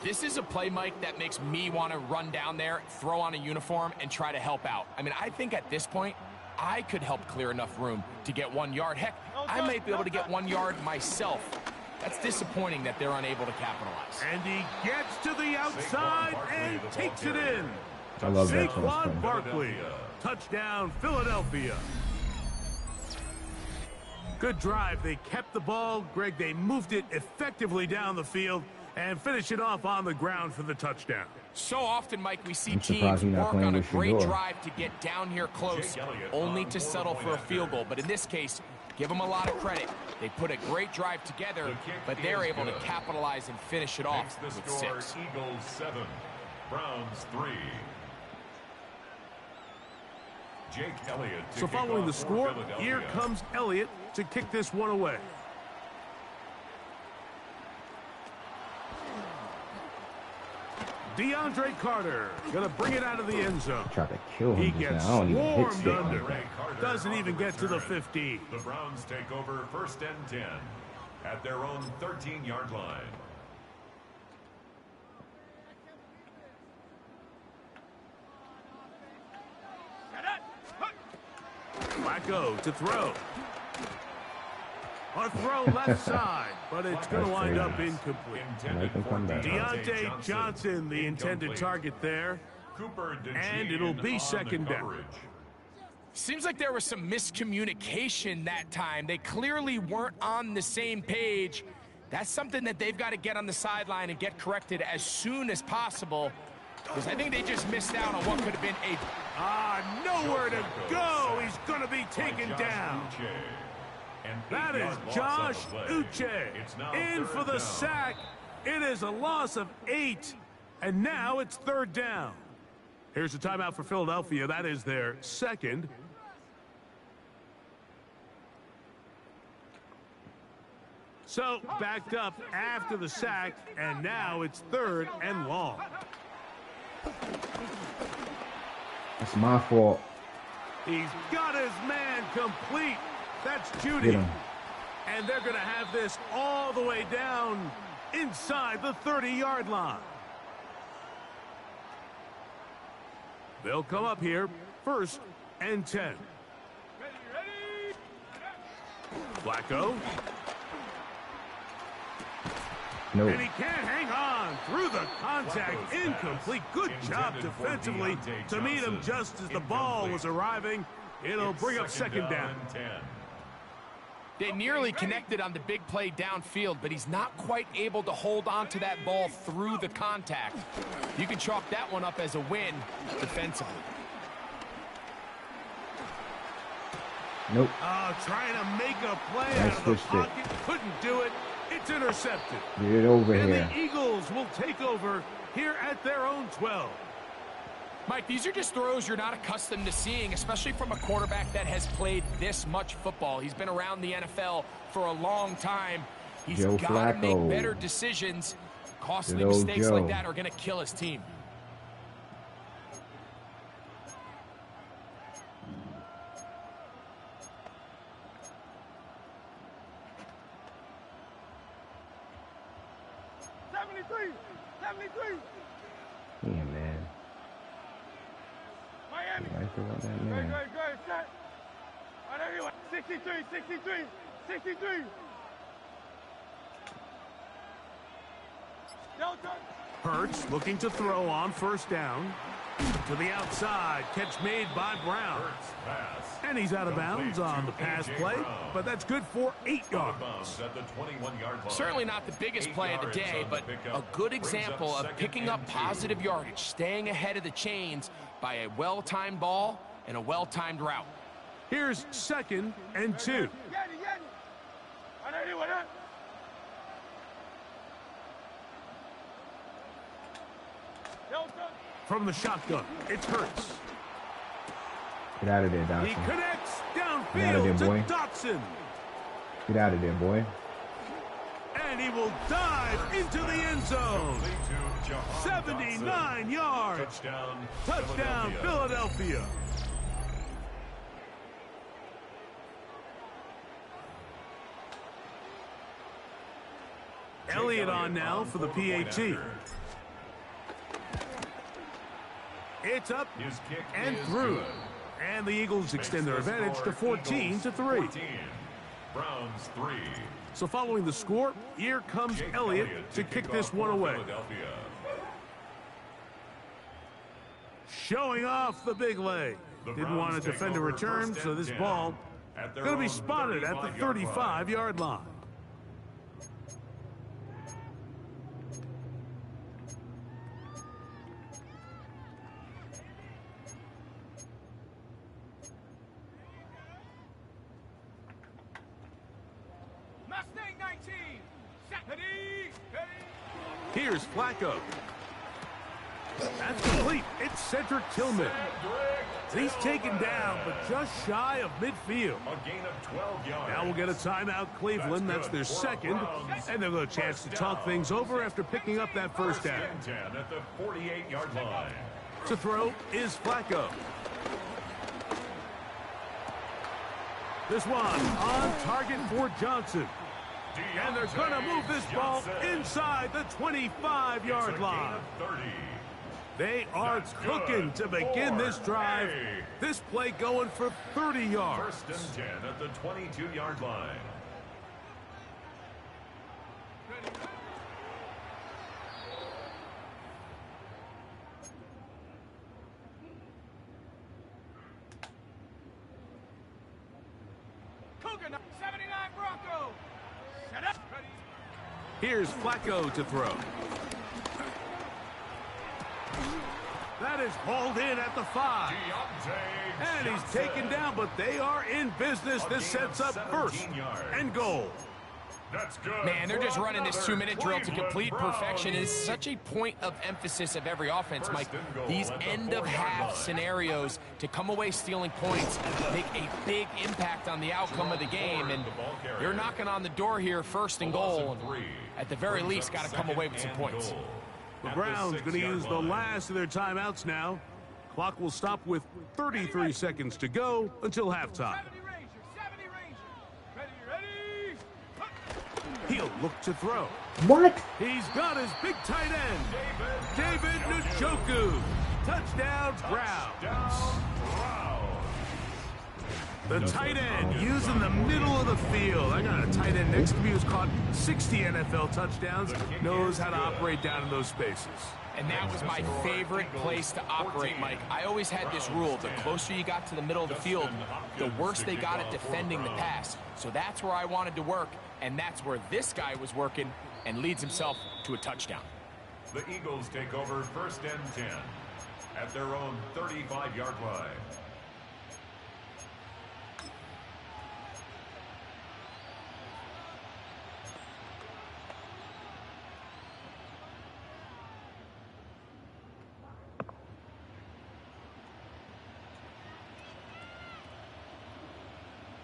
This is a play, Mike, that makes me want to run down there, throw on a uniform, and try to help out. I mean, I think at this point, I could help clear enough room to get 1 yard. Heck, I might be able to get 1 yard myself. That's disappointing that they're unable to capitalize. And he gets to the outside and takes it in. I love that Saquon Barkley. Touchdown, Philadelphia. Good drive. They kept the ball. Greg, they moved it effectively down the field and finish it off on the ground for the touchdown. So often, Mike, we see teams work on a great drive to get down here close, only to settle for a field goal. But in this case, give them a lot of credit. They put a great drive together, but they're able to capitalize and finish it off with 6. Eagles 7, Browns 3. Jake Elliott. So following the score, here comes Elliott to kick this one away. DeAndre Carter gonna bring it out of the end zone. Try to kill him. He gets swarmed under. Doesn't even get to the 15. The Browns take over 1st and 10 at their own 13-yard line. Flacco to throw. A throw left side, but it's going to wind up incomplete. Deontay Johnson, the intended target there. And it'll be 2nd down. Seems like there was some miscommunication that time. They clearly weren't on the same page. That's something that they've got to get on the sideline and get corrected as soon as possible, because I think they just missed out on what could have been nowhere to go. He's going to be taken down. That is Josh Uche in for the sack. It is a loss of 8, and now it's 3rd down. Here's a timeout for Philadelphia. That is their 2nd. So backed up after the sack, and now it's 3rd and long. It's my fault. He's got his man complete. That's Judy. And they're going to have this all the way down inside the 30-yard line. They'll come up here 1st and 10. Flacco. Nope. And he can't hang on through the contact. Incomplete. Good job defensively to meet him just as the ball was arriving. It'll bring up 2nd down. They nearly connected on the big play downfield, but he's not quite able to hold on to that ball through the contact. You can chalk that one up as a win defensively. Nope. Trying to make a play out of the pocket. Couldn't do it. It's intercepted. Get it over and here. The Eagles will take over here at their own 12. Mike, these are just throws you're not accustomed to seeing, especially from a quarterback that has played this much football. He's been around the NFL for a long time. He's got to make better decisions. Costly mistakes like that are going to kill his team. 73. 73. Yeah, man. Miami. Right to run that man. Good. Set. All right, everyone. 63. Delta. Hurts looking to throw on first down. To the outside. Catch made by Brown. And he's out of bounds on the pass play, but that's good for 8 yards. Certainly not the biggest play of the day, but a good example of picking up positive yardage, staying ahead of the chains by a well-timed ball and a well-timed route. Here's 2nd and 2. All right, everyone. Delta. From the shotgun, it's Hurts. Get out of there, He Dotson. connects Get out of downfield there, boy. to Dotson. Get out of there, boy. And he will dive into the end zone. 79 yards. Touchdown, Philadelphia. Elliott on now for the PAT. It's up and through. And the Eagles extend their advantage to 14-3. Browns 3. So following the score, here comes Elliott to kick this one away. Showing off the big leg. Didn't want to defend a return, so this ball going to be spotted at the 35-yard line. Mustang 19. Ready. Here's Flacco. That's complete. It's Cedric Tillman. He's taken down, but just shy of midfield. A gain of 12 yards. Now we'll get a timeout, Cleveland. That's their second. And they'll get a chance to talk things over after picking up that first down. 10 at the 48-yard line. To throw is Flacco. This one on target for Johnson. And they're going to move this ball inside the 25-yard line. They are cooking to begin this drive. This play going for 30 yards. 1st and 10 at the 22-yard line. Cougar 79 Bronco. Set up. Here's Flacco to throw. That is hauled in at the 5. And he's taken down, but they are in business. This sets up 1st and goal. That's good. Man, they're just running this 2-minute drill to complete perfection. It is such a point of emphasis of every offense, Mike. These end-of-half scenarios to come away stealing points make a big impact on the outcome of the game. And you're knocking on the door here, 1st and goal. And at the very least, got to come away with some points. The Browns going to use the last of their timeouts now. Clock will stop with 33 seconds to go until halftime. 70 Ranger. Ready. He'll look to throw. What? He's got his big tight end, David Njoku. Touchdown, Browns. The tight end using the middle of the field. I got a tight end next to me who's caught 60 NFL touchdowns, knows how to operate down in those spaces. And that was my favorite place to operate, Mike. I always had this rule. The closer you got to the middle of the field, the worse they got at defending the pass. So that's where I wanted to work, and that's where this guy was working and leads himself to a touchdown. The Eagles take over 1st and 10 at their own 35-yard line.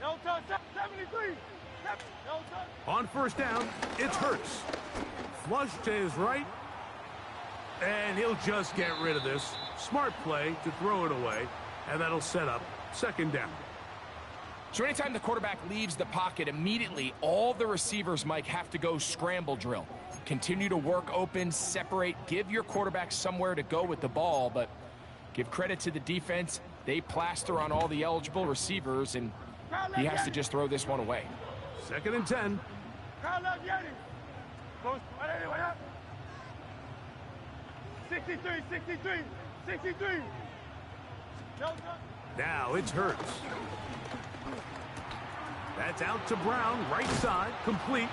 Delta 73. Delta. On 1st down, it's Hurts. Flush to his right, and he'll just get rid of this. Smart play to throw it away, and that'll set up 2nd down. So anytime the quarterback leaves the pocket, immediately all the receivers, Mike, have to go scramble drill. Continue to work open, separate, give your quarterback somewhere to go with the ball, but give credit to the defense. They plaster on all the eligible receivers, and he has to just throw this one away. 2nd and 10. 63, 63, 63. Now it's Hurts. That's out to Brown, right side, complete.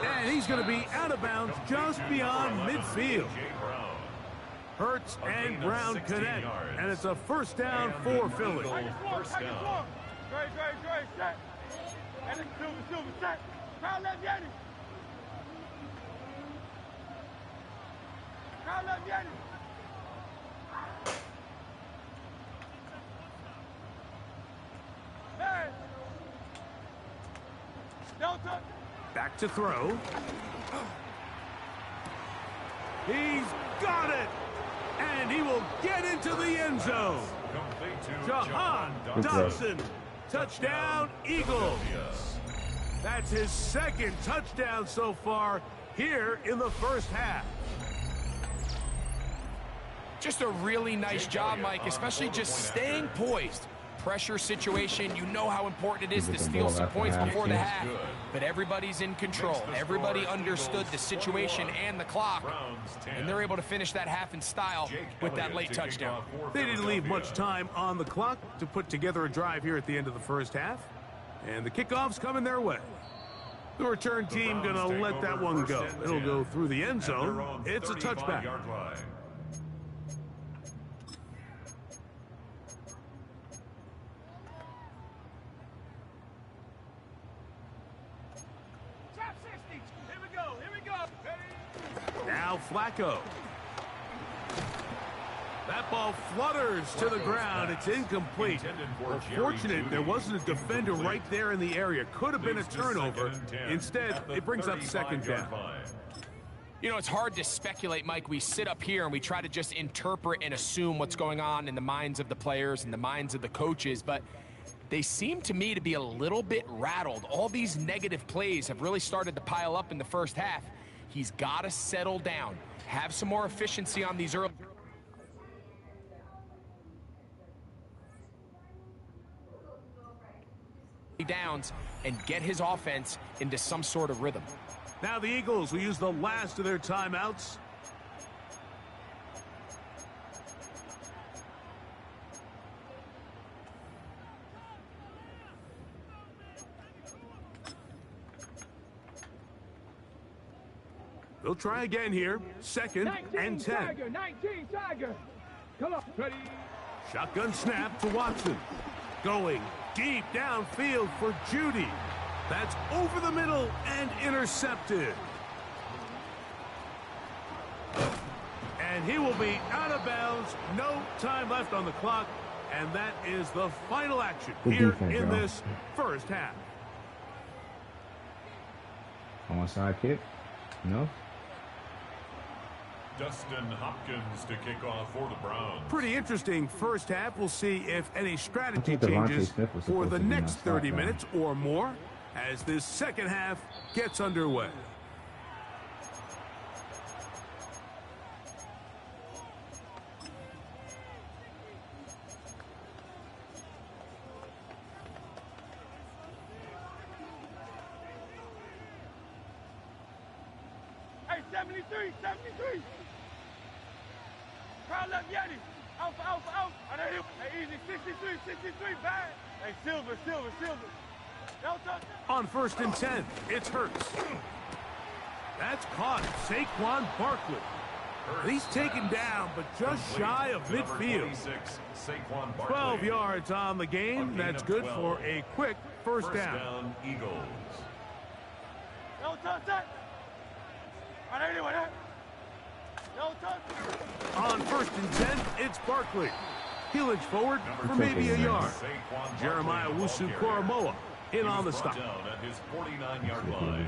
And he's going to be out of bounds just beyond midfield. Hurts and Brown connect, and it's a first down for Philly. First down. Set. And it's Silver, set. Crowd left Yanni. Crowd left Yanni. Hey. Delta. Back to throw. He's got it. And he will get into the end zone. Jahan Dotson. Touchdown, Eagles. That's his 2nd touchdown so far here in the first half. Just a really nice job, Mike, especially just staying poised. Pressure situation, you know how important it is to steal some points before the half. But everybody's in control. Everybody understood the situation and the clock. And they're able to finish that half in style with that late touchdown. They didn't leave much time on the clock to put together a drive here at the end of the first half. And the kickoff's coming their way. The return team going to let that one go. It'll go through the end zone. It's a touchback. Now Flacco. That ball flutters to the ground. It's incomplete. Well, fortunate there wasn't a defender right there in the area. Could have been a turnover. Instead, it brings up 2nd down. You know, it's hard to speculate, Mike. We sit up here and we try to just interpret and assume what's going on in the minds of the players and the minds of the coaches, but they seem to me to be a little bit rattled. All these negative plays have really started to pile up in the first half. He's got to settle down, have some more efficiency on these early downs and get his offense into some sort of rhythm. Now the Eagles will use the last of their timeouts. They'll try again here. 2nd and 10. Tiger, 19, Tiger. Come on. Ready. Shotgun snap to Watson. Going deep downfield for Judy. That's over the middle and intercepted. And he will be out of bounds. No time left on the clock. And that is the final action here in this first half. Onside kick? No? Dustin Hopkins to kick off for the Browns. Pretty interesting first half. We'll see if any strategy changes for the next 30 minutes or more as this second half gets underway. Hey, 73, 73. Crowd left Yanni. Alpha, alpha, alpha. Hey, easy, 63, 63, bad. Hey, silver, silver, silver. Delta. On 1st and 10, it's Hurts. That's caught. Saquon Barkley. He's taken down, but just shy of midfield. 12 yards on the game. That's good for a quick first down. Eagles. Delta, set. On 1st and 10, it's Barkley. He'll inch forward for maybe a yard. Jeremiah Wusu-Koramoah in on the stop. At his 49-yard line.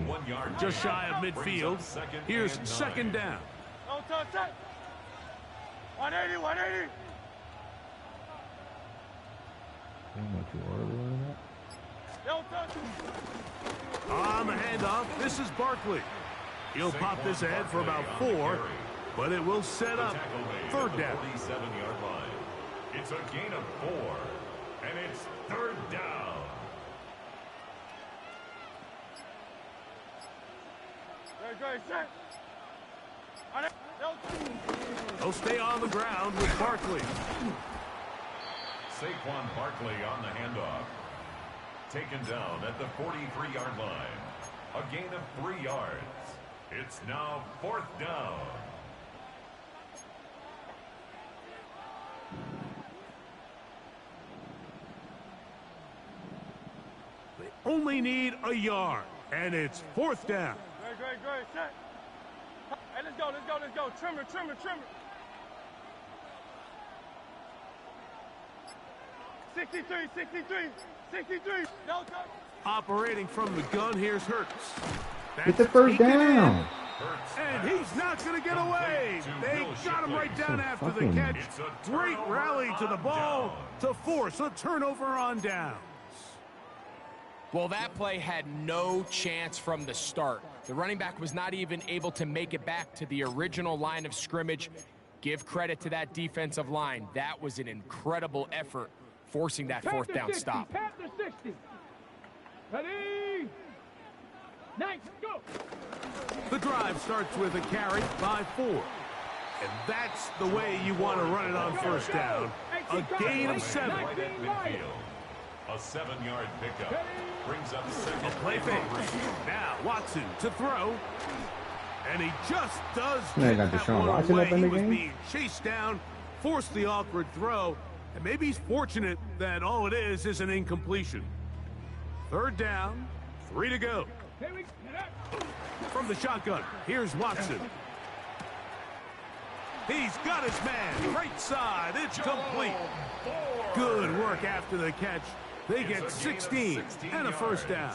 1 yard. Just shy of midfield. Here's 2nd down. Delta, set. 180, 180. On the handoff, this is Barkley. He'll pop this ahead for about 4, but it will set up third down. 47-yard line. It's a gain of 4, and it's third down. They'll stay on the ground with Barkley. Saquon Barkley on the handoff. Taken down at the 43-yard line. A gain of 3 yards. It's now fourth down. They only need a yard, and it's fourth down. Great. Set. Hey, let's go. Trimmer. 63. No touch. Operating from the gun, here's Hurts. Get the first down. And he's not going to get away. They got him right down after the catch. Great rally to the ball to force a turnover on downs. Well, that play had no chance from the start. The running back was not even able to make it back to the original line of scrimmage. Give credit to that defensive line. That was an incredible effort, forcing that fourth down stop. Panther 60. Ready? Nice, go. The drive starts with a carry by 4. And that's the way you want to run it on first down. A gain of 7. Right at midfield. A 7-yard pickup brings up second. Play fake. Now Watson to throw. And he just does Yeah, get got that Deshaun one Watson away. up in He the was game? being chased down, forced the awkward throw. And maybe he's fortunate that all it is an incompletion. Third down, 3 to go. From the shotgun, here's Watson. He's got his man, right side, it's complete. Good work after the catch. They get 16 and a first down.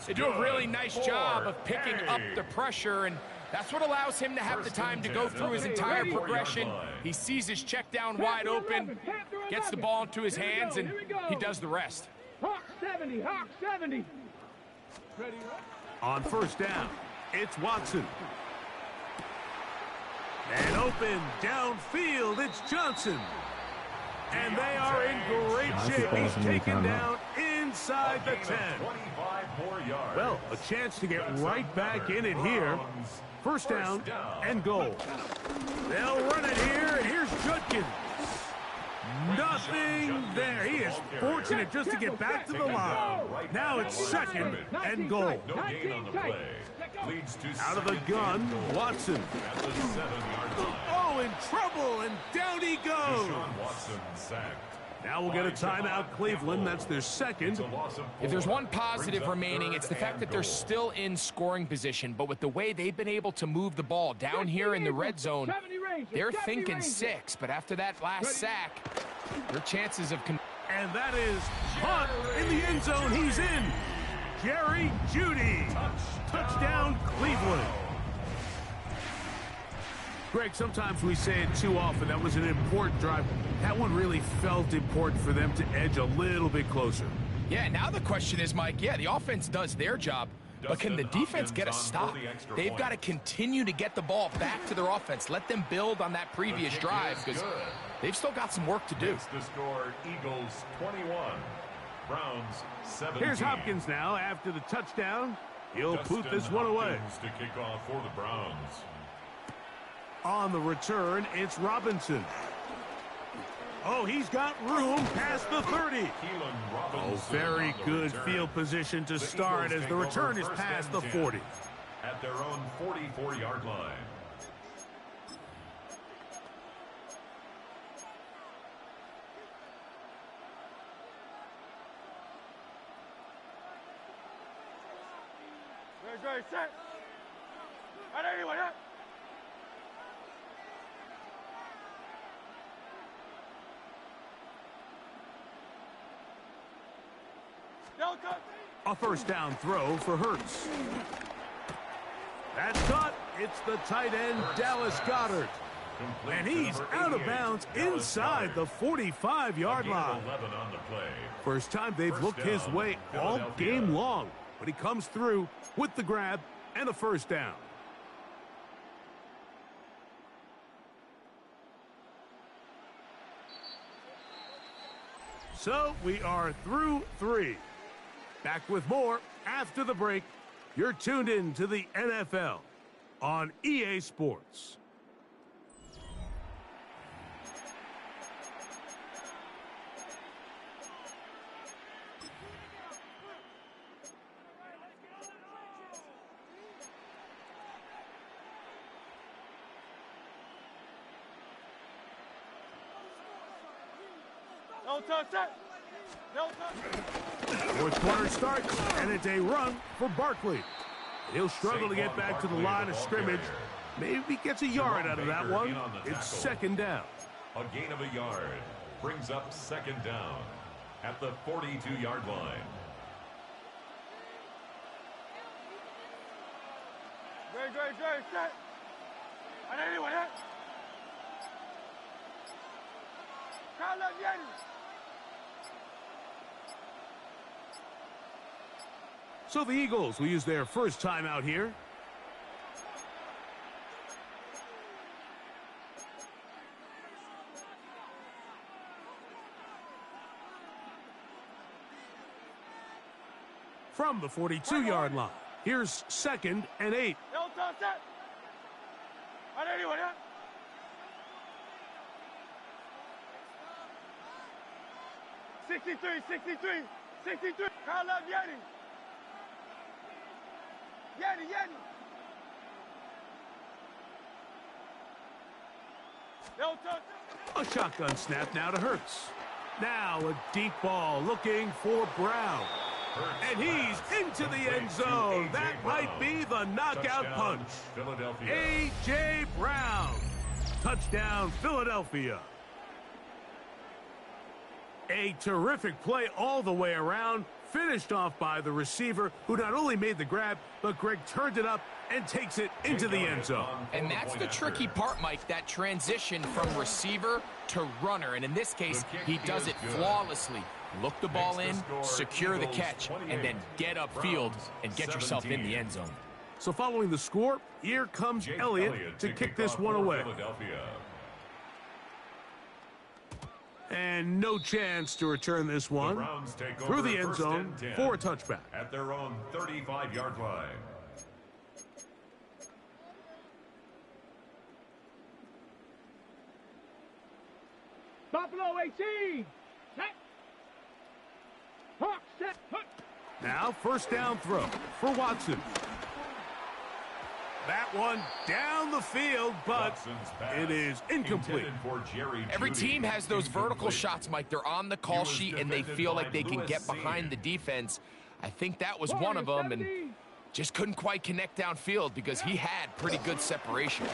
They do a really nice job of picking up the pressure, and that's what allows him to have the time to go through his entire progression. He sees his check down wide open, gets the ball into his hands, and he does the rest. Hawk 70. On first down, it's Watson. And open downfield, it's Johnson. And they are in great shape. He's taken down inside the 10. Well, a chance to get right back in it here. First down and goal. They'll run it here, and here's Judkins. Nothing there. He is fortunate just to get back to the line. Now it's second and goal. No gain on the play. Leads to Out of the gun, Watson. at the 7-yard line. Oh, in trouble, and down he goes. Deshaun Watson sacked. Now we'll get a timeout, Cleveland. That's their second. If there's one positive remaining, it's the fact that they're still in scoring position. But with the way they've been able to move the ball down here in the red zone, they're thinking 6. But after that last sack, their chances of... And that is Hunt in the end zone. He's in. Jerry Jeudy. Touchdown, Cleveland. Greg, sometimes we say it too often. That was an important drive. That one really felt important for them to edge a little bit closer. Yeah, now the question is, Mike, the offense does their job, but can the defense get a stop? They've got to continue to get the ball back to their offense. Let them build on that previous drive, because they've still got some work to do. The score, Eagles 21, Browns 17. Here's Hopkins now after the touchdown. He'll boot this one away. To kick off for the Browns. On the return, it's Robinson. Oh, he's got room past the 30. Oh, very good field position to start as the return is past the 40. At their own 44-yard line. Great, set. Right there, anyone, A first down throw for Hurts. That's caught. It's the tight end, Dallas Goedert. And he's out of bounds inside the 45-yard line. First time they've looked his way all game long, but he comes through with the grab and a first down. So we are through 3. Back with more after the break. You're tuned in to the NFL on EA Sports. No touch that. No touch. Fourth quarter starts, and it's a run for Barkley. He'll struggle to get back to the line of scrimmage. Maybe gets a yard out of that one. It's second down. A gain of a yard brings up second down at the 42-yard line. Great, set. I didn't want that. Call up Yeti. So the Eagles will use their first time out here. From the 42-yard line, here's 2nd and 8. No touch that. I didn't want that. $63. Call up Yeti. Yeti. No touch. A shotgun snap now to Hurts. Now a deep ball looking for Brown. And he's into the end zone. That might be the knockout punch. A.J. Brown. Touchdown, Philadelphia. A terrific play all the way around. Finished off by the receiver, who not only made the grab, but Greg turned it up and takes it into the end zone. And that's the tricky part, Mike, that transition from receiver to runner. And in this case, he does it flawlessly. Look the ball in, secure the catch, and then get upfield and get yourself in the end zone. So following the score, here comes Elliott to kick this one away. And no chance to return this one through the end zone for a touchback. At their own 35-yard line. Buffalo 18. Now first down throw for Watson. That one down the field, but it is incomplete. Every team has those vertical shots, Mike. They're on the call sheet, and they feel like they can get behind the defense. I think that was one of them, and just couldn't quite connect downfield because he had pretty good separation.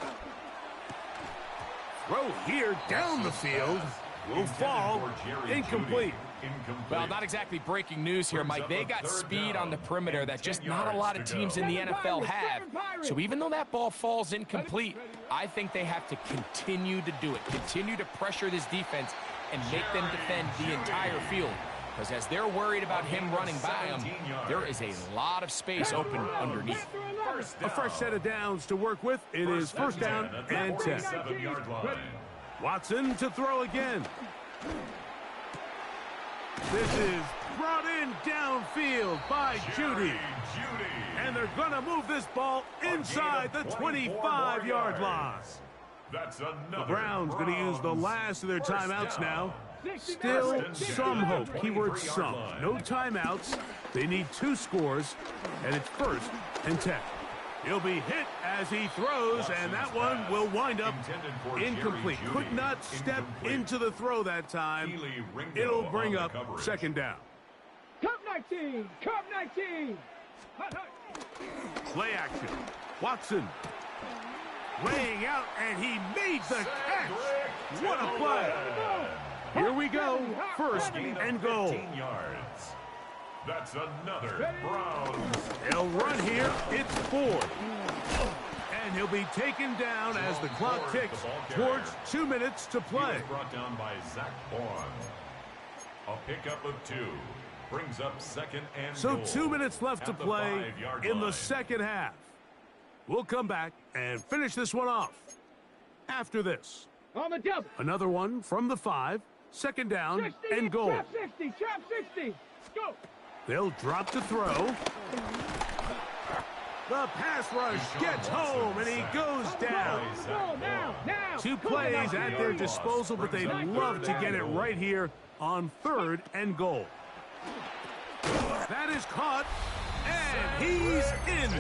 Throw here down the field will fall incomplete. Well, not exactly breaking news here, Mike. They got speed on the perimeter that just not a lot of teams in the NFL have. So even though that ball falls incomplete, I think they have to continue to do it. Continue to pressure this defense and make them defend the entire field. Because as they're worried about him running by them, there is a lot of space open underneath. A fresh set of downs to work with. It is first down and 10. Watson to throw again. This is brought in downfield by Judy. And they're going to move this ball inside the 25-yard line. The Browns going to use the last of their timeouts now. Still some hope. Keyword some. No timeouts. They need 2 scores, and it's first and 10. He'll be hit as he throws, and that one will wind up incomplete. Could not step into the throw that time. It'll bring up second down. Cup 19. Play action. Watson laying out, and he made the catch. What a play. Here we go. First and goal. That's another Browns. They'll run here. It's 4. And he'll be taken down as the clock ticks towards 2 minutes to play. He was brought down by Zach Bourne. A pickup of 2 brings up second and So goal 2 minutes left to at the play 5-yard in the line. second half. We'll come back and finish this one off after this. On the double. Another one from the 5, second down 60, and goal. Trap 60, trap 60. Go. They'll drop to throw. The pass rush gets home, and he goes down. Go now. 2 plays at their disposal, but they'd love to get it right here on 3rd and goal. That is caught, and he's in.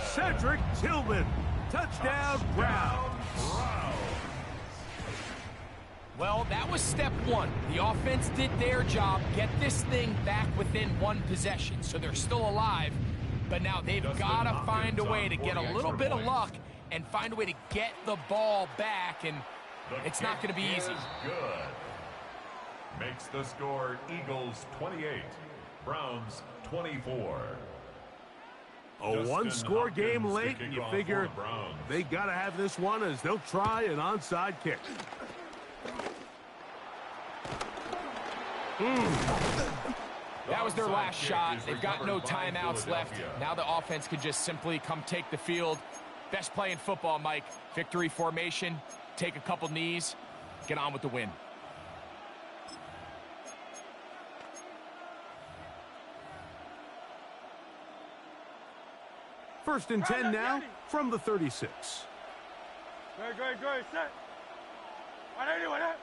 Cedric Tillman, touchdown Brown. Well, that was step 1. The offense did their job, get this thing back within 1 possession, so they're still alive. But now they've got to find a way to get a little bit of luck and find a way to get the ball back, and it's not going to be easy. Good. Makes the score Eagles 28, Browns 24. A one-score game late, and you figure they got to have this one as they'll try an onside kick. That was their last shot. They've got no timeouts left. Now the offense can just simply come take the field. Best play in football, Mike. Victory formation, take a couple knees, get on with the win. First and 10 now from the 36. Great. Set. On anyone, huh?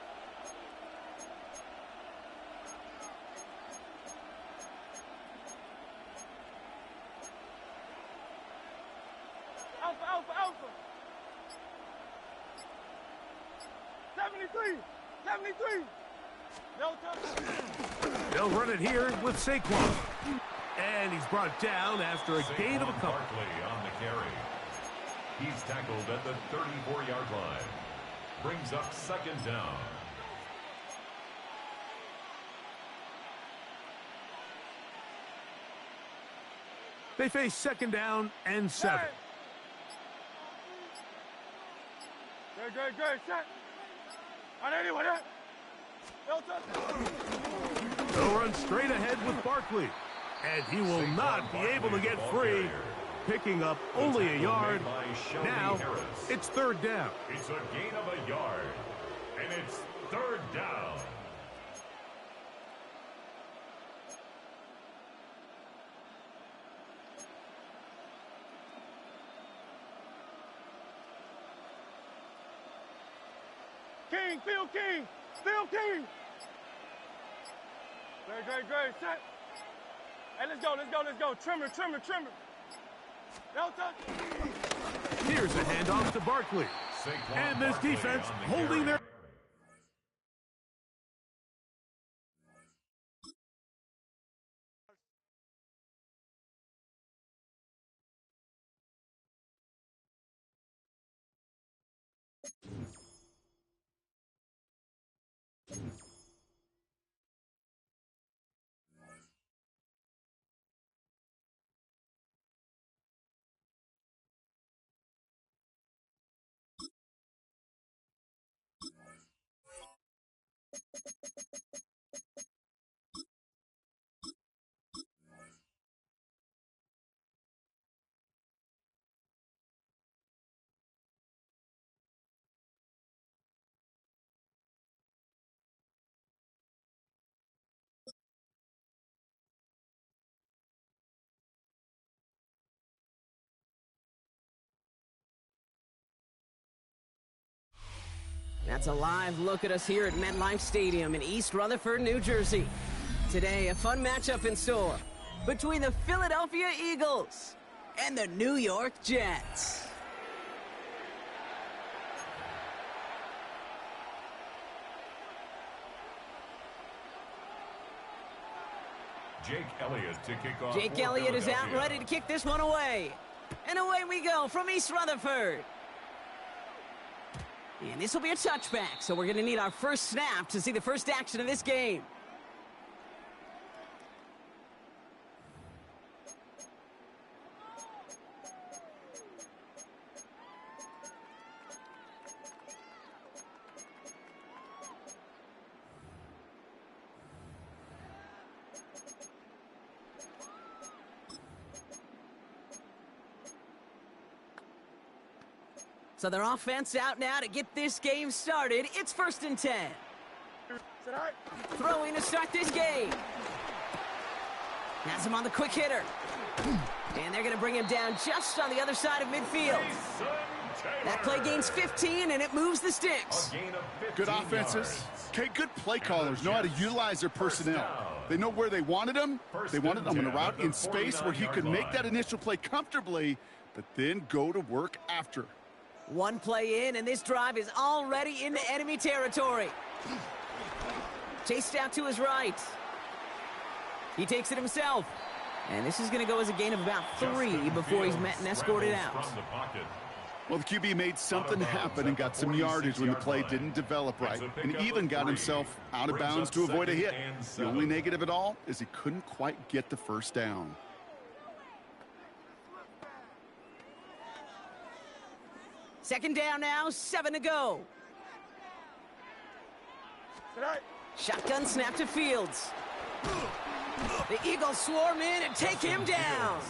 Alpha. 73. No touch. They'll run it here with Saquon. And he's brought down after a gain of a couple. Barkley on the carry. He's tackled at the 34-yard line. Brings up second down. They face second down and 7. Great. Set. On anyone, huh? No touch. They'll run straight ahead with Barkley. And he will not be able to get free, picking up only a yard. Now it's 3rd down. It's a gain of a yard, and it's 3rd down. Phil King. Great. Set. Hey, let's go. Trimmer. No touch. Here's a handoff to Barkley. And this defense holding their... That's a live look at us here at MetLife Stadium in East Rutherford, New Jersey. Today, a fun matchup in store between the Philadelphia Eagles and the New York Jets. Jake Elliott to kick off. Jake Elliott is out ready to kick this one away. And away we go from East Rutherford. And this will be a touchback, so we're going to need our first snap to see the first action of this game. So their offense out now to get this game started. It's 1st and 10. Throwing to start this game. Has him on the quick hitter. And they're going to bring him down just on the other side of midfield. That play gains 15, and it moves the sticks. Good offenses. Okay, good play callers know how to utilize their personnel. They know where they wanted him. They wanted him on a route in space where he could make that initial play comfortably, but then go to work after. One play in, and this drive is already into enemy territory. Chased out to his right. He takes it himself. And this is going to go as a gain of about 3 before he's met and escorted out. Well, the QB made something happen and got some yardage when the play didn't develop right, and even got himself out of bounds to avoid a hit. The only negative at all is he couldn't quite get the first down. Second down now, 7 to go. Shotgun snap to Fields. The Eagles swarm in and take him down.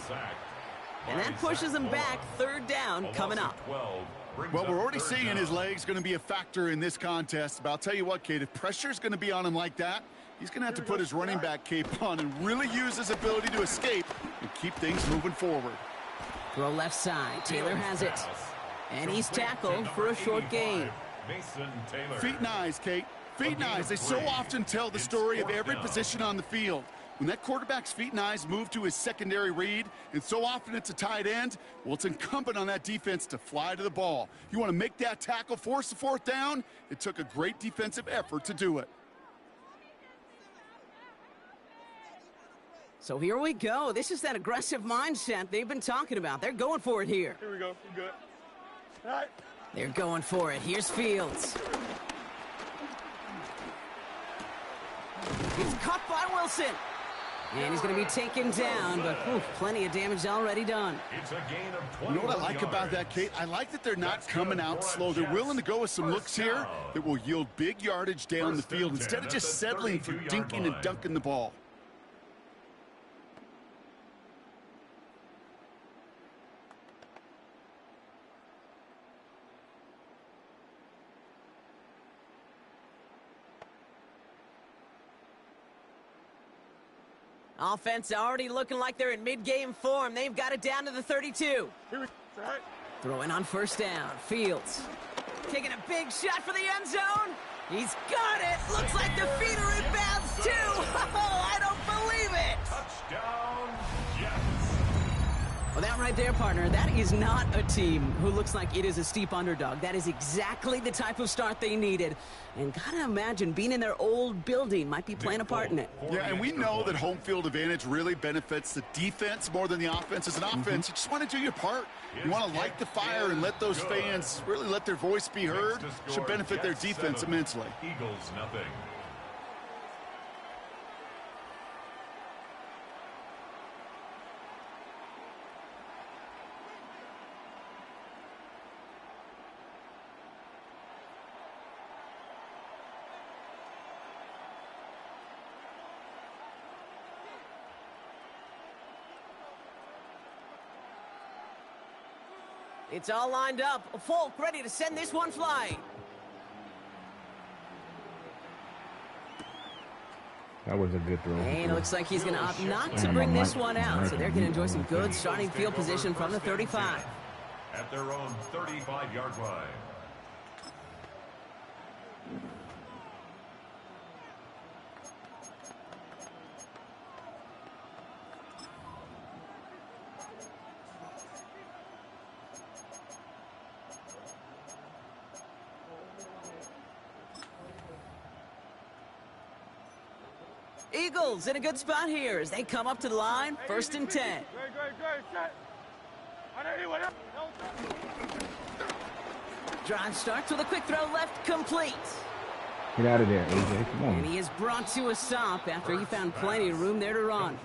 And that pushes him back. 3rd down coming up. Well, we're already seeing his legs going to be a factor in this contest. But I'll tell you what, Kate, if pressure's going to be on him like that, he's going to have to put his running back cape on and really use his ability to escape and keep things moving forward. Throw left side. Taylor has it. And he's tackled for a short gain. Feet and eyes, Kate. Feet and eyes. They so often tell the story of every position on the field. When that quarterback's feet and eyes move to his secondary read, and so often it's a tight end, well, it's incumbent on that defense to fly to the ball. You want to make that tackle, force the 4th down? It took a great defensive effort to do it. So here we go. This is that aggressive mindset they've been talking about. They're going for it here. Here we go. We good. All right. They're going for it. Here's Fields. It's caught by Wilson. And he's going to be taken down, but plenty of damage already done. It's a gain of 20. You know what I like about that, Kate? I like that they're not coming out slow. They're willing to go with some looks here that will yield big yardage down the field instead of just settling for dinking and dunking the ball. Offense already looking like they're in mid-game form. They've got it down to the 32. Throwing on 1st down. Fields taking a big shot for the end zone. He's got it. Looks like the feeder rebounds too. Oh, I don't believe it. Touchdown, Jets. Well, that right there, partner, that is not a team who looks like it is a steep underdog. That is exactly the type of start they needed. And gotta imagine being in their old building might be playing a part in it. Yeah, and we know that home field advantage really benefits the defense more than the offense. As an offense, you just want to do your part. You want to light the fire and let those fans really let their voice be heard. Should benefit their defense immensely. Eagles nothing. It's all lined up. Folk ready to send this one flying. That was a good throw. And it looks like he's going to opt not to bring this one out. So they're going to enjoy some good starting field position from the 35. At their own 35-yard line. Eagles in a good spot here as they come up to the line. 1st and 10. Drive starts with a quick throw left, complete. Get out of there, AJ. Come on. And he is brought to a stop after he found plenty of room there to run.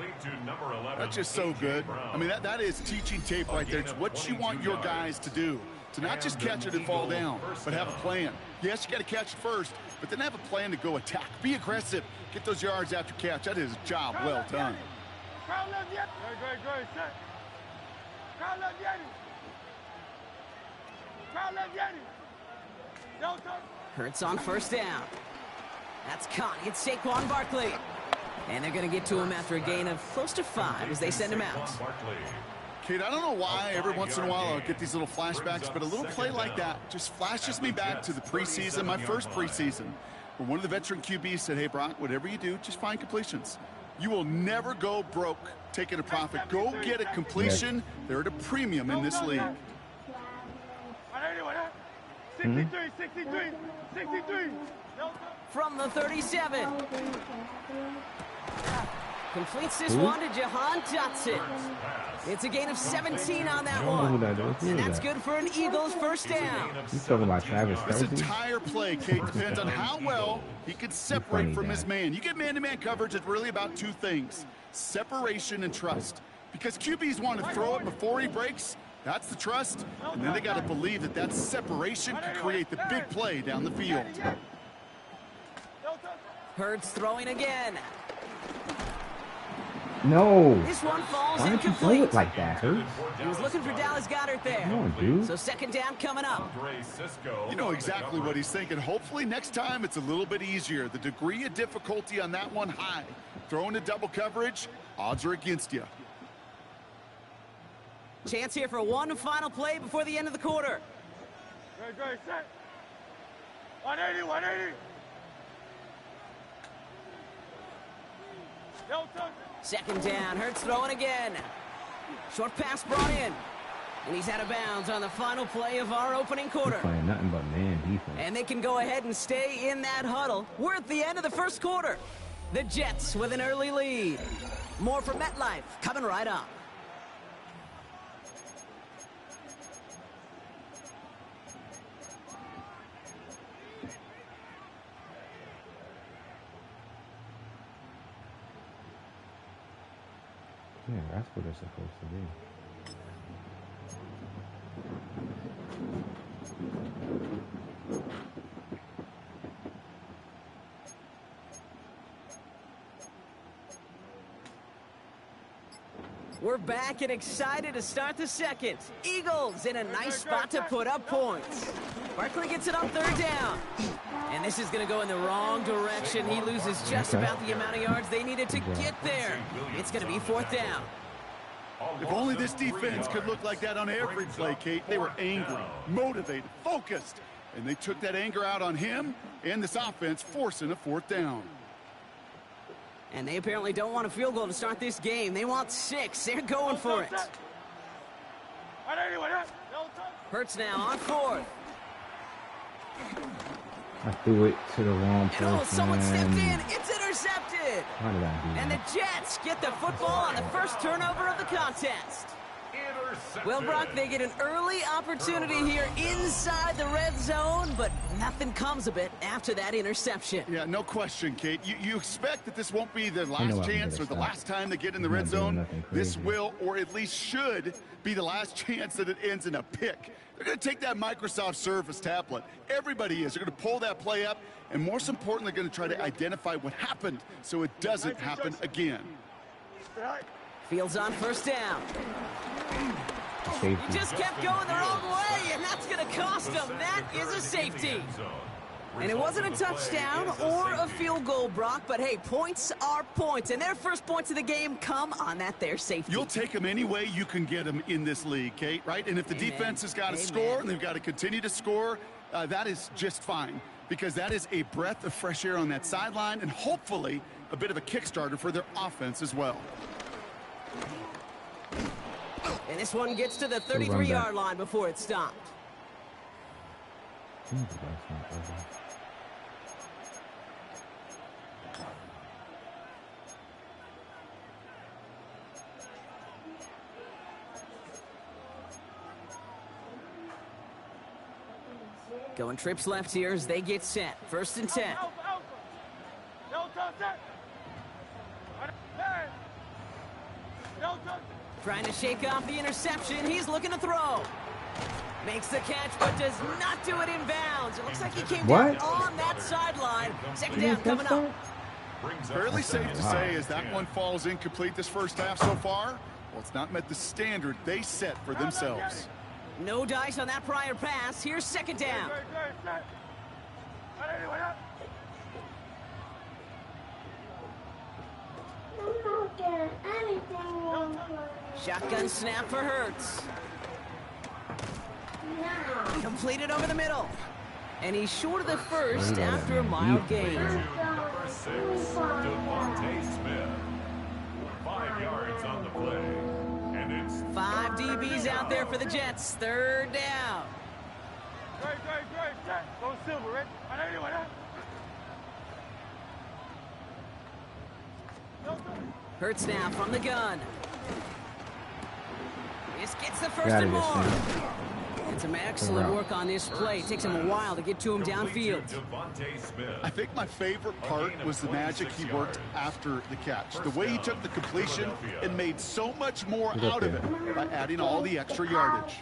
That's just so good. I mean, that is teaching tape right there. It's what you want your guys to do. To not just catch it and fall down, but have a plan. Yes, you got to catch it first, but then have a plan to go attack. Be aggressive. Get those yards after catch. That is a job well done. Hurts on first down. That's caught. It's Saquon Barkley. And they're going to get to him after a gain of close to 5 as they send him out. Kate, I don't know why every once in a while I'll get these little flashbacks, but a little play like that just flashes me back to the preseason, my first preseason, where one of the veteran QBs said, hey, Brock, whatever you do, just find completions. You will never go broke taking a profit. Go get a completion. They're at a premium in this league. 63, 63, 63. From the 37. Completes this one to Jahan Dotson. It's a gain of 17 on that one. And that's good for an Eagles first down. He's talking about Travis This Kelce. entire play, Kate, depends on how well he can separate from his man. You get man-to-man coverage, it's really about 2 things: separation and trust. Because QBs want to throw it before he breaks. That's the trust. And then they got to believe that that separation can create the big play down the field. Hurts throwing again. No. This one falls Why don't you throw incomplete. it like that, Hurts? He was looking for Dallas Goedert there. Come on, dude. So second down coming up. You know exactly what he's thinking. Hopefully next time it's a little bit easier. The degree of difficulty on that one high. Throwing a double coverage, odds are against you. Chance here for one final play before the end of the quarter. Great, set. 180, 180. No touch. Second down, Hurts throwing again. Short pass brought in. And he's out of bounds on the final play of our opening quarter. He's playing nothing but man defense. And they can go ahead and stay in that huddle. We're at the end of the first quarter. The Jets with an early lead. More from MetLife coming right up. Yeah, that's what they're supposed to be. We're back and excited to start the second. Eagles in a nice spot to put up points. Barkley gets it on third down. And this is going to go in the wrong direction. He loses just about the amount of yards they needed to get there. It's going to be fourth down. If only this defense could look like that on every play, Kate. They were angry, motivated, focused. And they took that anger out on him and this offense, forcing a fourth down. And they apparently don't want a field goal to start this game. They want 6. They're going for it. Hurts now on fourth. I threw it to the wrong person. And someone stepped in. It's intercepted. Why did I do that? And the Jets get the football on the first turnover of the contest. Well, Brock, they get an early opportunity here inside the red zone, but nothing comes of it after that interception. Yeah, no question, Kate. You expect that this won't be the last chance or the last time they get in the red zone. This will, or at least should, be the last chance that it ends in a pick. They're going to take that Microsoft Surface tablet. Everybody is. They're going to pull that play up, and most importantly, they're going to try to identify what happened so it doesn't happen again. Fields on first down. Safety. He just kept going the wrong way, and that's going to cost them. That is a safety. And it wasn't a touchdown or a field goal, Brock, but hey, points are points, and their first points of the game come on that there safety. You'll take them any way you can get them in this league, Kate, right? And if the defense has got to score and they've got to continue to score, that is just fine, because that is a breath of fresh air on that sideline and hopefully a bit of a kickstarter for their offense as well. And this one gets to the 33-yard line before it stopped. Going trips left here as they get set. First and 10. Trying to shake off the interception. He's looking to throw. Makes the catch, but does not do it in bounds. It looks like he came down on that sideline. Second down coming up. Fairly safe to say as that one falls incomplete this first half so far. Well, it's not met the standard they set for themselves. No dice on that prior pass. Here's second down. Shotgun snap for Hurts. Completed over the middle. And he's short of the first after a mild gain. Number 6, Devontae Smith. 5 yards on the play. And it's 5 DBs out there for the Jets. Third down. Go Silver, right? Hurts now from the gun. This gets the first and more. And some excellent work on this play. It takes him a while to get to him downfield. I think my favorite part was the magic he worked after the catch. The way he took the completion and made so much more out of it by adding all the extra yardage.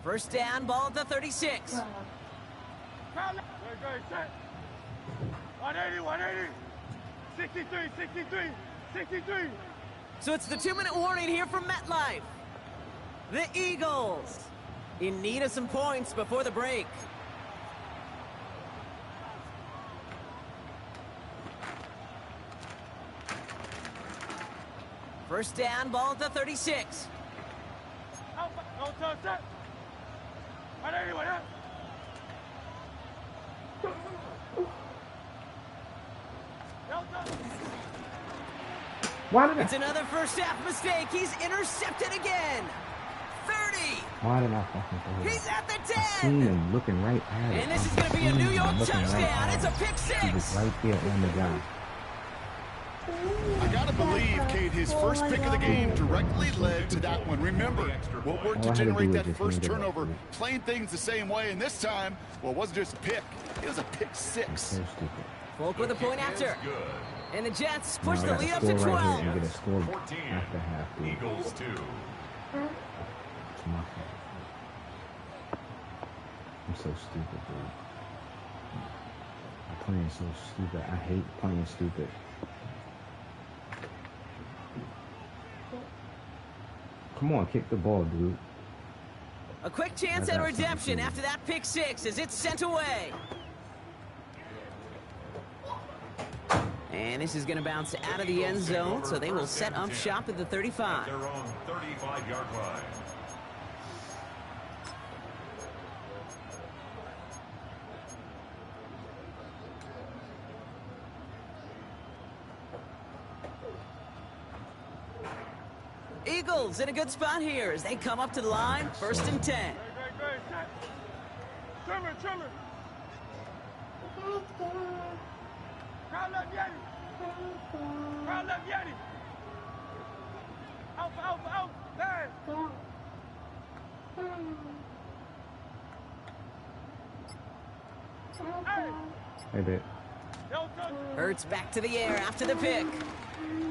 First down, ball at the 36. 180. 63. So it's the 2-minute warning here from MetLife. The Eagles in need of some points before the break. First down, ball at the 36. No touch that. 180. It's another first half mistake. He's intercepted again. 30. Why did I fucking throw it? He's at the 10. I seen him looking right at it. And this is going to be a New York touchdown. It's a pick six. He was right there on the guy. I gotta believe, Kate, his first pick of the game directly led to that one. Remember, what worked to generate that first turnover, playing things the same way, and this time, well, it wasn't just a pick, it was a pick six. So stupid. Folk with a point after. And the Jets push the lead up to 12. Right here and get a score after half, dude. Eagles 2. It's my fault. I'm so stupid, dude. I'm playing so stupid. I hate playing stupid. Come on, kick the ball, dude. A quick chance at redemption after that pick six as it's sent away. And this is going to bounce out of the end zone, so they will set up shop at the 35. Their own 35-yard line. Eagles in a good spot here as they come up to the line, first and 10. Trimmer. Crowd left Yeti. Out. There. Hey, bit. Hurts back to the air after the pick.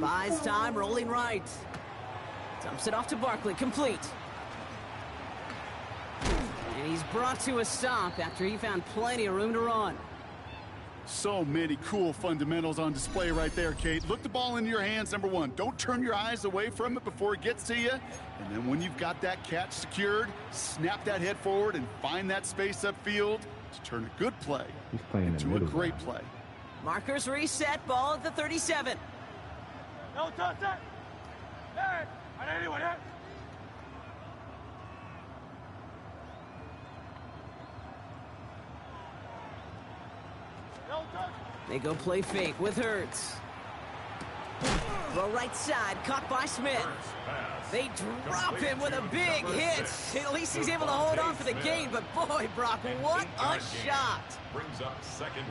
Buys time, rolling right. Dumps it off to Barkley, complete. And he's brought to a stop after he found plenty of room to run. So many cool fundamentals on display right there, Kate. Look the ball into your hands, number one. Don't turn your eyes away from it before it gets to you. And then when you've got that catch secured, snap that head forward and find that space upfield to turn a good play into a great play. Markers reset, ball at the 37. No touch that. There. Anyone here? They go play fake with Hurts. Throw right side, caught by Smith. They drop him with a big hit. At least he's able to hold on for the gain, but boy, Brock, what a shot. Well,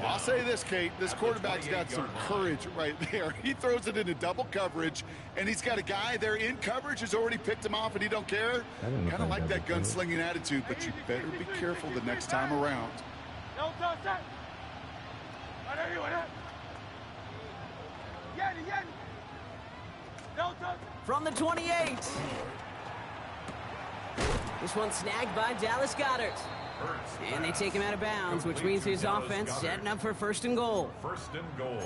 I'll say this, Kate, this quarterback's got some courage right there. He throws it into double coverage, and he's got a guy there in coverage who's already picked him off, and he don't care. Kind of like that gunslinging attitude, but you better be careful the next time around. From the 28. This one snagged by Dallas Goedert. And they take him out of bounds, which means his offense setting up for 1st and goal.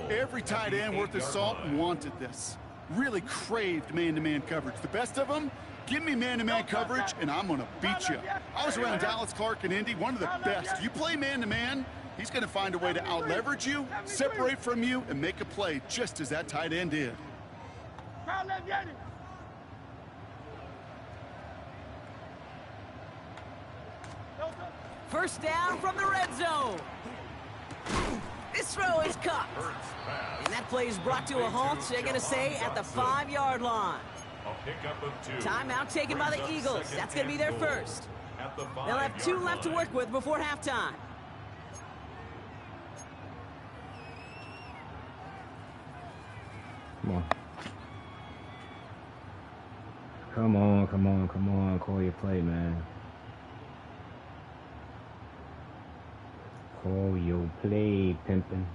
Every tight end worth his salt wanted this. Really craved man-to-man coverage. The best of them, give me man-to-man coverage, and I'm going to beat you. I was around Dallas Clark and Indy, one of the best. You play man-to-man, he's going to find a way to out-leverage you, separate from you, and make a play just as that tight end did. First down from the red zone. This throw is caught. And that play is brought to a halt, they're going to say, at the 5-yard line. Timeout taken by the Eagles. That's going to be their first. They'll have 2 left to work with before halftime. Come on. Come on, come on, come on. Call your play, man. Call your play, pimpin'.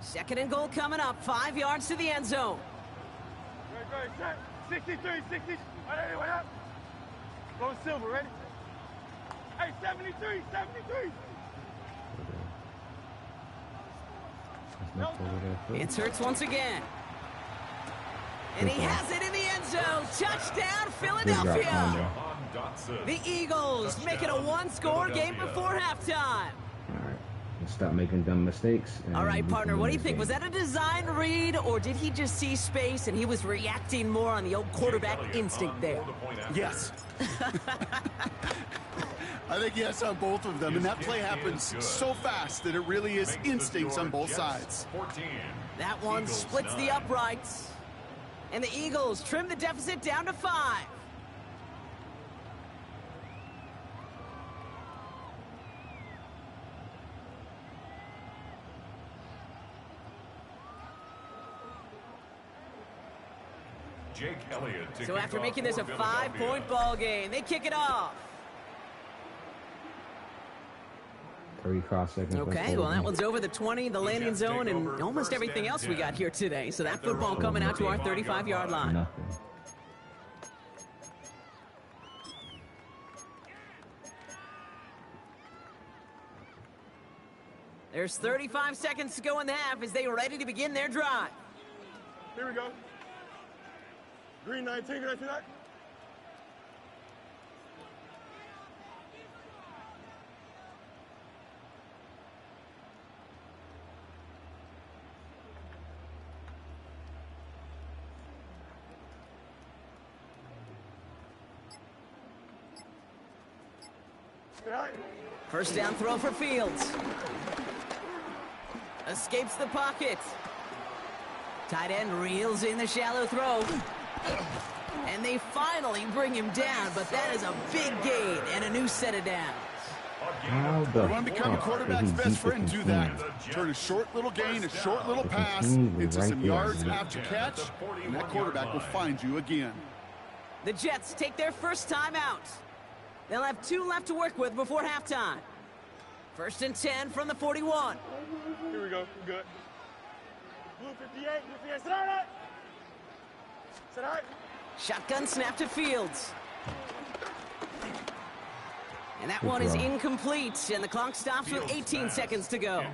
2nd and goal coming up. 5 yards to the end zone. Go, 63, 60. Wait up. Go silver, ready? Hey, 73, 73. It's Hurts once again. And he has it in the end zone. Touchdown, Philadelphia. The Eagles make it a 1-score game before halftime. All right. Let's stop making dumb mistakes. All right, partner, what do you think? Was that a design read, or did he just see space and he was reacting more on the old quarterback instinct there? Yes. I think yes on both of them, and that play happens so fast that it really is instincts on both sides. That one splits the uprights, and the Eagles trim the deficit down to 5. Jake Elliott. So after making this a 5-point ball game, they kick it off. 35 seconds. Okay, well, that one's over the 20, the landing zone, and almost everything else we got here today. So that football coming out to our 35-yard line. Nothing. There's 35 seconds to go in the half as they are ready to begin their drive. Here we go. Green 19, can I see that? First down throw for Fields. Escapes the pocket. Tight end reels in the shallow throw. And they finally bring him down, but that is a big gain and a new set of downs. You want to become a quarterback's best friend, do that. Turn a short little gain, a short little pass into some yards after catch, and that quarterback will find you again. The Jets take their first time out. They'll have 2 left to work with before halftime. 1st and 10 from the 41. Here we go, we're good. Blue 58, sit out. Sit out. Shotgun snap to Fields. And that one is incomplete, and the clock stops with 18 seconds to go.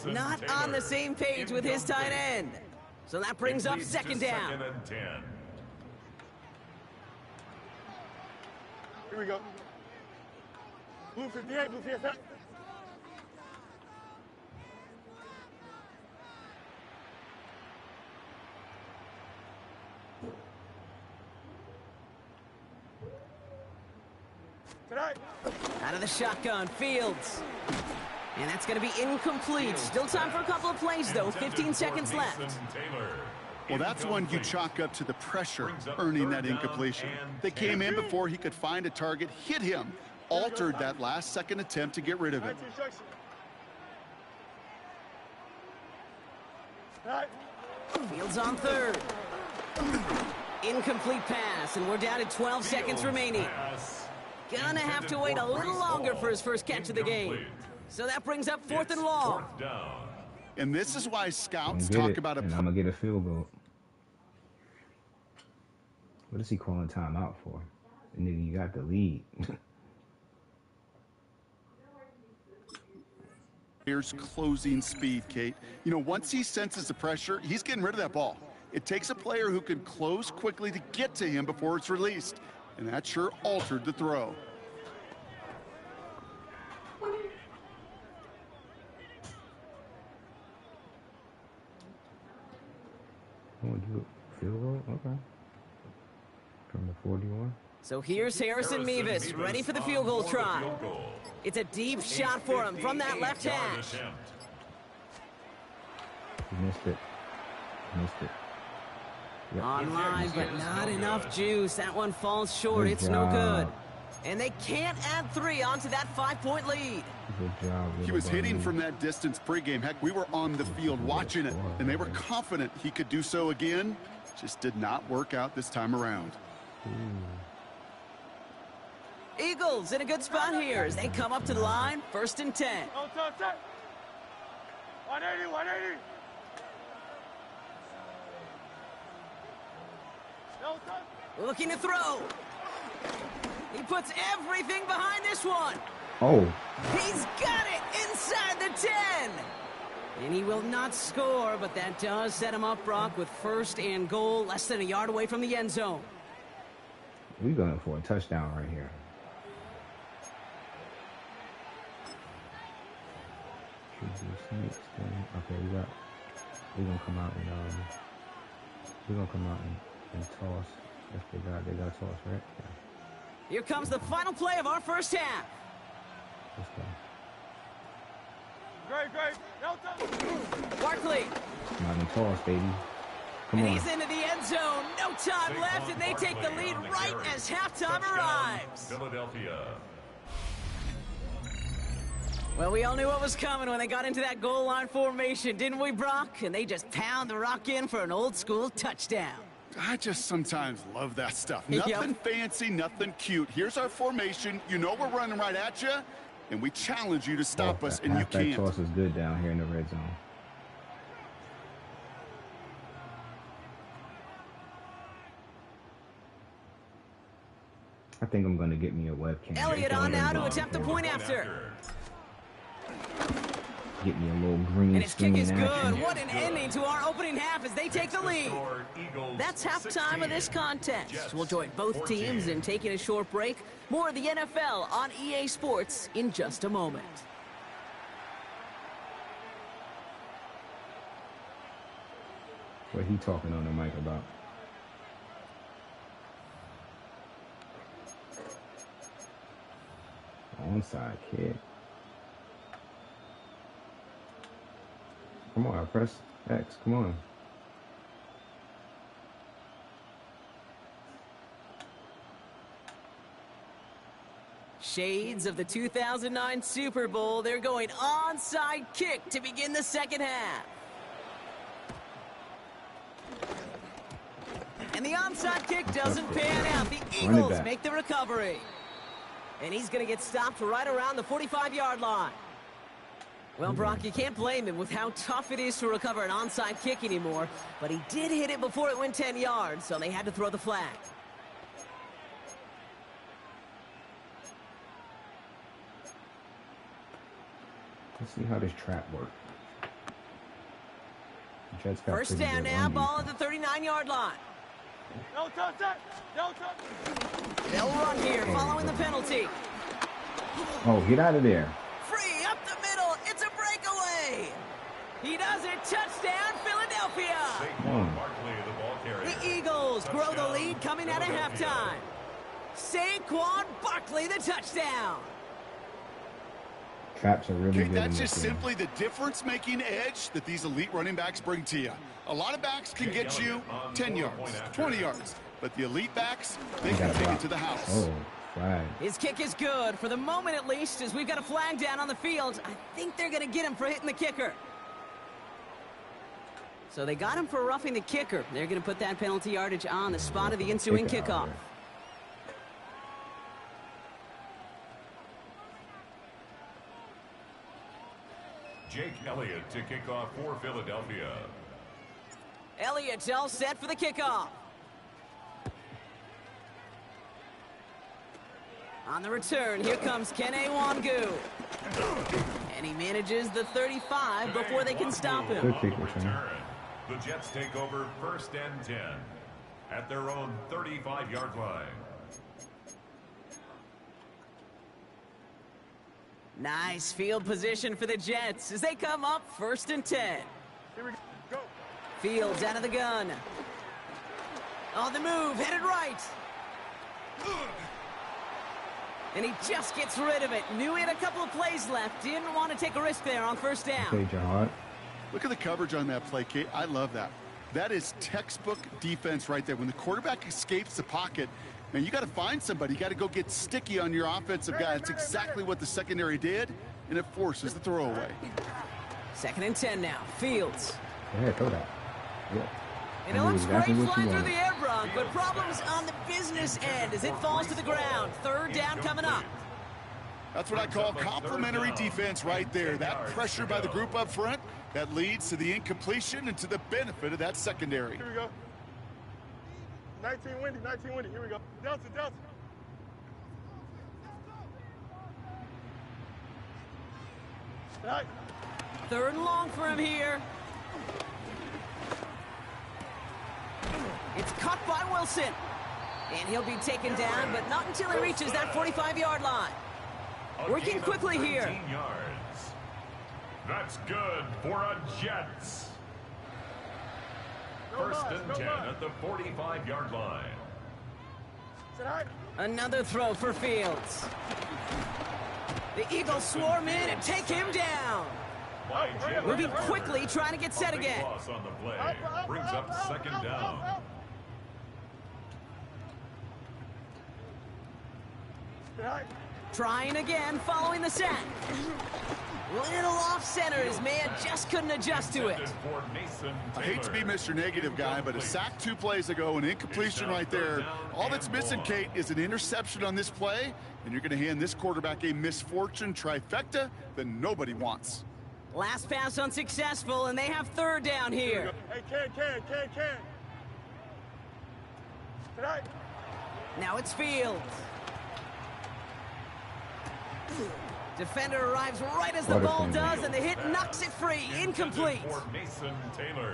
Not on the same page with his tight end. So that brings up 2nd down. Here we go. Blue 58, blue 58. Out of the shotgun, Fields. And that's going to be incomplete. Still time for a couple of plays, though. 15 seconds left. Well, that's one you chalk up to the pressure earning that incompletion. They came in before he could find a target, hit him, altered that last-second attempt to get rid of it. Fields on 3rd. Incomplete pass, and we're down to 12 seconds remaining. Gonna have to wait a little longer for his first catch of the game. So that brings up 4th and long. And this is why scouts talk about I'm gonna get a field goal. What is he calling timeout for? And then you got the lead. Here's closing speed, Kate. You know, once he senses the pressure, he's getting rid of that ball. It takes a player who can close quickly to get to him before it's released. And that sure altered the throw. Oh, do a field goal? Okay. From the 41. So here's Harrison Mevis, ready for the field goal try. It's a deep shot for him from that left hash. He missed it. Missed it. Yep. Online, but not enough juice. That one falls short. Good it's job. no good. And they can't add 3 onto that 5-point lead. Good job. He was hitting from that distance pregame. Heck, we were on the field watching it, and they were confident he could do so again. Just did not work out this time around. Eagles in a good spot here as they come up to the line. 1st and 10. 180, 180. Looking to throw. He puts everything behind this one. Oh. He's got it inside the 10. And he will not score, but that does set him up, Brock, with 1st and goal, less than a yard away from the end zone. We're going for a touchdown right here. Okay, we're gonna come out and toss. Yes, they got toss, right? Yeah. Here comes the final play of our first half. Let's go. Great. Barkley. Come on and toss, baby. Come and on. he's into the end zone. No time left, and they take the lead right as halftime arrives. Philadelphia. Well, we all knew what was coming when they got into that goal line formation, didn't we, Brock? And they just pound the rock in for an old-school touchdown. I just sometimes love that stuff. Nothing fancy, nothing cute. Here's our formation. You know we're running right at you, and we challenge you to stop us, and you can't. That toss is good down here in the red zone. I think I'm going to get me a webcam. Elliott on now to attempt the point after. Get me a little green and his kick is good. Action. What an ending to our opening half as they take the lead. That's halftime of this contest. We'll join both teams in taking a short break. More of the NFL on EA Sports in just a moment. What he talking on the mic about? Onside kick. Come on, press X. Come on. Shades of the 2009 Super Bowl. They're going onside kick to begin the second half. And the onside kick doesn't pan out. The Eagles make the recovery. And he's going to get stopped right around the 45-yard line. Well, Brock, you can't blame him with how tough it is to recover an onside kick anymore. But he did hit it before it went 10 yards, so they had to throw the flag. Let's see how this trap works. First down now, ball at the 39-yard line. No touch that. No touch. They'll run here following the penalty. Oh, get out of there. Free up the middle. It's a breakaway. He does it. Touchdown, Philadelphia. The Eagles grow the lead coming out of halftime. Saquon Barkley, the touchdown. Traps are really good. That's just simply the difference-making edge that these elite running backs bring to you. A lot of backs can get you 10 yards, 20 yards, but the elite backs, they can take it to the house. Oh, flag. His kick is good, for the moment at least, as we've got a flag down on the field. I think they're going to get him for hitting the kicker. So they got him for roughing the kicker. They're going to put that penalty yardage on the spot of the ensuing kickoff. Jake Elliott to kick off for Philadelphia. Elliott's all set for the kickoff. On the return, here comes Kene Wangu. And he manages the 35 before they can stop him. Good kick return. The Jets take over 1st and 10 at their own 35-yard line. Nice field position for the Jets as they come up 1st and 10. Here we go. Fields out of the gun. On the move, headed right. And he just gets rid of it. Knew he had a couple of plays left. Didn't want to take a risk there on 1st down. Okay, Jahad. Look at the coverage on that play, Kate. I love that. That is textbook defense right there. When the quarterback escapes the pocket, man, you got to find somebody. You got to go get sticky on your offensive guy. That's exactly what the secondary did, and it forces the throwaway. 2nd and 10 now. Fields. Yeah, throw that. Yeah. And it looks great flying through the air, Bronk, but problems on the business end as it falls to the ground. 3rd down coming up. That's what I call complimentary defense right there. That pressure by the group up front, that leads to the incompletion and to the benefit of that secondary. Here we go. 19 windy, 19 windy. Here we go. Delta, Delta. All right. 3rd and long for him here. It's caught by Wilson. And he'll be taken down, but not until he reaches that 45-yard line. Working quickly here. Yards. That's good for a Jets. 1st and 10 at the 45-yard line. Another throw for Fields. The Eagles swarm in and take him down. Moving quickly, trying to get set again. Loss on the play brings up 2nd down. Trying again, following the sack. Little off center, his man just couldn't adjust to it. I hate to be Mr. Negative guy, but a sack 2 plays ago, an incompletion right there. All that's missing, Kate, is an interception on this play, and you're going to hand this quarterback a misfortune trifecta that nobody wants. Last pass unsuccessful, and they have 3rd down here. Hey, can. Tonight. Now it's Fields. Defender arrives right as the ball does, and the hit knocks it free. Incomplete.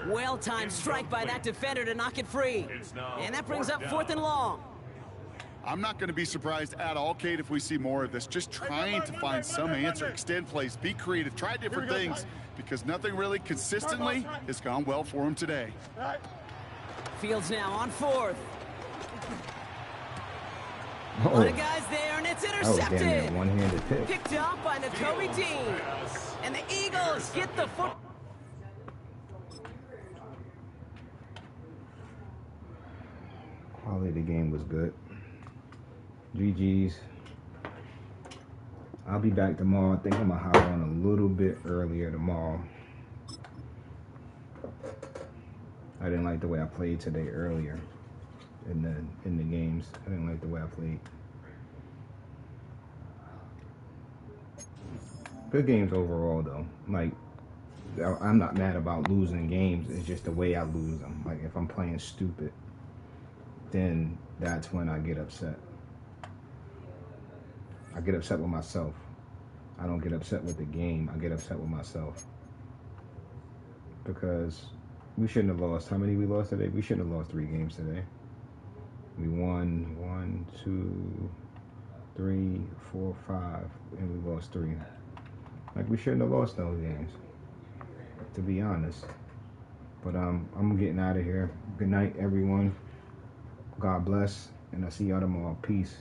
Well-timed strike by that defender to knock it free. And that brings up 4th and long. I'm not going to be surprised at all, Kate, if we see more of this. Just trying to find some answer, extend plays, be creative, try different things, because nothing really consistently has gone well for him today. Fields now on 4th. Oh. A lot of guys there, and it's intercepted. Oh, one-handed pick. Picked up by Nakobe Dean. And the Eagles get the foot. Quality of the game was good. GG's. I'll be back tomorrow. I think I'm going to hop on a little bit earlier tomorrow. I didn't like the way I played today earlier in the games. I didn't like the way I played. Good games overall, though. Like, I'm not mad about losing games. It's just the way I lose them. Like, if I'm playing stupid, then that's when I get upset. I get upset with myself. I don't get upset with the game. I get upset with myself. Because we shouldn't have lost. How many we lost today? We shouldn't have lost 3 games today. We won 1, 2, 3, 4, 5, and we lost 3. Like, we shouldn't have lost those games, to be honest. But I'm getting out of here. Good night, everyone. God bless, and I'll see y'all tomorrow. Peace.